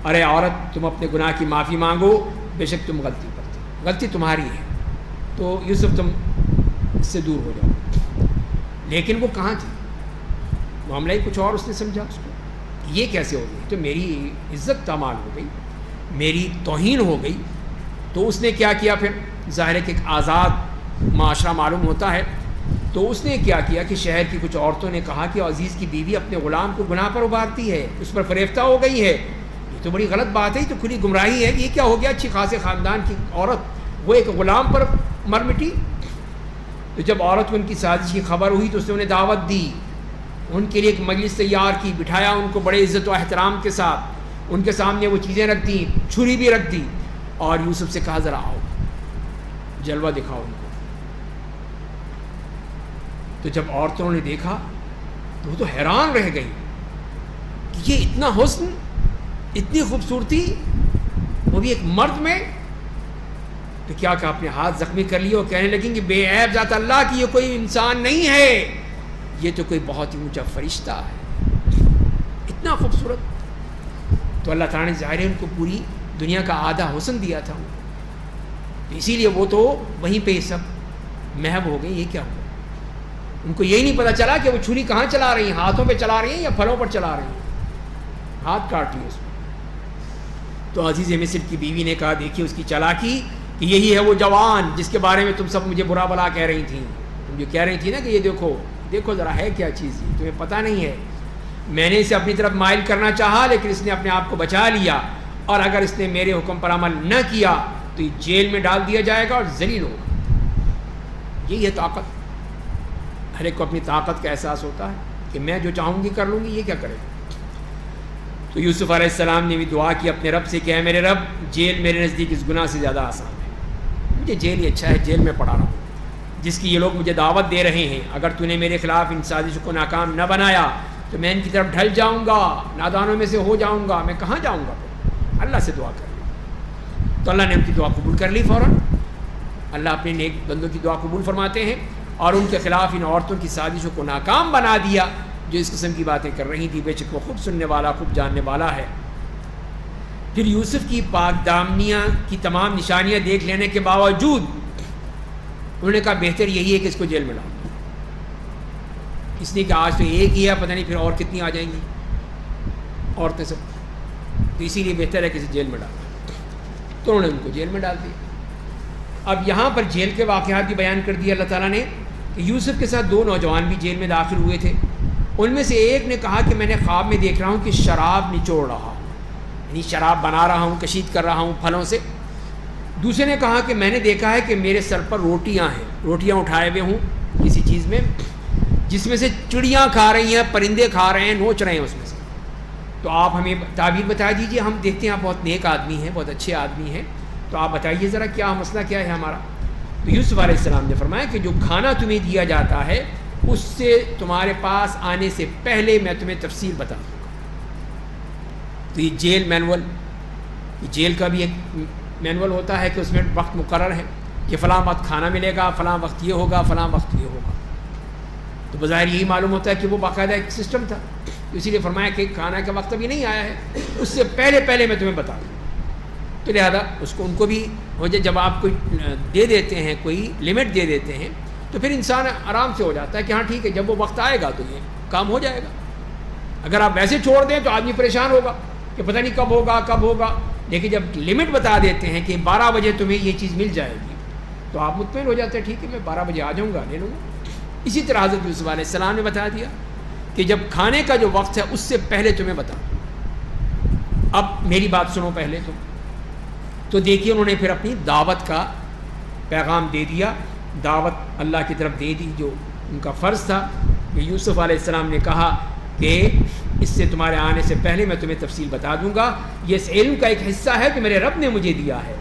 ارے عورت تم اپنے گناہ کی معافی مانگو، بے شک تم غلطی پر تھی، غلطی تمہاری ہے، تو یوسف تم اس سے دور ہو جاؤ۔ لیکن وہ کہاں تھی، معاملہ ہی کچھ اور اس نے سمجھا اس کو، یہ کیسے ہو گئی، تو میری عزت پامال ہو گئی، میری توہین ہو گئی۔ تو اس نے کیا کیا پھر، ظاہر ہے کہ ایک آزاد معاشرہ معلوم ہوتا ہے، تو اس نے کیا کیا کہ شہر کی کچھ عورتوں نے کہا کہ عزیز کی بیوی اپنے غلام کو گناہ پر ابھارتی ہے، اس پر فریفتہ ہو گئی ہے، یہ تو بڑی غلط بات ہے، یہ تو کھلی گمراہی ہے، یہ کیا ہو گیا، اچھی خاصے خاندان کی عورت وہ ایک غلام پر مر مٹی۔ تو جب عورت کو ان کی سازش کی خبر ہوئی تو اس نے انہیں دعوت دی، ان کے لیے ایک مجلس تیار کی، بٹھایا ان کو بڑے عزت و احترام کے ساتھ، ان کے سامنے وہ چیزیں رکھ دیں، چھری بھی رکھ دی، اور یوسف سے کہا ذرا آؤ جلوہ دکھاؤ ان کو۔ تو جب عورتوں نے دیکھا تو وہ تو حیران رہ گئی کہ یہ اتنا حسن، اتنی خوبصورتی، وہ بھی ایک مرد میں۔ تو کیا کہ اپنے ہاتھ زخمی کر لیے اور کہنے لگیں کہ بے عیب ذات اللہ کی یہ کوئی انسان نہیں ہے، یہ تو کوئی بہت ہی اونچا فرشتہ ہے، اتنا خوبصورت۔ تو اللہ تعالیٰ نے ظاہر ہے ان کو پوری دنیا کا آدھا حسن دیا تھا، اسی لیے وہ تو وہیں پہ سب محو ہو گئے، یہ کیا ہوا، ان کو یہی نہیں پتہ چلا کہ وہ چھری کہاں چلا رہی ہیں، ہاتھوں پہ چلا رہی ہیں یا پھلوں پر چلا رہی ہیں، ہاتھ کاٹ لیے اس میں۔ تو عزیز مصر کی بیوی نے کہا دیکھیے اس کی چالاکی، کہ یہی ہے وہ جوان جس کے بارے میں تم سب مجھے برا بلا کہہ رہی تھیں، تم جو کہہ رہی تھی نا کہ یہ دیکھو دیکھو ذرا ہے کیا چیز، یہ تمہیں پتہ نہیں ہے، میں نے اسے اپنی طرف مائل کرنا چاہا لیکن اس نے اپنے آپ کو بچا لیا، اور اگر اس نے میرے حکم پر عمل نہ کیا تو یہ جیل میں ڈال دیا جائے گا اور ذلیل ہوگا۔ یہی ہے طاقت، ہر ایک کو اپنی طاقت کا احساس ہوتا ہے کہ میں جو چاہوں گی کر لوں گی، یہ کیا کرے گا۔ تو یوسف علیہ السلام نے بھی دعا کی اپنے رب سے کہ اے میرے رب، جیل میرے نزدیک اس گناہ سے زیادہ آسان ہے، مجھے جیل ہی اچھا ہے، جیل میں پڑا رہا ہوں، جس کی یہ لوگ مجھے دعوت دے رہے ہیں، اگر تو نے میرے خلاف ان سازشوں کو ناکام نہ بنایا تو میں ان کی طرف ڈھل جاؤں گا، نادانوں میں سے ہو جاؤں گا، میں کہاں جاؤں گا، پھر اللہ سے دعا کر لی۔ تو اللہ نے ان کی دعا قبول کر لی فوراً، اللہ اپنے نیک بندوں کی دعا قبول فرماتے ہیں، اور ان کے خلاف ان عورتوں کی سازشوں کو ناکام بنا دیا جو اس قسم کی باتیں کر رہی تھی، بے شک وہ خوب سننے والا خوب جاننے والا ہے۔ پھر یوسف کی پاک دامنیاں کی تمام نشانیاں دیکھ لینے کے باوجود انہوں نے کہا بہتر یہی ہے کہ اس کو جیل میں ڈال دو، اس لیے کہ آج تو ایک ہی ہے، پتہ نہیں پھر اور کتنی آ جائیں گی عورتیں سب، تو اسی لیے بہتر ہے کہ اسے جیل میں ڈال دو۔ تو انہوں نے ان کو جیل میں ڈال دیا۔ اب یہاں پر جیل کے واقعات بھی بیان کر دیا اللہ تعالیٰ نے کہ یوسف کے ساتھ 2 نوجوان بھی جیل میں داخل ہوئے تھے، ان میں سے ایک نے کہا کہ میں نے خواب میں دیکھ رہا ہوں کہ شراب نچوڑ رہا ہوں، یعنی شراب بنا رہا ہوں، کشید کر رہا ہوں پھلوں سے۔ دوسرے نے کہا کہ میں نے دیکھا ہے کہ میرے سر پر روٹیاں ہیں، روٹیاں اٹھائے ہوئے ہوں کسی چیز میں، جس میں سے چڑیاں کھا رہی ہیں، پرندے کھا رہے ہیں، نوچ رہے ہیں اس میں سے۔ تو آپ ہمیں تعبیر بتا دیجئے، ہم دیکھتے ہیں آپ بہت نیک آدمی ہیں، بہت اچھے آدمی ہیں، تو آپ بتائیے ذرا کیا مسئلہ کیا ہے ہمارا۔ تو یوسف علیہ السلام نے فرمایا کہ جو کھانا تمہیں دیا جاتا ہے اس سے تمہارے پاس آنے سے پہلے میں تمہیں تفصیل بتا دوں گا. تو یہ جیل مینول، جیل کا بھی ایک مینول ہوتا ہے کہ اس میں وقت مقرر ہے کہ فلاں وقت کھانا ملے گا، فلاں وقت یہ ہوگا، فلاں وقت یہ ہوگا. تو بظاہر یہی معلوم ہوتا ہے کہ وہ باقاعدہ ایک سسٹم تھا. اسی لیے فرمایا کہ کھانا کا وقت ابھی نہیں آیا ہے، اس سے پہلے میں تمہیں بتا دوں. تو لہذا اس کو ان کو بھی ہو جائے، جب آپ کوئی دے دیتے ہیں، کوئی لمٹ دے دیتے ہیں تو پھر انسان آرام سے ہو جاتا ہے کہ ہاں ٹھیک ہے، جب وہ وقت آئے گا تو یہ کام ہو جائے گا. اگر آپ ویسے چھوڑ دیں تو آدمی پریشان ہوگا کہ پتہ نہیں کب ہوگا. لیکن جب لمٹ بتا دیتے ہیں کہ 12 بجے تمہیں یہ چیز مل جائے گی تو آپ مطمئن ہو جاتے ہیں، ٹھیک ہے میں 12 بجے آ جاؤں گا، لے لوں گا. اسی طرح حضرت یوسف علیہ السلام نے بتا دیا کہ جب کھانے کا جو وقت ہے اس سے پہلے تمہیں بتا دوں. اب میری بات سنو پہلے تو دیکھیے انہوں نے پھر اپنی دعوت کا پیغام دے دیا، دعوت اللہ کی طرف دے دی جو ان کا فرض تھا. کہ یوسف علیہ السلام نے کہا کہ اس سے تمہارے آنے سے پہلے میں تمہیں تفصیل بتا دوں گا. یہ اس علم کا ایک حصہ ہے کہ میرے رب نے مجھے دیا ہے.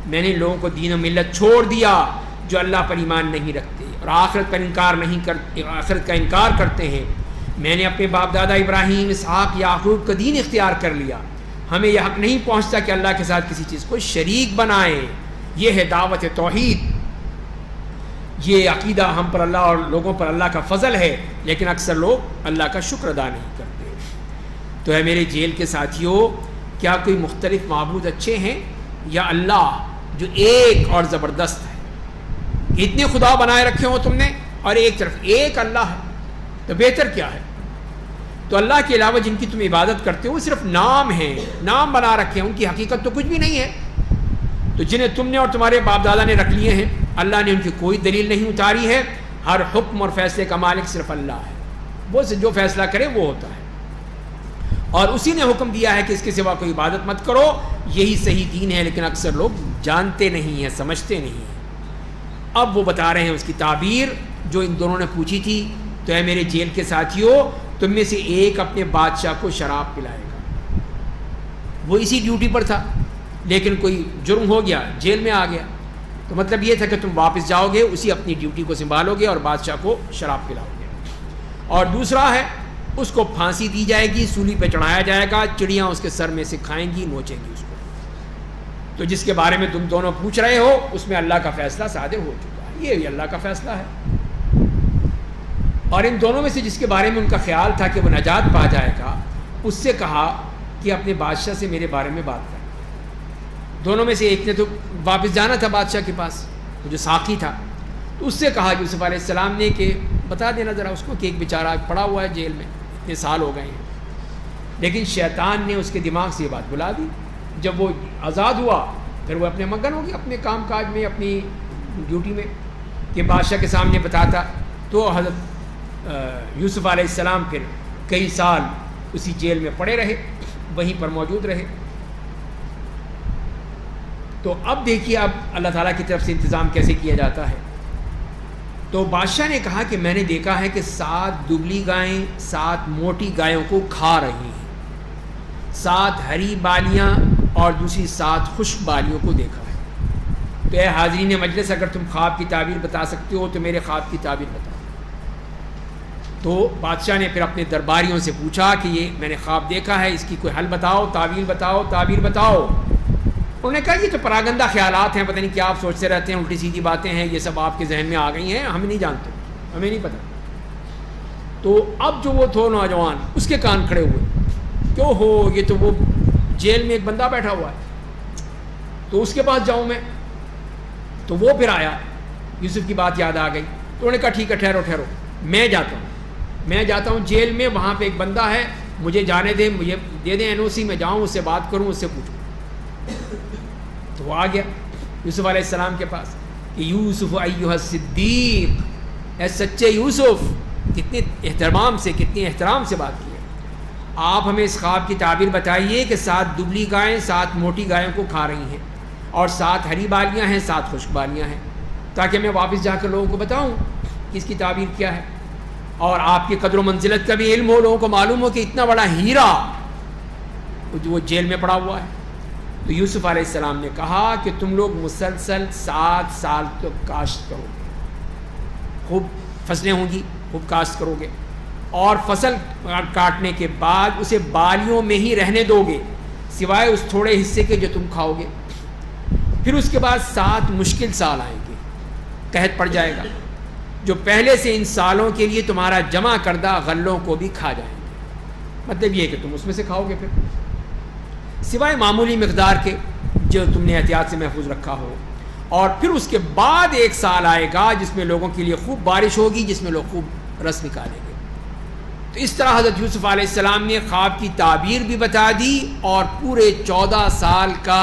میں نے لوگوں کو دین و ملت چھوڑ دیا جو اللہ پر ایمان نہیں رکھتے اور آخرت کا انکار کرتے ہیں. میں نے اپنے باپ دادا ابراہیم، اسحاق، یعقوب کا دین اختیار کر لیا. ہمیں یہ حق نہیں پہنچتا کہ اللہ کے ساتھ کسی چیز کو شریک بنائیں. یہ ہے دعوت توحید. یہ عقیدہ ہم پر اللہ اور لوگوں پر اللہ کا فضل ہے، لیکن اکثر لوگ اللہ کا شکر ادا نہیں کرتے. تو ہے میرے جیل کے ساتھیوں، کیا کوئی مختلف معبود اچھے ہیں یا اللہ جو ایک اور زبردست ہے؟ اتنے خدا بنائے رکھے ہوں تم نے اور ایک طرف ایک اللہ ہے تو بہتر کیا ہے؟ تو اللہ کے علاوہ جن کی تم عبادت کرتے ہو وہ صرف نام ہیں، نام بنا رکھے ہیں، ان کی حقیقت تو کچھ بھی نہیں ہے. تو جنہیں تم نے اور تمہارے باپ دادا نے رکھ لیے ہیں، اللہ نے ان کی کوئی دلیل نہیں اتاری ہے. ہر حکم اور فیصلے کا مالک صرف اللہ ہے. وہ جو فیصلہ کرے وہ ہوتا ہے، اور اسی نے حکم دیا ہے کہ اس کے سوا کوئی عبادت مت کرو. یہی صحیح دین ہے، لیکن اکثر لوگ جانتے نہیں ہیں، سمجھتے نہیں ہیں. اب وہ بتا رہے ہیں اس کی تعبیر جو ان دونوں نے پوچھی تھی. تو اے میرے جیل کے ساتھیوں، تم میں سے ایک اپنے بادشاہ کو شراب پلائے گا. وہ اسی ڈیوٹی پر تھا، لیکن کوئی جرم ہو گیا، جیل میں آ گیا. تو مطلب یہ تھا کہ تم واپس جاؤ گے، اسی اپنی ڈیوٹی کو سنبھالو گے اور بادشاہ کو شراب پلاؤ گے. اور دوسرا ہے اس کو پھانسی دی جائے گی، سولی پہ چڑھایا جائے گا، چڑیاں اس کے سر میں سے کھائیں گی، نوچیں گی اس کو. تو جس کے بارے میں تم دونوں پوچھ رہے ہو اس میں اللہ کا فیصلہ صادر ہو چکا ہے. یہ بھی اللہ کا فیصلہ ہے. اور ان دونوں میں سے جس کے بارے میں ان کا خیال تھا کہ وہ نجات پا جائے گا، اس سے کہا کہ اپنے بادشاہ سے میرے بارے میں بات کر. دونوں میں سے ایک نے تو واپس جانا تھا بادشاہ کے پاس، وہ جو ساقی تھا. تو اس سے کہا یوسف علیہ السلام نے کہ بتا دینا ذرا اس کو کہ ایک بیچارہ پڑا ہوا ہے جیل میں، اتنے سال ہو گئے ہیں. لیکن شیطان نے اس کے دماغ سے یہ بات بلا دی. جب وہ آزاد ہوا پھر وہ اپنے مگن ہو گیا، اپنے کام کاج میں، اپنی ڈیوٹی میں، کہ بادشاہ کے سامنے بتاتا. تو حضرت یوسف علیہ السلام پھر کئی سال اسی جیل میں پڑے رہے، وہیں پر موجود رہے. تو اب دیکھیے اب اللہ تعالیٰ کی طرف سے انتظام کیسے کیا جاتا ہے. تو بادشاہ نے کہا کہ میں نے دیکھا ہے کہ 7 دبلی گائیں 7 موٹی گایوں کو کھا رہی ہیں، 7 ہری بالیاں اور دوسری 7 خشک بالیوں کو دیکھا ہے. تو اے حاضرین مجلس، اگر تم خواب کی تعبیر بتا سکتے ہو تو میرے خواب کی تعبیر بتاؤ. تو بادشاہ نے پھر اپنے درباریوں سے پوچھا کہ یہ میں نے خواب دیکھا ہے، اس کی کوئی حل بتاؤ، تعبیر بتاؤ، تعبیر بتاؤ. انہوں نے کہا یہ تو پراگندہ خیالات ہیں، پتہ نہیں کیا آپ سوچتے رہتے ہیں، الٹی سیدھی باتیں ہیں، یہ سب آپ کے ذہن میں آ گئی ہیں، ہم نہیں جانتے، ہمیں نہیں پتہ. تو اب جو وہ تھو نوجوان، اس کے کان کھڑے ہوئے، کیوں ہو یہ تو وہ جیل میں ایک بندہ بیٹھا ہوا ہے، تو اس کے پاس جاؤں میں. تو وہ پھر آیا، یوسف کی بات یاد آ گئی. تو انہوں نے کہا ٹھیک ہے، ٹھہرو، میں جاتا ہوں جیل میں، وہاں پہ ایک بندہ ہے، مجھے جانے دیں، مجھے دے دیں NOC، میں جاؤں، اس سے بات کروں، اس سے پوچھوں. تو وہ آ گیا یوسف علیہ السلام کے پاس کہ یوسف ایھا الصدیق، اے سچے یوسف. کتنے احترام سے بات کی ہے. آپ ہمیں اس خواب کی تعبیر بتائیے کہ 7 دبلی گائیں 7 موٹی گایوں کو کھا رہی ہیں اور 7 ہری بالیاں ہیں 7 خشک بالیاں ہیں، تاکہ میں واپس جا کر لوگوں کو بتاؤں کہ اس کی تعبیر کیا ہے، اور آپ کی قدر و منزلت کا بھی علم ہو، لوگوں کو معلوم ہو کہ اتنا بڑا ہیرا وہ جیل میں پڑا ہوا ہے. تو یوسف علیہ السلام نے کہا کہ تم لوگ مسلسل 7 سال تک کاشت کرو گے، خوب فصلیں ہوں گی، خوب کاشت کرو گے، اور فصل کاٹنے کے بعد اسے بالیوں میں ہی رہنے دو گے سوائے اس تھوڑے حصے کے جو تم کھاؤ گے۔ پھر اس کے بعد 7 مشکل سال آئیں گے، قحط پڑ جائے گا، جو پہلے سے ان سالوں کے لیے تمہارا جمع کردہ غلوں کو بھی کھا جائیں گے۔ مطلب یہ کہ تم اس میں سے کھاؤ گے پھر، سوائے معمولی مقدار کے جو تم نے احتیاط سے محفوظ رکھا ہو۔ اور پھر اس کے بعد 1 سال آئے گا جس میں لوگوں کے لیے خوب بارش ہوگی، جس میں لوگ خوب رس نکالیں گے۔ تو اس طرح حضرت یوسف علیہ السلام نے خواب کی تعبیر بھی بتا دی اور پورے 14 سال کا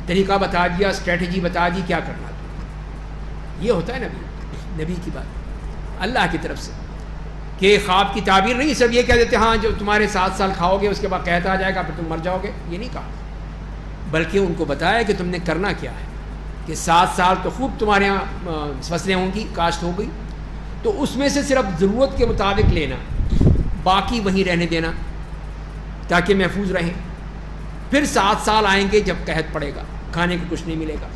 طریقہ بتا دیا، اسٹریٹجی بتا دی کیا کرنا تھا۔ یہ ہوتا ہے نبی کی بات اللہ کی طرف سے، کہ خواب کی تعبیر نہیں صرف یہ کہہ دیتے ہاں جو تمہارے 7 سال کھاؤ گے اس کے بعد قحط آ جائے گا پھر تم مر جاؤ گے، یہ نہیں کہا، بلکہ ان کو بتایا کہ تم نے کرنا کیا ہے، کہ 7 سال تو خوب تمہارے یہاں فصلیں ہوں گی، کاشت ہو گئی، تو اس میں سے صرف ضرورت کے مطابق لینا، باقی وہیں رہنے دینا تاکہ محفوظ رہیں۔ پھر 7 سال آئیں گے جب قحط پڑے گا، کھانے کو کچھ نہیں ملے گا،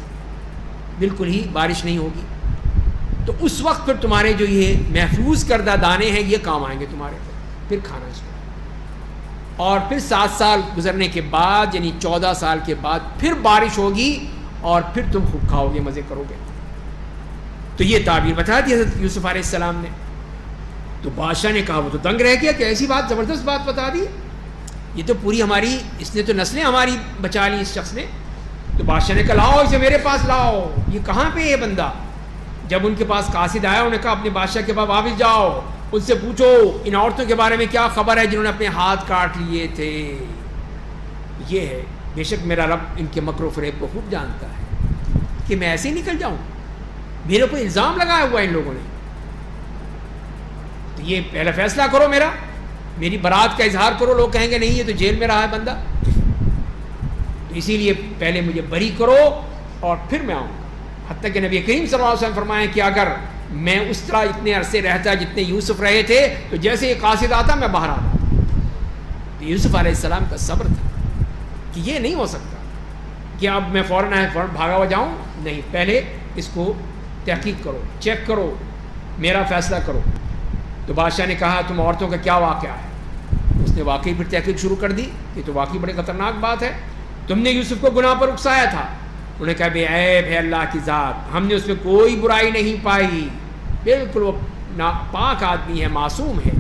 بالکل ہی بارش نہیں ہوگی، تو اس وقت پھر تمہارے جو یہ محفوظ کردہ دانے ہیں یہ کام آئیں گے تمہارے، پھر کھانا چاہیے۔ اور پھر 7 سال گزرنے کے بعد یعنی 14 سال کے بعد پھر بارش ہوگی اور پھر تم خوب کھاؤ گے، مزے کرو گے۔ تو یہ تعبیر بتا دی حضرت یوسف علیہ السلام نے۔ تو بادشاہ نے کہا، وہ تو دنگ رہ گیا کہ ایسی بات، زبردست بات بتا دی، یہ تو پوری ہماری، اس نے تو نسلیں ہماری بچا لی اس شخص نے۔ تو بادشاہ نے کہا لاؤ اسے میرے پاس لاؤ، یہ کہاں پہ یہ بندہ؟ جب ان کے پاس قاصد آیا انہوں نے کہا اپنے بادشاہ کے پاس واپس جاؤ، ان سے پوچھو ان عورتوں کے بارے میں کیا خبر ہے جنہوں نے اپنے ہاتھ کاٹ لیے تھے۔ یہ ہے، بے شک میرا رب ان کے مکر و فریب کو خوب جانتا ہے کہ میں ایسے ہی نکل جاؤں، میرے کو الزام لگایا ہوا ہے ان لوگوں نے، تو یہ پہلا فیصلہ کرو، میری برات کا اظہار کرو، لوگ کہیں گے نہیں یہ تو جیل میں رہا ہے بندہ، تو اسی لیے پہلے مجھے بری کرو اور پھر میں آؤں گا۔ حتیٰ کہ نبی کریم صلی اللہ علیہ وسلم فرمائیں کہ اگر میں اس طرح اتنے عرصے رہتا جتنے یوسف رہے تھے تو جیسے یہ قاصد آتا میں باہر آتا۔ تو یوسف علیہ السلام کا صبر تھا کہ یہ نہیں ہو سکتا کہ اب میں فوراً بھاگا ہوا جاؤں، نہیں، پہلے اس کو تحقیق کرو، چیک کرو، میرا فیصلہ کرو۔ تو بادشاہ نے کہا تم عورتوں کا کیا واقعہ ہے؟ اس نے واقعی پھر تحقیق شروع کر دی، یہ تو واقعی بڑی خطرناک بات ہے، تم نے یوسف کو گناہ پر اکسایا تھا۔ انہوں نے کہا بے عیب ہے اللہ کی ذات، ہم نے اس میں کوئی برائی نہیں پائی، بالکل وہ پاک آدمی ہے، معصوم ہے۔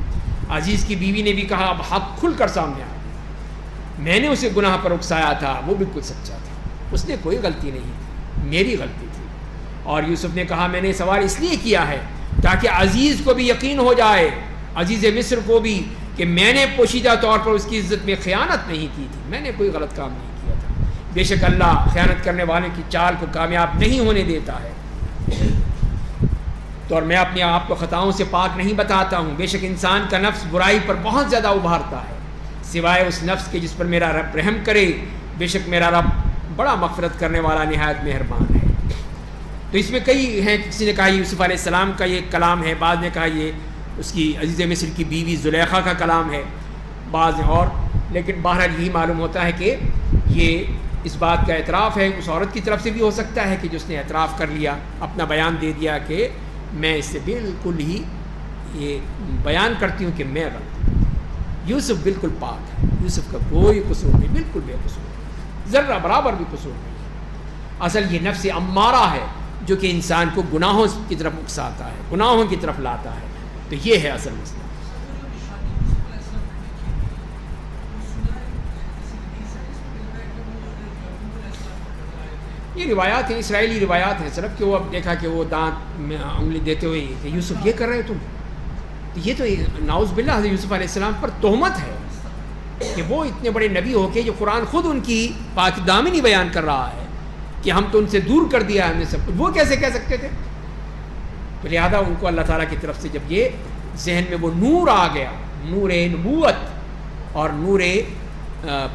عزیز کی بیوی نے بھی کہا اب حق کھل کر سامنے آ گیا، میں نے اسے گناہ پر اکسایا تھا، وہ بالکل سچا تھا، اس نے کوئی غلطی نہیں تھی، میری غلطی تھی۔ اور یوسف نے کہا میں نے سوال اس لیے کیا ہے تاکہ عزیز کو بھی یقین ہو جائے، عزیز مصر کو بھی، کہ میں نے پوشیدہ طور پر اس کی عزت میں خیانت نہیں کی تھی، میں نے کوئی غلط کام نہیں کیا تھا۔ بے شک اللہ خیانت کرنے والے کی چال کو کامیاب نہیں ہونے دیتا ہے، تو اور میں اپنے آپ کو خطاؤں سے پاک نہیں بتاتا ہوں، بے شک انسان کا نفس برائی پر بہت زیادہ ابھارتا ہے، سوائے اس نفس کے جس پر میرا رب رحم کرے، بے شک میرا رب بڑا مغفرت کرنے والا نہایت مہربان ہے۔ تو اس میں کئی ہیں، کسی نے کہا یوسف علیہ السلام کا یہ کلام ہے، بعض نے کہا یہ اس کی عزیز مصر کی بیوی زلیخا کا کلام ہے، بعض اور، لیکن بہرحال یہی معلوم ہوتا ہے کہ یہ اس بات کا اعتراف ہے، اس عورت کی طرف سے بھی ہو سکتا ہے کہ جس نے اعتراف کر لیا، اپنا بیان دے دیا کہ میں اس سے بالکل ہی یہ بیان کرتی ہوں کہ میں غلط ہوں۔ یوسف بالکل پاک ہے، یوسف کا کوئی قصور نہیں، بالکل بے قصور، ذرہ برابر بھی قصور نہیں ہے۔ اصل یہ نفس امارہ ہے جو کہ انسان کو گناہوں کی طرف اکساتا ہے، گناہوں کی طرف لاتا ہے، تو یہ ہے اصل مسئلہ۔ یہ روایات ہیں، اسرائیلی روایات ہیں صرف، کہ وہ اب دیکھا کہ وہ دانت میں انگلی دیتے ہوئے کہ یوسف یہ کر رہے تم، تو یہ تو نعوذ باللہ حضرت یوسف علیہ السلام پر تہمت ہے کہ وہ اتنے بڑے نبی ہو کے جو قرآن خود ان کی پاک دامنی بیان کر رہا ہے کہ ہم تو ان سے دور کر دیا ہم نے سب کچھ، وہ کیسے کہہ سکتے تھے؟ تو لہٰذا ان کو اللہ تعالیٰ کی طرف سے جب یہ ذہن میں وہ نور آ گیا، نور نبوت اور نور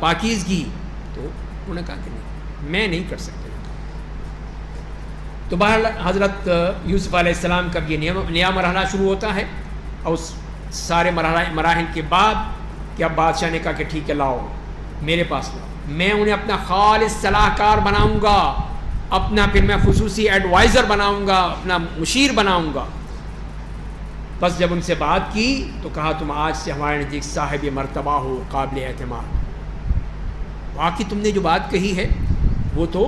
پاکیزگی، تو انہوں نے کہا کہ نہیں، میں نہیں کر سکتا۔ تو بہرحال حضرت یوسف علیہ السلام کا یہ نیا مرحلہ شروع ہوتا ہے، اور اس سارے مراحل کے بعد کہ اب بادشاہ نے کہا کہ ٹھیک ہے لاؤ، میرے پاس لاؤ۔ میں انہیں اپنا خالص صلاح کار بناؤں گا، اپنا پھر میں خصوصی ایڈوائزر بناؤں گا، اپنا مشیر بناؤں گا۔ بس جب ان سے بات کی تو کہا تم آج سے ہمارے نزدیک صاحب مرتبہ ہو، قابل اعتماد۔ واقعی تم نے جو بات کہی ہے وہ تو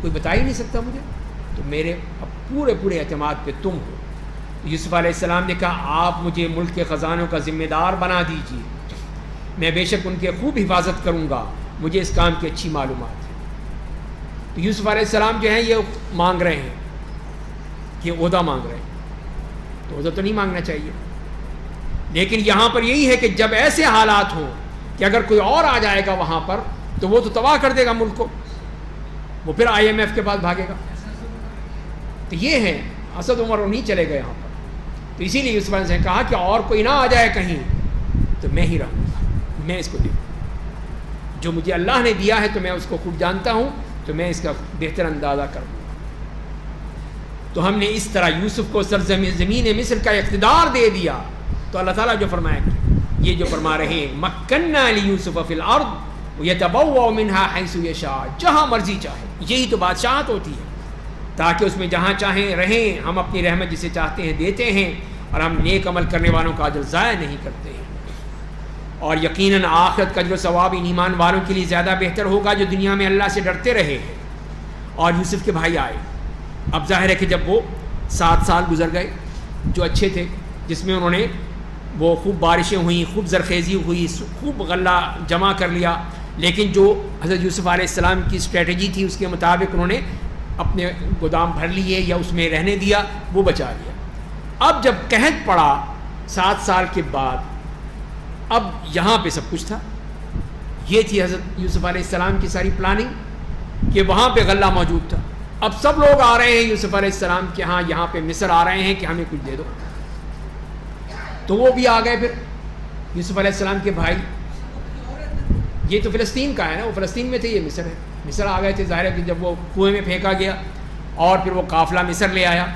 کوئی بتا ہی نہیں سکتا مجھے، تو میرے اب پورے اعتماد پہ تم ہو۔ یوسف علیہ السلام نے کہا آپ مجھے ملک کے خزانوں کا ذمہ دار بنا دیجیے، میں بے شک ان کے خوب حفاظت کروں گا، مجھے اس کام کی اچھی معلومات ہے۔ تو یوسف علیہ السلام جو ہیں یہ مانگ رہے ہیں کہ عہدہ مانگ رہے ہیں، تو عہدہ تو نہیں مانگنا چاہیے، لیکن یہاں پر یہی ہے کہ جب ایسے حالات ہوں کہ اگر کوئی اور آ جائے گا وہاں پر تو وہ تو تباہ کر دے گا ملک کو، وہ پھر IMF کے پاس بھاگے گا۔ تو یہ ہے اسد عمر نہیں چلے گا یہاں پر، تو اسی لیے یوسف علیہ السلام نے کہا کہ اور کوئی نہ آ جائے کہیں تو میں ہی رہوں گا، میں اس کو دیکھوں، جو مجھے اللہ نے دیا ہے تو میں اس کو خوب جانتا ہوں، تو میں اس کا بہتر اندازہ کروں گا۔ تو ہم نے اس طرح یوسف کو زمین مصر کا اقتدار دے دیا۔ تو اللہ تعالیٰ جو فرمایا کہ یہ جو فرما رہے ہیں مکننا لیوسف فی الارض یتبوأ منها حیث یشاء، جہاں مرضی چاہے، یہی تو بادشاہت ہوتی ہے، تاکہ اس میں جہاں چاہیں رہیں، ہم اپنی رحمت جسے چاہتے ہیں دیتے ہیں، اور ہم نیک عمل کرنے والوں کا اجر ضائع نہیں کرتے ہیں۔ اور یقیناً آخرت کا اجر و ثواب ان ایمان والوں کے لیے زیادہ بہتر ہوگا جو دنیا میں اللہ سے ڈرتے رہے ہیں۔ اور یوسف کے بھائی آئے، اب ظاہر ہے کہ جب وہ 7 سال گزر گئے جو اچھے تھے، جس میں انہوں نے وہ خوب بارشیں ہوئیں، خوب زرخیزی ہوئی، خوب غلہ جمع کر لیا، لیکن جو حضرت یوسف علیہ السلام کی اسٹریٹجی تھی اس کے مطابق انہوں نے اپنے گودام بھر لیے یا اس میں رہنے دیا، وہ بچا لیا۔ اب جب قحط پڑا 7 سال کے بعد، اب یہاں پہ سب کچھ تھا۔ یہ تھی حضرت یوسف علیہ السلام کی ساری پلاننگ کہ وہاں پہ غلہ موجود تھا۔ اب سب لوگ آ رہے ہیں یوسف علیہ السلام کے ہاں، یہاں پہ مصر آ رہے ہیں کہ ہمیں کچھ دے دو، تو وہ بھی آ گئے۔ پھر یوسف علیہ السلام کے بھائی، یہ تو فلسطین کا ہے نا، وہ فلسطین میں تھے، یہ مصر ہے، مصر آ گئے تھے۔ ظاہر ہے کہ جب وہ کنویں میں پھینکا گیا اور پھر وہ قافلہ مصر لے آیا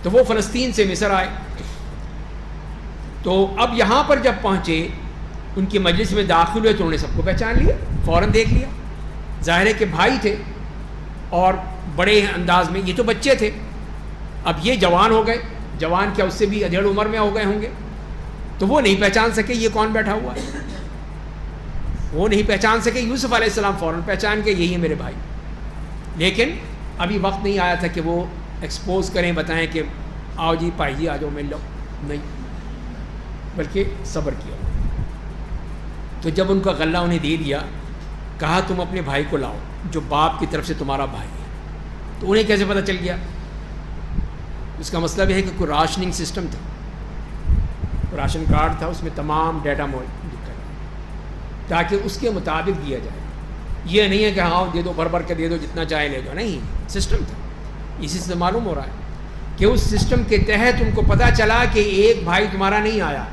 تو وہ فلسطین سے مصر آئے۔ تو اب یہاں پر جب پہنچے، ان کی مجلس میں داخل ہوئے تو انہوں نے سب کو پہچان لیا، فوراً دیکھ لیا۔ ظاہر ہے کہ بھائی تھے اور بڑے انداز میں، یہ تو بچے تھے، اب یہ جوان ہو گئے، جوان کیا اس سے بھی ادھیڑ عمر میں ہو گئے ہوں گے، تو وہ نہیں پہچان سکے یہ کون بیٹھا ہوا ہے، وہ نہیں پہچان سکے۔ یوسف علیہ السلام فوراً پہچان کے یہی ہے میرے بھائی، لیکن ابھی وقت نہیں آیا تھا کہ وہ ایکسپوز کریں، بتائیں کہ آؤ جی بھائی جی آ جاؤ مل لو، نہیں، بلکہ صبر کیا۔ تو جب ان کا غلہ انہیں دے دیا، کہا تم اپنے بھائی کو لاؤ جو باپ کی طرف سے تمہارا بھائی ہے۔ تو انہیں کیسے پتہ چل گیا؟ اس کا مطلب یہ ہے کہ کوئی راشننگ سسٹم تھا، راشن کارڈ تھا، اس میں تمام ڈیٹا موجود ہے تاکہ اس کے مطابق دیا جائے۔ یہ نہیں ہے کہ ہاں دے دو، بھر بھر کے دے دو، جتنا چاہے لے دو، نہیں، سسٹم تھا۔ اسی سے معلوم ہو رہا ہے کہ اس سسٹم کے تحت ان کو پتہ چلا کہ ایک بھائی تمہارا نہیں آیا،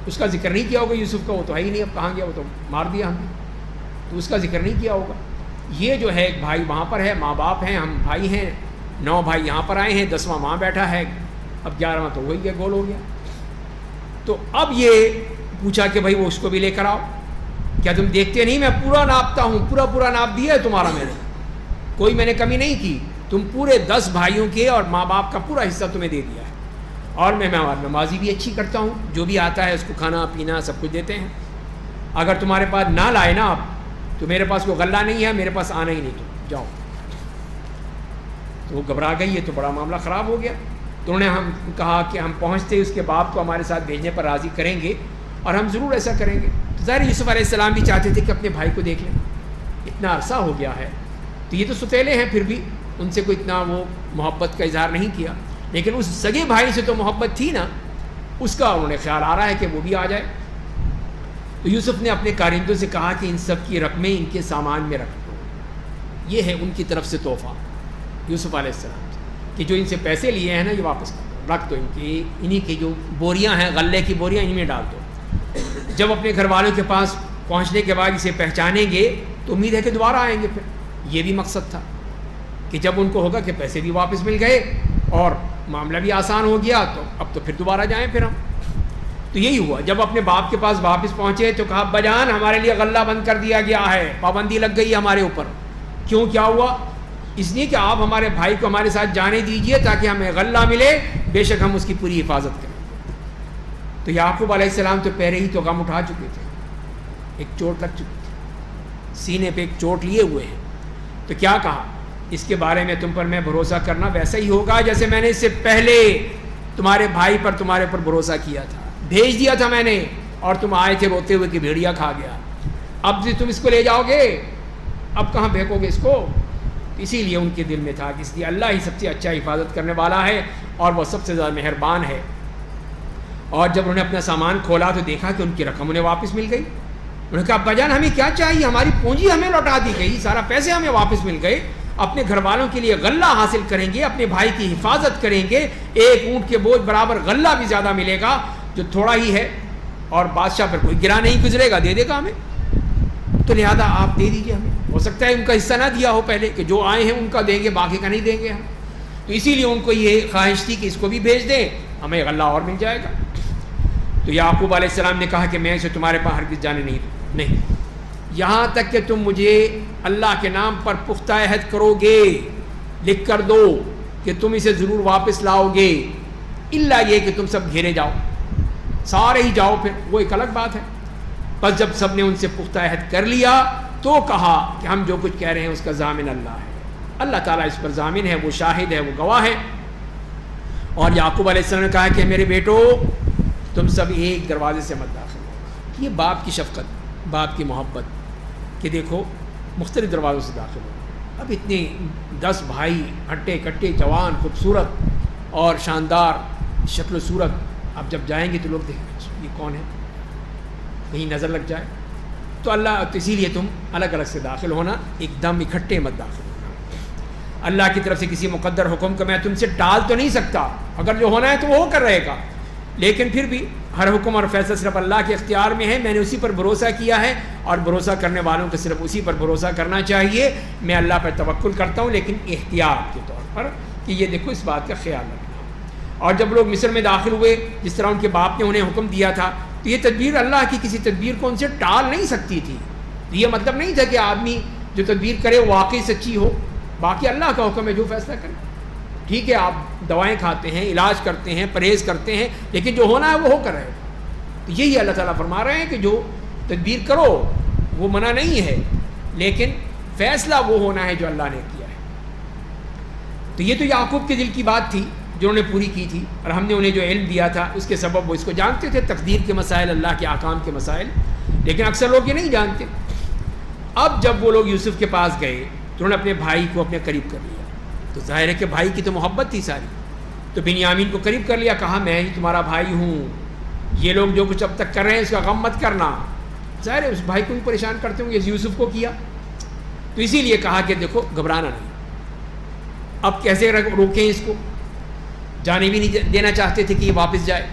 اس کا ذکر نہیں کیا ہوگا یوسف کا، وہ تو ہے ہی نہیں، اب کہاں گیا، وہ تو مار دیا ہم نے، تو اس کا ذکر نہیں کیا ہوگا۔ یہ جو ہے ایک بھائی وہاں پر ہے، ماں باپ ہیں، ہم بھائی ہیں، 9 بھائی یہاں پر آئے ہیں، 10واں وہاں بیٹھا ہے، اب 11واں تو وہی ہے، گول ہو گیا۔ تو اب یہ پوچھا کہ بھائی وہ اس کو بھی لے کر آؤ، کیا تم دیکھتے نہیں میں پورا ناپتا ہوں، پورا ناپ دیا ہے تمہارا میں نے، کوئی میں نے کمی نہیں کی، تم پورے 10 بھائیوں کے اور ماں باپ کا پورا حصہ تمہیں دے دیا ہے، اور میں نمازی بھی اچھی کرتا ہوں، جو بھی آتا ہے اس کو کھانا پینا سب کچھ دیتے ہیں۔ اگر تمہارے پاس نہ لائے نا آپ، تو میرے پاس کوئی غلہ نہیں ہے، میرے پاس آنا ہی نہیں، تو جاؤ۔ تو وہ گھبرا گئی، یہ تو بڑا معاملہ خراب ہو گیا۔ تو انہوں نے ہم کہا کہ ہم پہنچتے اس کے باپ کو ہمارے ساتھ بھیجنے پر راضی کریں گے، اور ہم ضرور ایسا کریں گے۔ تو ظاہر یوسف علیہ السلام بھی چاہتے تھے کہ اپنے بھائی کو دیکھ لیں، اتنا عرصہ ہو گیا ہے، تو یہ تو ستیلے ہیں، پھر بھی ان سے کوئی اتنا وہ محبت کا اظہار نہیں کیا، لیکن اس سگے بھائی سے تو محبت تھی نا، اس کا انہوں نے خیال آ رہا ہے کہ وہ بھی آ جائے۔ تو یوسف نے اپنے کارندوں سے کہا کہ ان سب کی رقمیں ان کے سامان میں رکھ دو، یہ ہے ان کی طرف سے تحفہ یوسف علیہ السلام کہ جو ان سے پیسے لیے ہیں نا یہ واپس کر دو، رکھ دو، انہی کی جو بوریاں ہیں، غلے کی بوریاں، ان میں ڈال دو۔ جب اپنے گھر والوں کے پاس پہنچنے کے بعد اسے پہچانیں گے تو امید ہے کہ دوبارہ آئیں گے۔ پھر یہ بھی مقصد تھا کہ جب ان کو ہوگا کہ پیسے بھی واپس مل گئے اور معاملہ بھی آسان ہو گیا، تو اب تو پھر دوبارہ جائیں پھر ہم۔ تو یہی ہوا، جب اپنے باپ کے پاس واپس پہنچے تو کہا ابا جان ہمارے لیے غلہ بند کر دیا گیا ہے، پابندی لگ گئی ہمارے اوپر. کیوں، کیا ہوا؟ اس لیے کہ آپ ہمارے بھائی کو ہمارے ساتھ جانے دیجئے تاکہ ہمیں غلہ ملے، بے شک ہم اس کی پوری حفاظت کریں. تو یعقوب علیہ السلام تو پہلے ہی تو غم اٹھا چکے تھے، ایک چوٹ لگ چکی تھی، سینے پہ ایک چوٹ لیے ہوئے ہیں. تو کیا کہا، اس کے بارے میں تم پر میں بھروسہ کرنا ویسا ہی ہوگا جیسے میں نے اس سے پہلے تمہارے بھائی پر تمہارے پر بھروسہ کیا تھا، بھیج دیا تھا میں نے اور تم آئے تھے روتے ہوئے کہ بھیڑیا کھا گیا. اب جو تم اس کو لے جاؤ گے، اب کہاں پھینکو گے اس کو؟ اسی لیے ان کے دل میں تھا کہ اس لیے اللہ ہی سب سے اچھا حفاظت کرنے والا ہے اور وہ سب سے زیادہ مہربان ہے. اور جب انہوں نے اپنا سامان کھولا تو دیکھا کہ ان کی رقم انہیں واپس مل گئی. انہوں نے کہا ابا جان ہمیں کیا چاہیے، ہماری پونجی ہمیں لوٹا دی گئی، سارا پیسے ہمیں واپس مل گئے، اپنے گھر والوں کے لیے غلہ حاصل کریں گے، اپنے بھائی کی حفاظت کریں گے، ایک اونٹ کے بوجھ برابر غلہ بھی زیادہ ملے گا جو تھوڑا ہی ہے، اور بادشاہ پر کوئی گرا نہیں گزرے گا، دے دے گا ہمیں. تو لہذا آپ دے دیجیے ہمیں. ہو سکتا ہے ان کا حصہ نہ دیا ہو پہلے، کہ جو آئے ہیں ان کا دیں گے، باقی کا نہیں دیں گے ہم. تو اسی لیے ان کو یہ خواہش تھی کہ اس کو بھی بھیج دیں، ہمیں غلہ اور مل جائے گا. تو یعقوب علیہ السلام نے کہا کہ میں اسے تمہارے پاس ہرگز جانے نہیں، یہاں تک کہ تم مجھے اللہ کے نام پر پختہ عہد کرو گے، لکھ کر دو کہ تم اسے ضرور واپس لاؤ گے، الا یہ کہ تم سب گھیرے جاؤ، سارے ہی جاؤ، پھر وہ ایک الگ بات ہے. بس جب سب نے ان سے پختہ عہد کر لیا تو کہا کہ ہم جو کچھ کہہ رہے ہیں اس کا ضامن اللہ ہے، اللہ تعالیٰ اس پر ضامن ہے، وہ شاہد ہے، وہ گواہ ہے. اور یعقوب علیہ السلام نے کہا کہ میرے بیٹو تم سب ایک دروازے سے مت داخل ہو. یہ باپ کی شفقت، باپ کی محبت کہ دیکھو مختلف دروازوں سے داخل ہو. اب اتنے 10 بھائی ہٹے کٹے، جوان، خوبصورت اور شاندار شکل و صورت، اب جب جائیں گے تو لوگ دیکھیں یہ کون ہے، کہیں نظر لگ جائے. تو اللہ، تو اسی لیے تم الگ الگ سے داخل ہونا، ایک دم اکٹھے مت داخل ہونا. اللہ کی طرف سے کسی مقدر حکم کو میں تم سے ٹال تو نہیں سکتا، اگر جو ہونا ہے تو وہ ہو کر رہے گا، لیکن پھر بھی ہر حکم اور فیصلہ صرف اللہ کے اختیار میں ہے. میں نے اسی پر بھروسہ کیا ہے اور بھروسہ کرنے والوں کو صرف اسی پر بھروسہ کرنا چاہیے. میں اللہ پر توکل کرتا ہوں لیکن احتیاط کے طور پر، کہ یہ دیکھو اس بات کا خیال رکھنا. اور جب لوگ مصر میں داخل ہوئے، جس طرح ان کے باپ نے انہیں حکم دیا تھا، تو یہ تدبیر اللہ کی کسی تدبیر کو ان سے ٹال نہیں سکتی تھی. یہ مطلب نہیں تھا کہ آدمی جو تدبیر کرے وہ واقعی سچی ہو، باقی اللہ کا حکم ہے جو فیصلہ کرے. ٹھیک ہے آپ دوائیں کھاتے ہیں، علاج کرتے ہیں، پرہیز کرتے ہیں، لیکن جو ہونا ہے وہ ہو کر رہے. تو یہی اللہ تعالیٰ فرما رہے ہیں کہ جو تدبیر کرو وہ منع نہیں ہے، لیکن فیصلہ وہ ہونا ہے جو اللہ نے کیا ہے. تو یہ تو یعقوب کے دل کی بات تھی جو انہوں نے پوری کی تھی، اور ہم نے انہیں جو علم دیا تھا اس کے سبب وہ اس کو جانتے تھے، تقدیر کے مسائل، اللہ کے احکام کے مسائل. لیکن اکثر لوگ یہ نہیں جانتے. اب جب وہ لوگ یوسف کے پاس گئے تو انہوں نے اپنے بھائی کو اپنے قریب کر لیا. تو ظاہر ہے کہ بھائی کی تو محبت تھی ساری، تو بنیامین کو قریب کر لیا، کہا میں ہی تمہارا بھائی ہوں، یہ لوگ جو کچھ اب تک کر رہے ہیں اس کا غم مت کرنا. ظاہر ہے اس بھائی کو بھی پریشان کرتے ہوں گے، یوسف کو کیا. تو اسی لیے کہا کہ دیکھو گھبرانا نہیں. اب کیسے روکیں اس کو، جانے بھی نہیں دینا چاہتے تھے کہ یہ واپس جائے.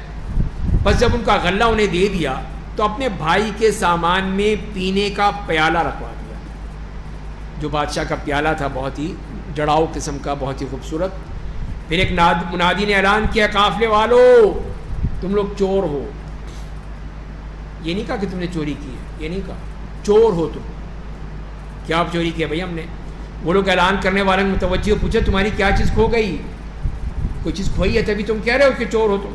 بس جب ان کا غلہ انہیں دے دیا تو اپنے بھائی کے سامان میں پینے کا پیالہ رکھوا دیا، جو بادشاہ کا پیالہ تھا، بہت ہی جڑاؤ قسم کا، بہت ہی خوبصورت. پھر ایک منادی نے اعلان کیا، قافلے والو تم لوگ چور ہو. یہ نہیں کہا کہ تم نے چوری کی ہے، یہ نہیں کہا، چور ہو تم. کیا آپ چوری کیا؟ بھائی ہم نے. وہ لوگ اعلان کرنے والوں نے متوجہ پوچھا تمہاری کیا چیز کھو گئی؟ کوئی چیز کھوئی ہے تبھی تم کہہ رہے ہو کہ چور ہو تم.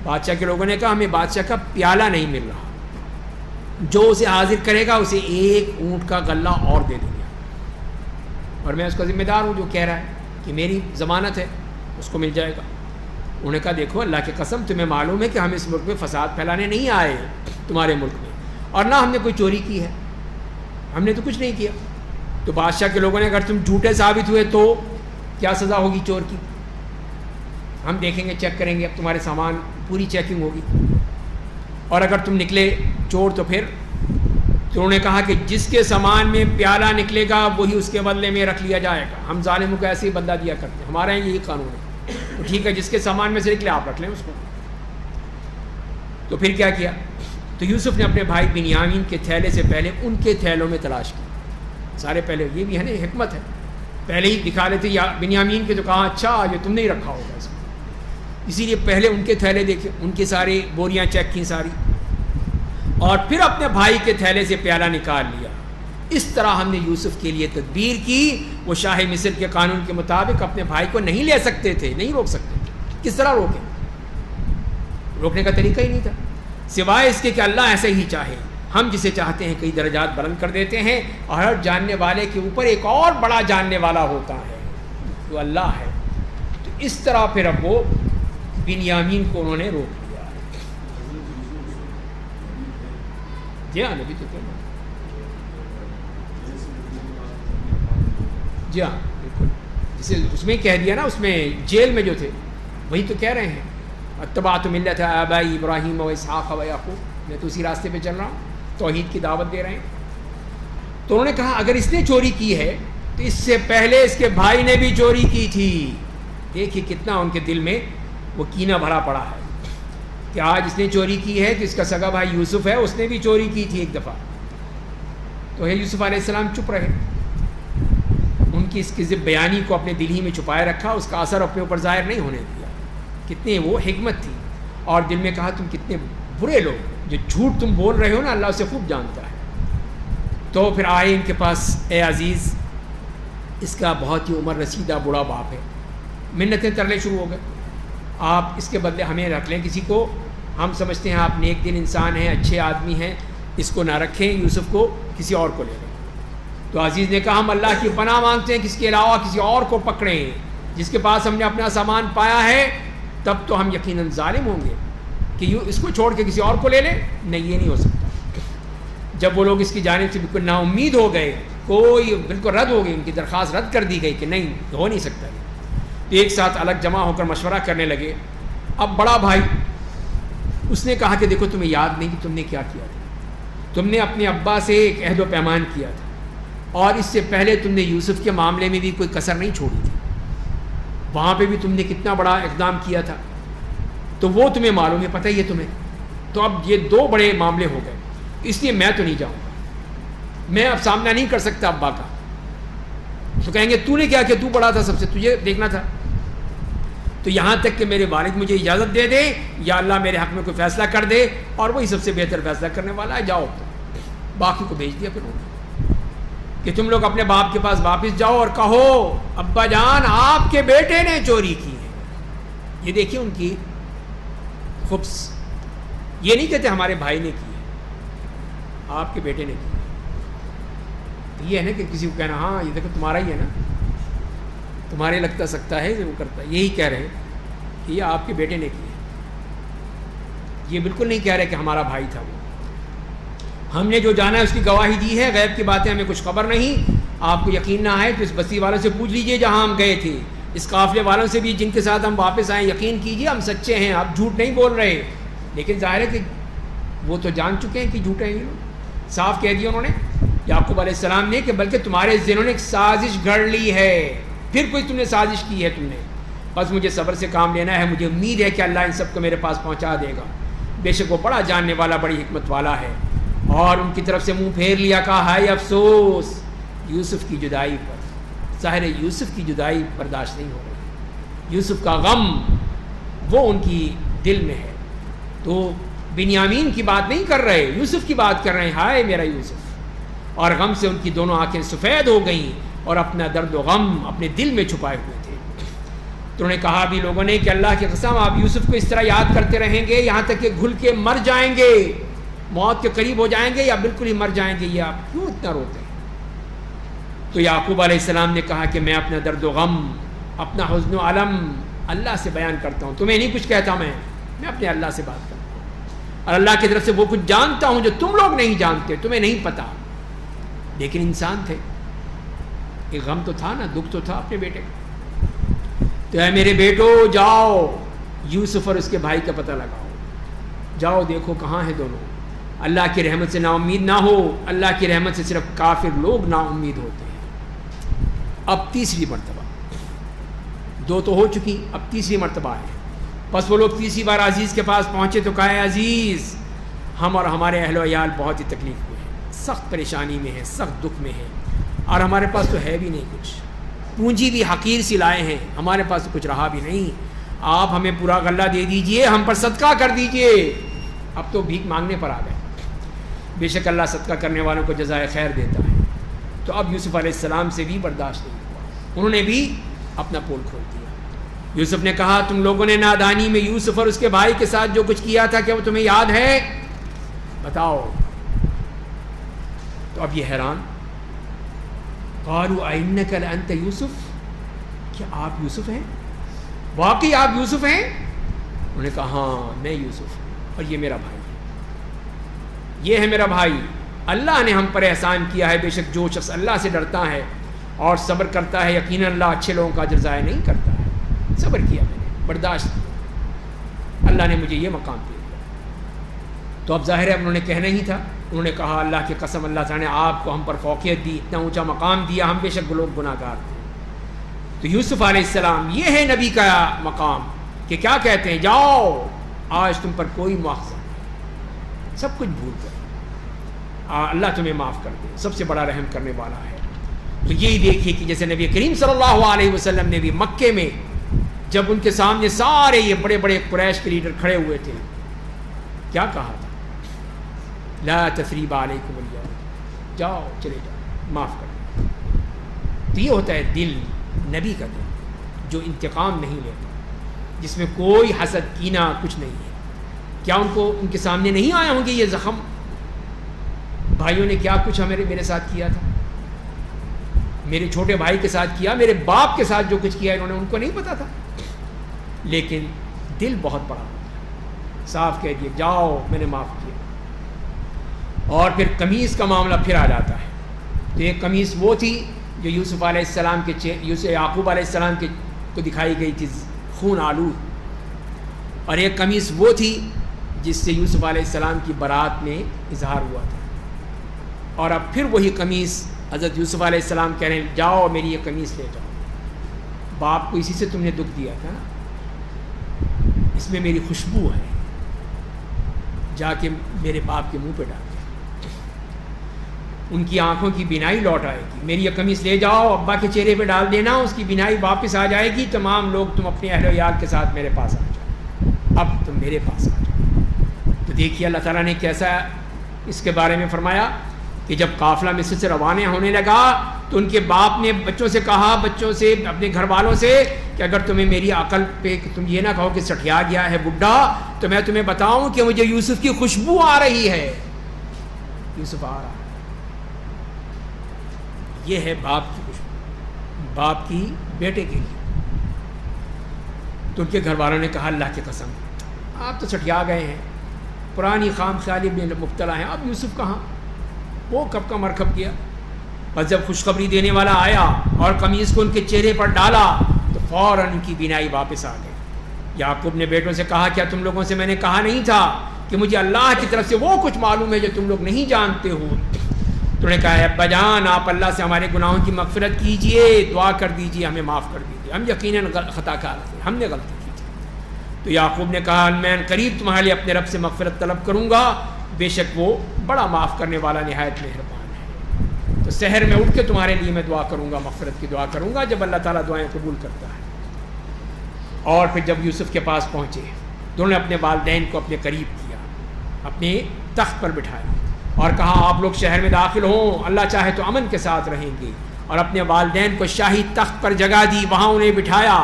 بادشاہ کے لوگوں نے کہا ہمیں بادشاہ کا پیالہ نہیں مل رہا، جو اسے حاضر کرے گا اسے ایک اونٹ کا غلہ اور دے دیں گے، اور میں اس کا ذمہ دار ہوں جو کہہ رہا ہے کہ میری ضمانت ہے، اس کو مل جائے گا. انہوں نے کہا دیکھو اللہ کی قسم تمہیں معلوم ہے کہ ہم اس ملک میں فساد پھیلانے نہیں آئے ہیں تمہارے ملک میں، اور نہ ہم نے کوئی چوری کی ہے، ہم نے تو کچھ نہیں کیا. تو بادشاہ کے لوگوں نے اگر تم جھوٹے ثابت ہوئے تو کیا سزا ہوگی چور کی؟ ہم دیکھیں گے، چیک کریں گے، اب تمہارے سامان پوری چیکنگ ہوگی، اور اگر تم نکلے چور تو پھر. تو انہوں نے کہا کہ جس کے سامان میں پیالہ نکلے گا وہی اس کے بدلے میں رکھ لیا جائے گا. ہم ظالموں کو ایسے ہی بدلہ دیا کرتے ہیں، ہمارے یہاں یہی قانون ہے. تو ٹھیک ہے جس کے سامان میں سے نکلے آپ رکھ لیں اس کو. تو پھر کیا؟ تو یوسف نے اپنے بھائی بنیامین کے تھیلے سے پہلے ان کے تھیلوں میں تلاش کی سارے. پہلے یہ بھی ہے نا حکمت ہے، پہلے ہی دکھا لیتے یا بنیامین کے، تو کہا اچھا یہ تم نے ہی رکھا ہوگا اس میں. اسی لیے پہلے ان کے تھیلے دیکھے، ان کی ساری بوریاں چیک کی ساری، اور پھر اپنے بھائی کے تھیلے سے پیالہ نکال لیا۔ اس طرح ہم نے یوسف کے لیے تدبیر کی۔ وہ شاہ مصر کے قانون کے مطابق اپنے بھائی کو نہیں لے سکتے تھے، نہیں روک سکتے تھے۔ کس طرح روکیں؟ روکنے کا طریقہ ہی نہیں تھا، سوائے اس کے کہ اللہ ایسے ہی چاہے۔ ہم جسے چاہتے ہیں کئی درجات بلند کر دیتے ہیں، اور ہر جاننے والے کے اوپر ایک اور بڑا جاننے والا ہوتا ہے جو اللہ ہے۔ تو اس طرح پھر اب وہ بنیامین کو انہوں نے روک دیا۔ جی ہاں نبی تو کہنا، جی ہاں بالکل، جسے اس میں کہہ دیا نا، اس میں جیل میں جو تھے وہی تو کہہ رہے ہیں اتبعت ملت آبائی ابراہیم و اسحاق و یعقوب، میں تو اسی راستے پہ چل رہا ہوں، توحید کی دعوت دے رہے ہیں۔ تو انہوں نے کہا اگر اس نے چوری کی ہے تو اس سے پہلے اس کے بھائی نے بھی چوری کی تھی۔ دیکھیے کتنا ان کے دل میں وہ کینہ بھرا پڑا ہے کہ آج اس نے چوری کی ہے، تو اس کا سگا بھائی یوسف ہے، اس نے بھی چوری کی تھی ایک دفعہ۔ تو ہے یوسف علیہ السلام چپ رہے، ان کی اس کذب بیانی کو اپنے دل ہی میں چھپائے رکھا، اس کا اثر اپنے اوپر ظاہر نہیں ہونے دیا۔ کتنے وہ حکمت تھی، اور دل میں کہا تم کتنے برے لوگ، جو جھوٹ تم بول رہے ہو نا اللہ اسے خوب جانتا ہے۔ تو پھر آئے ان کے پاس، اے عزیز اس کا بہت ہی عمر رسیدہ بوڑھا باپ ہے، منتیں ترلے شروع ہو گئے، آپ اس کے بدلے ہمیں رکھ لیں کسی کو، ہم سمجھتے ہیں آپ نیک دل انسان ہیں، اچھے آدمی ہیں، اس کو نہ رکھیں، یوسف کو کسی اور کو لے لیں۔ تو عزیز نے کہا ہم اللہ کی پناہ مانگتے ہیں کس کے علاوہ کسی اور کو پکڑیں، جس کے پاس ہم نے اپنا سامان پایا ہے تب تو ہم یقیناً ظالم ہوں گے کہ اس کو چھوڑ کے کسی اور کو لے لیں، نہیں یہ نہیں ہو سکتا۔ جب وہ لوگ اس کی جانب سے بالکل نا امید ہو گئے، کوئی بالکل رد ہو گئی، ان کی درخواست رد کر دی گئی کہ نہیں ہو نہیں سکتا، تو ایک ساتھ الگ جمع ہو کر مشورہ کرنے لگے۔ اب بڑا بھائی اس نے کہا کہ دیکھو تمہیں یاد نہیں کہ تم نے کیا کیا تھا، تم نے اپنے ابا سے ایک عہد و پیمان کیا تھا، اور اس سے پہلے تم نے یوسف کے معاملے میں بھی کوئی کسر نہیں چھوڑی تھی، وہاں پہ بھی تم نے کتنا بڑا اقدام کیا تھا، تو وہ تمہیں معلوم ہے، پتہ ہی ہے تمہیں۔ تو اب یہ دو بڑے معاملے ہو گئے، اس لیے میں تو نہیں جاؤں گا، میں اب سامنا نہیں کر سکتا ابا کا۔ تو کہیں گے تو نے کیا کہ تو بڑا تھا سب سے، تجھے دیکھنا تھا۔ تو یہاں تک کہ میرے والد مجھے اجازت دے دے یا اللہ میرے حق میں کوئی فیصلہ کر دے، اور وہی سب سے بہتر فیصلہ کرنے والا ہے، جاؤ۔ باقی کو بھیج دیا پھر انہوں نے کہ تم لوگ اپنے باپ کے پاس واپس جاؤ اور کہو ابا جان آپ کے بیٹے نے چوری کی ہے۔ یہ دیکھیے ان کی خبث، یہ نہیں کہتے ہمارے بھائی نے کی ہے، آپ کے بیٹے نے کی ہے۔ یہ ہے نا کہ کسی کو کہنا ہاں یہ دیکھو تمہارا ہی ہے نا، تمہارے لگتا سکتا ہے وہ کرتا ہے، یہی کہہ رہے ہیں کہ یہ آپ کے بیٹے نے کی ہے۔ یہ بالکل نہیں کہہ رہے کہ ہمارا بھائی تھا وہ، ہم نے جو جانا ہے اس کی گواہی دی ہے، غیب کی باتیں ہمیں کچھ خبر نہیں۔ آپ کو یقین نہ ہے تو اس بستی والوں سے پوچھ لیجئے جہاں ہم گئے تھے، اس قافلے والوں سے بھی جن کے ساتھ ہم واپس آئے، یقین کیجئے ہم سچے ہیں، آپ جھوٹ نہیں بول رہے۔ لیکن ظاہر ہے کہ وہ تو جان چکے ہیں کہ جھوٹے ہیں، صاف کہہ دیا انہوں نے یعقوب علیہ السلام نے کہ بلکہ تمہارے ذہنوں نے ایک سازش گھڑ لی ہے، پھر کوئی تم نے سازش کی ہے تم نے، بس مجھے صبر سے کام لینا ہے، مجھے امید ہے کہ اللہ ان سب کو میرے پاس پہنچا دے گا، بے شک وہ بڑا جاننے والا بڑی حکمت والا ہے۔ اور ان کی طرف سے منہ پھیر لیا، کہا ہائے افسوس یوسف کی جدائی پر۔ ظاہر ہے یوسف کی جدائی برداشت نہیں ہو رہی، یوسف کا غم وہ ان کی دل میں ہے، تو بنیامین کی بات نہیں کر رہے، یوسف کی بات کر رہے ہیں، ہائے میرا یوسف۔ اور غم سے ان کی دونوں آنکھیں سفید ہو گئیں اور اپنا درد و غم اپنے دل میں چھپائے ہوئے تھے۔ تو انہوں نے کہا بھی لوگوں نے کہ اللہ کی قسم آپ یوسف کو اس طرح یاد کرتے رہیں گے یہاں تک کہ گھل کے مر جائیں گے، موت کے قریب ہو جائیں گے یا بالکل ہی مر جائیں گے، یہ آپ کیوں اتنا روتے ہیں؟ تو یعقوب علیہ السلام نے کہا کہ میں اپنا درد و غم، اپنا حزن و علم اللہ سے بیان کرتا ہوں، تمہیں نہیں کچھ کہتا، میں اپنے اللہ سے بات کرتا ہوں، اور اللہ کی طرف سے وہ کچھ جانتا ہوں جو تم لوگ نہیں جانتے، تمہیں نہیں پتا۔ لیکن انسان تھے، ایک غم تو تھا نا، دکھ تو تھا اپنے بیٹے کا۔ تو اے میرے بیٹو جاؤ یوسف اور اس کے بھائی کا پتہ لگاؤ، جاؤ دیکھو کہاں ہیں دونوں، اللہ کی رحمت سے نا امید نہ ہو، اللہ کی رحمت سے صرف کافر لوگ نا امید ہوتے ہیں۔ اب تیسری مرتبہ، دو تو ہو چکی، اب تیسری مرتبہ ہے۔ بس وہ لوگ تیسری بار عزیز کے پاس پہنچے تو کہا عزیز ہم اور ہمارے اہل و عیال بہت ہی تکلیف میں ہیں، سخت پریشانی میں ہیں، سخت دکھ میں ہیں، اور ہمارے پاس تو ہے بھی نہیں کچھ، پونجی بھی حقیر سی لائے ہیں، ہمارے پاس تو کچھ رہا بھی نہیں، آپ ہمیں پورا غلہ دے دیجئے, ہم پر صدقہ کر دیجئے. اب تو بھیک مانگنے پر آ گئے. بے شک اللہ صدقہ کرنے والوں کو جزائے خیر دیتا ہے. تو اب یوسف علیہ السلام سے بھی برداشت نہیں ہوا, انہوں نے بھی اپنا پول کھول دیا. یوسف نے کہا تم لوگوں نے نادانی میں یوسف اور اس کے بھائی کے ساتھ جو کچھ کیا تھا کیا وہ تمہیں یاد ہے؟ بتاؤ. تو اب یہ حیران, قالوا انک لانت یوسف, کیا آپ یوسف ہیں؟ واقعی آپ یوسف ہیں؟ انہوں نے کہا ہاں میں یوسف ہوں اور یہ میرا بھائی ہے, یہ ہے میرا بھائی. اللہ نے ہم پر احسان کیا ہے. بے شک جو شخص اللہ سے ڈرتا ہے اور صبر کرتا ہے یقیناً اللہ اچھے لوگوں کا اجر ضائع نہیں کرتا ہے. صبر کیا میں نے, برداشت کیا, اللہ نے مجھے یہ مقام دیا. تو اب ظاہر ہے انہوں نے کہنا ہی تھا. انہوں نے کہا اللہ کی قسم اللہ تعالیٰ نے آپ کو ہم پر فوقیت دی, اتنا اونچا مقام دیا, ہم بے شک لوگ گناہ گار تھے. تو یوسف علیہ السلام یہ ہے نبی کا مقام کہ کیا کہتے ہیں, جاؤ آج تم پر کوئی مواخذہ نہیں, سب کچھ بھول کر اللہ تمہیں معاف کر دے, سب سے بڑا رحم کرنے والا ہے. تو یہی دیکھیے کہ جیسے نبی کریم صلی اللہ علیہ وسلم نے بھی مکے میں جب ان کے سامنے سارے یہ بڑے بڑے قریش کے لیڈر کھڑے ہوئے تھے, کیا کہا تھا؟ لا تثریب علیکم اليوم, جاؤ چلے جاؤ معاف کر دیں. تو یہ ہوتا ہے دل, نبی کا دل جو انتقام نہیں لیتا, جس میں کوئی حسد کینہ کچھ نہیں ہے. کیا ان کے سامنے نہیں آئے ہوں گے یہ زخم؟ بھائیوں نے کیا کچھ میرے ساتھ کیا تھا, میرے چھوٹے بھائی کے ساتھ کیا, میرے باپ کے ساتھ جو کچھ کیا انہوں نے ان کو نہیں پتا تھا. لیکن دل بہت بڑا ہوتا ہے, صاف کہہ دیا جاؤ میں نے معاف کیا. اور پھر قمیص کا معاملہ پھر آ جاتا ہے. تو ایک قمیص وہ تھی جو یوسف علیہ السلام کے یعقوب علیہ السلام کے کو دکھائی گئی تھی خون آلود, اور ایک قمیص وہ تھی جس سے یوسف علیہ السلام کی برات میں اظہار ہوا تھا. اور اب پھر وہی قمیص حضرت یوسف علیہ السلام کہہ رہے ہیں جاؤ میری یہ قمیص لے جاؤ, باپ کو اسی سے تم نے دکھ دیا تھا نا, اس میں میری خوشبو ہے, جا کے میرے باپ کے منہ پہ ڈال دیں, ان کی آنکھوں کی بینائی لوٹ آئے گی. میری یہ قمیص لے جاؤ ابا کے چہرے پہ ڈال دینا, اس کی بینائی واپس آ جائے گی. تمام لوگ تم اپنے اہل و عیال کے ساتھ میرے پاس آ جاؤ, اب تم میرے پاس آ جاؤ. تو دیکھیے اللہ تعالیٰ نے کیسا اس کے بارے میں فرمایا کہ جب قافلہ مصر سے روانہ ہونے لگا تو ان کے باپ نے بچوں سے کہا, بچوں سے اپنے گھر والوں سے کہ اگر تمہیں میری عقل پہ تم یہ نہ کہو کہ سٹھیا گیا ہے بڈھا, تو میں تمہیں بتاؤں کہ مجھے یوسف کی خوشبو آ رہی ہے. یوسف آ رہا ہے, یہ ہے باپ کی خوشبو, باپ کی بیٹے کے لیے. تو ان کے گھر والوں نے کہا اللہ کی قسم آپ تو سٹھیا گئے ہیں, پرانی خام خیالی میں مبتلا ہیں, اب یوسف کہاں, وہ کب کا مرکب کیا. بس جب خوشخبری دینے والا آیا اور قمیص کو ان کے چہرے پر ڈالا تو فوراً ان کی بینائی واپس آ گئی. یعقوب نے بیٹوں سے کہا کیا تم لوگوں سے میں نے کہا نہیں تھا کہ مجھے اللہ کی طرف سے وہ کچھ معلوم ہے جو تم لوگ نہیں جانتے ہو؟ تو نے کہا ہے ابا جان آپ اللہ سے ہمارے گناہوں کی مغفرت کیجئے, دعا کر دیجئے, ہمیں معاف کر دیجئے, ہم یقیناً خطا کار تھے, ہم نے غلطی کی تھی. تو یعقوب نے کہا میں قریب تمہارے لیے اپنے رب سے مغفرت طلب کروں گا, بے شک وہ بڑا معاف کرنے والا نہایت مہربان ہے. تو سحر میں اٹھ کے تمہارے لیے میں دعا کروں گا, مغفرت کی دعا کروں گا, جب اللہ تعالیٰ دعائیں قبول کرتا ہے. اور پھر جب یوسف کے پاس پہنچے دونوں نے اپنے والدین کو اپنے قریب کیا, اپنے تخت پر بٹھایا اور کہا آپ لوگ شہر میں داخل ہوں, اللہ چاہے تو امن کے ساتھ رہیں گے. اور اپنے والدین کو شاہی تخت پر جگہ دی, وہاں انہیں بٹھایا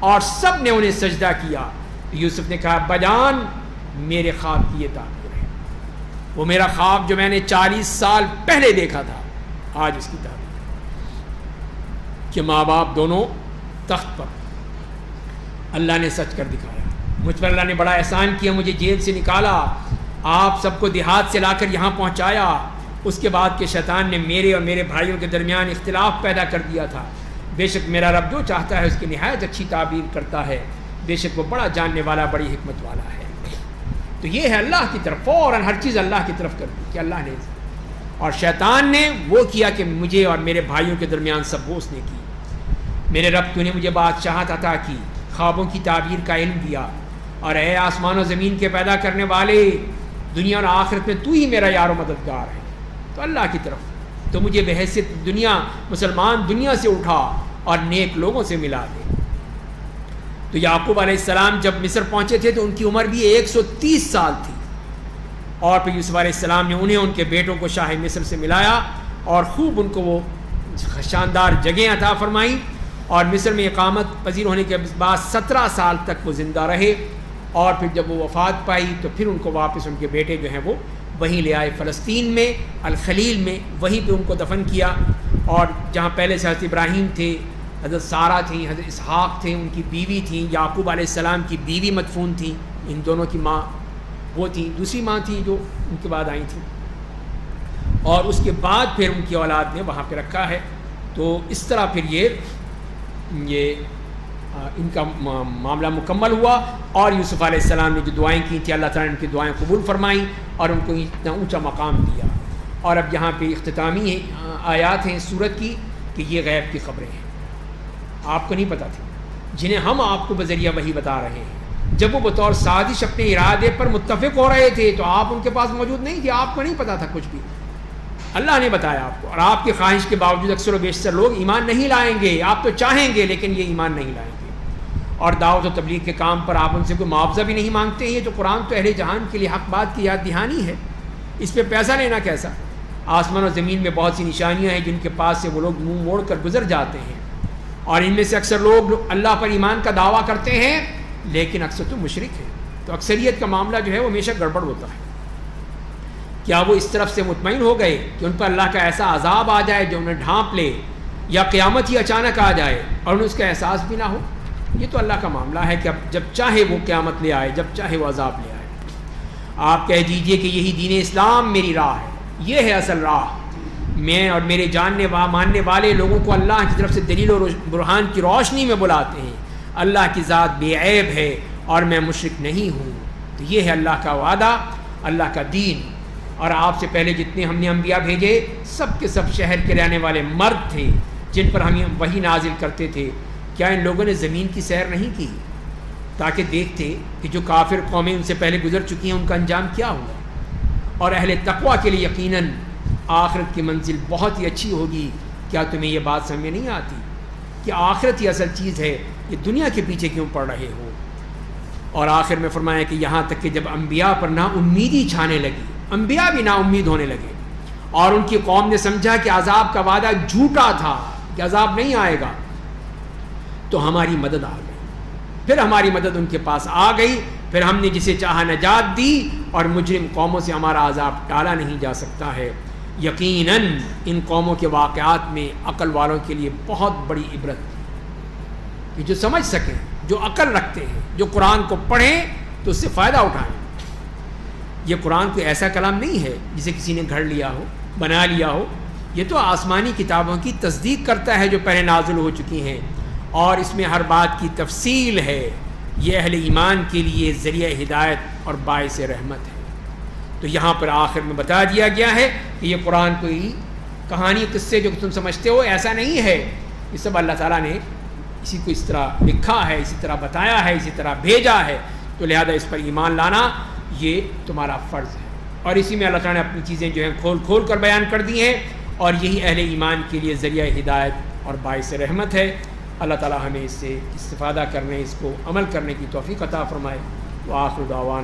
اور سب نے انہیں سجدہ کیا. یوسف نے کہا ابا جان میرے خواب کی یہ تعبیر ہے, وہ میرا خواب جو میں نے 40 سال پہلے دیکھا تھا آج اس کی تعبیر ہے کہ ماں باپ دونوں تخت پر, اللہ نے سچ کر دکھایا. مجھ پر اللہ نے بڑا احسان کیا, مجھے جیل سے نکالا, آپ سب کو دیہات سے لا کر یہاں پہنچایا. اس کے بعد کہ شیطان نے میرے اور میرے بھائیوں کے درمیان اختلاف پیدا کر دیا تھا. بے شک میرا رب جو چاہتا ہے اس کی نہایت اچھی تعبیر کرتا ہے, بے شک وہ بڑا جاننے والا, بڑی حکمت والا ہے. تو یہ ہے اللہ کی طرف, فوراً ہر چیز اللہ کی طرف کر دی کہ اللہ نے, اور شیطان نے وہ کیا کہ مجھے اور میرے بھائیوں کے درمیان سب وہ اس نے کی. میرے رب تو نے مجھے بادشاہت عطا کی, خوابوں کی تعبیر کا علم دیا, اور اے آسمان و زمین کے پیدا کرنے والے, دنیا اور آخرت میں تو ہی میرا یار و مددگار ہے. تو اللہ کی طرف تو مجھے بحیثیت دنیا مسلمان دنیا سے اٹھا اور نیک لوگوں سے ملا دے. تو تو یعقوب علیہ السلام جب مصر پہنچے تھے تو ان کی عمر بھی 130 سال تھی، اور پھر یوسف علیہ السلام نے انہیں ان کے بیٹوں کو شاہ مصر سے ملایا اور خوب ان کو وہ شاندار جگہیں عطا فرمائیں، اور مصر میں اقامت پذیر ہونے کے بعد 17 سال تک وہ زندہ رہے، اور پھر جب وہ وفات پائی تو پھر ان کو واپس ان کے بیٹے جو ہیں وہ وہیں لے آئے، فلسطین میں الخلیل میں، وہیں پہ ان کو دفن کیا، اور جہاں پہلے سے حضرت ابراہیم تھے، حضرت سارہ تھیں، حضرت اسحاق تھے ان کی بیوی تھیں، یعقوب علیہ السلام کی بیوی مدفون تھیں، ان دونوں کی ماں وہ تھیں، دوسری ماں تھی جو ان کے بعد آئی تھیں، اور اس کے بعد پھر ان کی اولاد نے وہاں پہ رکھا ہے۔ تو اس طرح پھر یہ ان کا معاملہ مکمل ہوا، اور یوسف علیہ السلام نے جو دعائیں کی تھیں اللہ تعالیٰ نے ان کی دعائیں قبول فرمائیں اور ان کو اتنا اونچا مقام دیا۔ اور اب یہاں پہ اختتامی آیات ہیں سورت کی کہ یہ غیب کی خبریں ہیں، آپ کو نہیں پتہ تھی، جنہیں ہم آپ کو بذریعہ وحی بتا رہے ہیں۔ جب وہ بطور سازش اپنے ارادے پر متفق ہو رہے تھے تو آپ ان کے پاس موجود نہیں تھے، آپ کو نہیں پتہ تھا کچھ بھی، اللہ نے بتایا آپ کو، اور آپ کی خواہش کے باوجود اکثر و بیشتر لوگ ایمان نہیں لائیں گے، آپ تو چاہیں گے لیکن یہ ایمان نہیں لائیں گے۔ اور دعوت و تبلیغ کے کام پر آپ ان سے کوئی معاوضہ بھی نہیں مانگتے ہیں، تو قرآن تو اہل جہان کے لیے حق بات کی یاد دہانی ہے، اس پہ پیسہ لینا کیسا؟ آسمان و زمین میں بہت سی نشانیاں ہیں جن کے پاس سے وہ لوگ منہ موڑ کر گزر جاتے ہیں، اور ان میں سے اکثر لوگ اللہ پر ایمان کا دعویٰ کرتے ہیں لیکن اکثر تو مشرک ہیں۔ تو اکثریت کا معاملہ جو ہے وہ ہمیشہ گڑبڑ ہوتا ہے۔ کیا وہ اس طرف سے مطمئن ہو گئے کہ ان پر اللہ کا ایسا عذاب آ جائے جو انہیں ڈھانپ لے، یا قیامت ہی اچانک آ جائے اور انہیں اس کا احساس بھی نہ ہو؟ یہ تو اللہ کا معاملہ ہے کہ اب جب چاہے وہ قیامت لے آئے، جب چاہے وہ عذاب لے آئے۔ آپ کہہ دیجئے کہ یہی دین اسلام میری راہ ہے، یہ ہے اصل راہ، میں اور میرے ماننے والے لوگوں کو اللہ کی طرف سے دلیل و برہان کی روشنی میں بلاتے ہیں، اللہ کی ذات بے عیب ہے اور میں مشرک نہیں ہوں۔ تو یہ ہے اللہ کا وعدہ، اللہ کا دین۔ اور آپ سے پہلے جتنے ہم نے انبیاء بھیجے سب کے سب شہر کے رہنے والے مرد تھے جن پر ہم وحی نازل کرتے تھے۔ کیا ان لوگوں نے زمین کی سیر نہیں کی تاکہ دیکھتے کہ جو کافر قومیں ان سے پہلے گزر چکی ہیں ان کا انجام کیا ہوا؟ اور اہل تقویٰ کے لیے یقیناً آخرت کی منزل بہت ہی اچھی ہوگی۔ کیا تمہیں یہ بات سمجھ میں نہیں آتی کہ آخرت ہی اصل چیز ہے، یہ دنیا کے پیچھے کیوں پڑ رہے ہو؟ اور آخر میں فرمایا کہ یہاں تک کہ جب انبیاء پر نا امیدی چھانے لگی، انبیاء بھی نا امید ہونے لگے، اور ان کی قوم نے سمجھا کہ عذاب کا وعدہ جھوٹا تھا، کہ عذاب نہیں آئے گا، تو ہماری مدد آ گئی، پھر ہماری مدد ان کے پاس آ گئی، پھر ہم نے جسے چاہا نجات دی، اور مجرم قوموں سے ہمارا عذاب ٹالا نہیں جا سکتا ہے۔ یقیناً ان قوموں کے واقعات میں عقل والوں کے لیے بہت بڑی عبرت ہے، کہ جو سمجھ سکیں، جو عقل رکھتے ہیں، جو قرآن کو پڑھیں تو اس سے فائدہ اٹھائیں۔ یہ قرآن کوئی ایسا کلام نہیں ہے جسے کسی نے گھڑ لیا ہو، بنا لیا ہو، یہ تو آسمانی کتابوں کی تصدیق کرتا ہے جو پہلے نازل ہو چکی ہیں، اور اس میں ہر بات کی تفصیل ہے۔ یہ اہل ایمان کے لیے ذریعہ ہدایت اور باعث رحمت ہے۔ تو یہاں پر آخر میں بتا دیا گیا ہے کہ یہ قرآن کوئی کہانی قصے جو تم سمجھتے ہو ایسا نہیں ہے، یہ سب اللہ تعالیٰ نے اسی کو اس طرح لکھا ہے، اسی طرح بتایا ہے، اسی طرح بھیجا ہے، تو لہذا اس پر ایمان لانا یہ تمہارا فرض ہے۔ اور اسی میں اللہ تعالیٰ نے اپنی چیزیں جو ہیں کھول کھول کر بیان کر دی ہیں، اور یہی اہل ایمان کے لیے ذریعہ ہدایت اور باعث رحمت ہے۔ اللہ تعالیٰ ہمیں اس سے استفادہ کرنے، اس کو عمل کرنے کی توفیق عطا فرمائے۔ وآخر دعوانا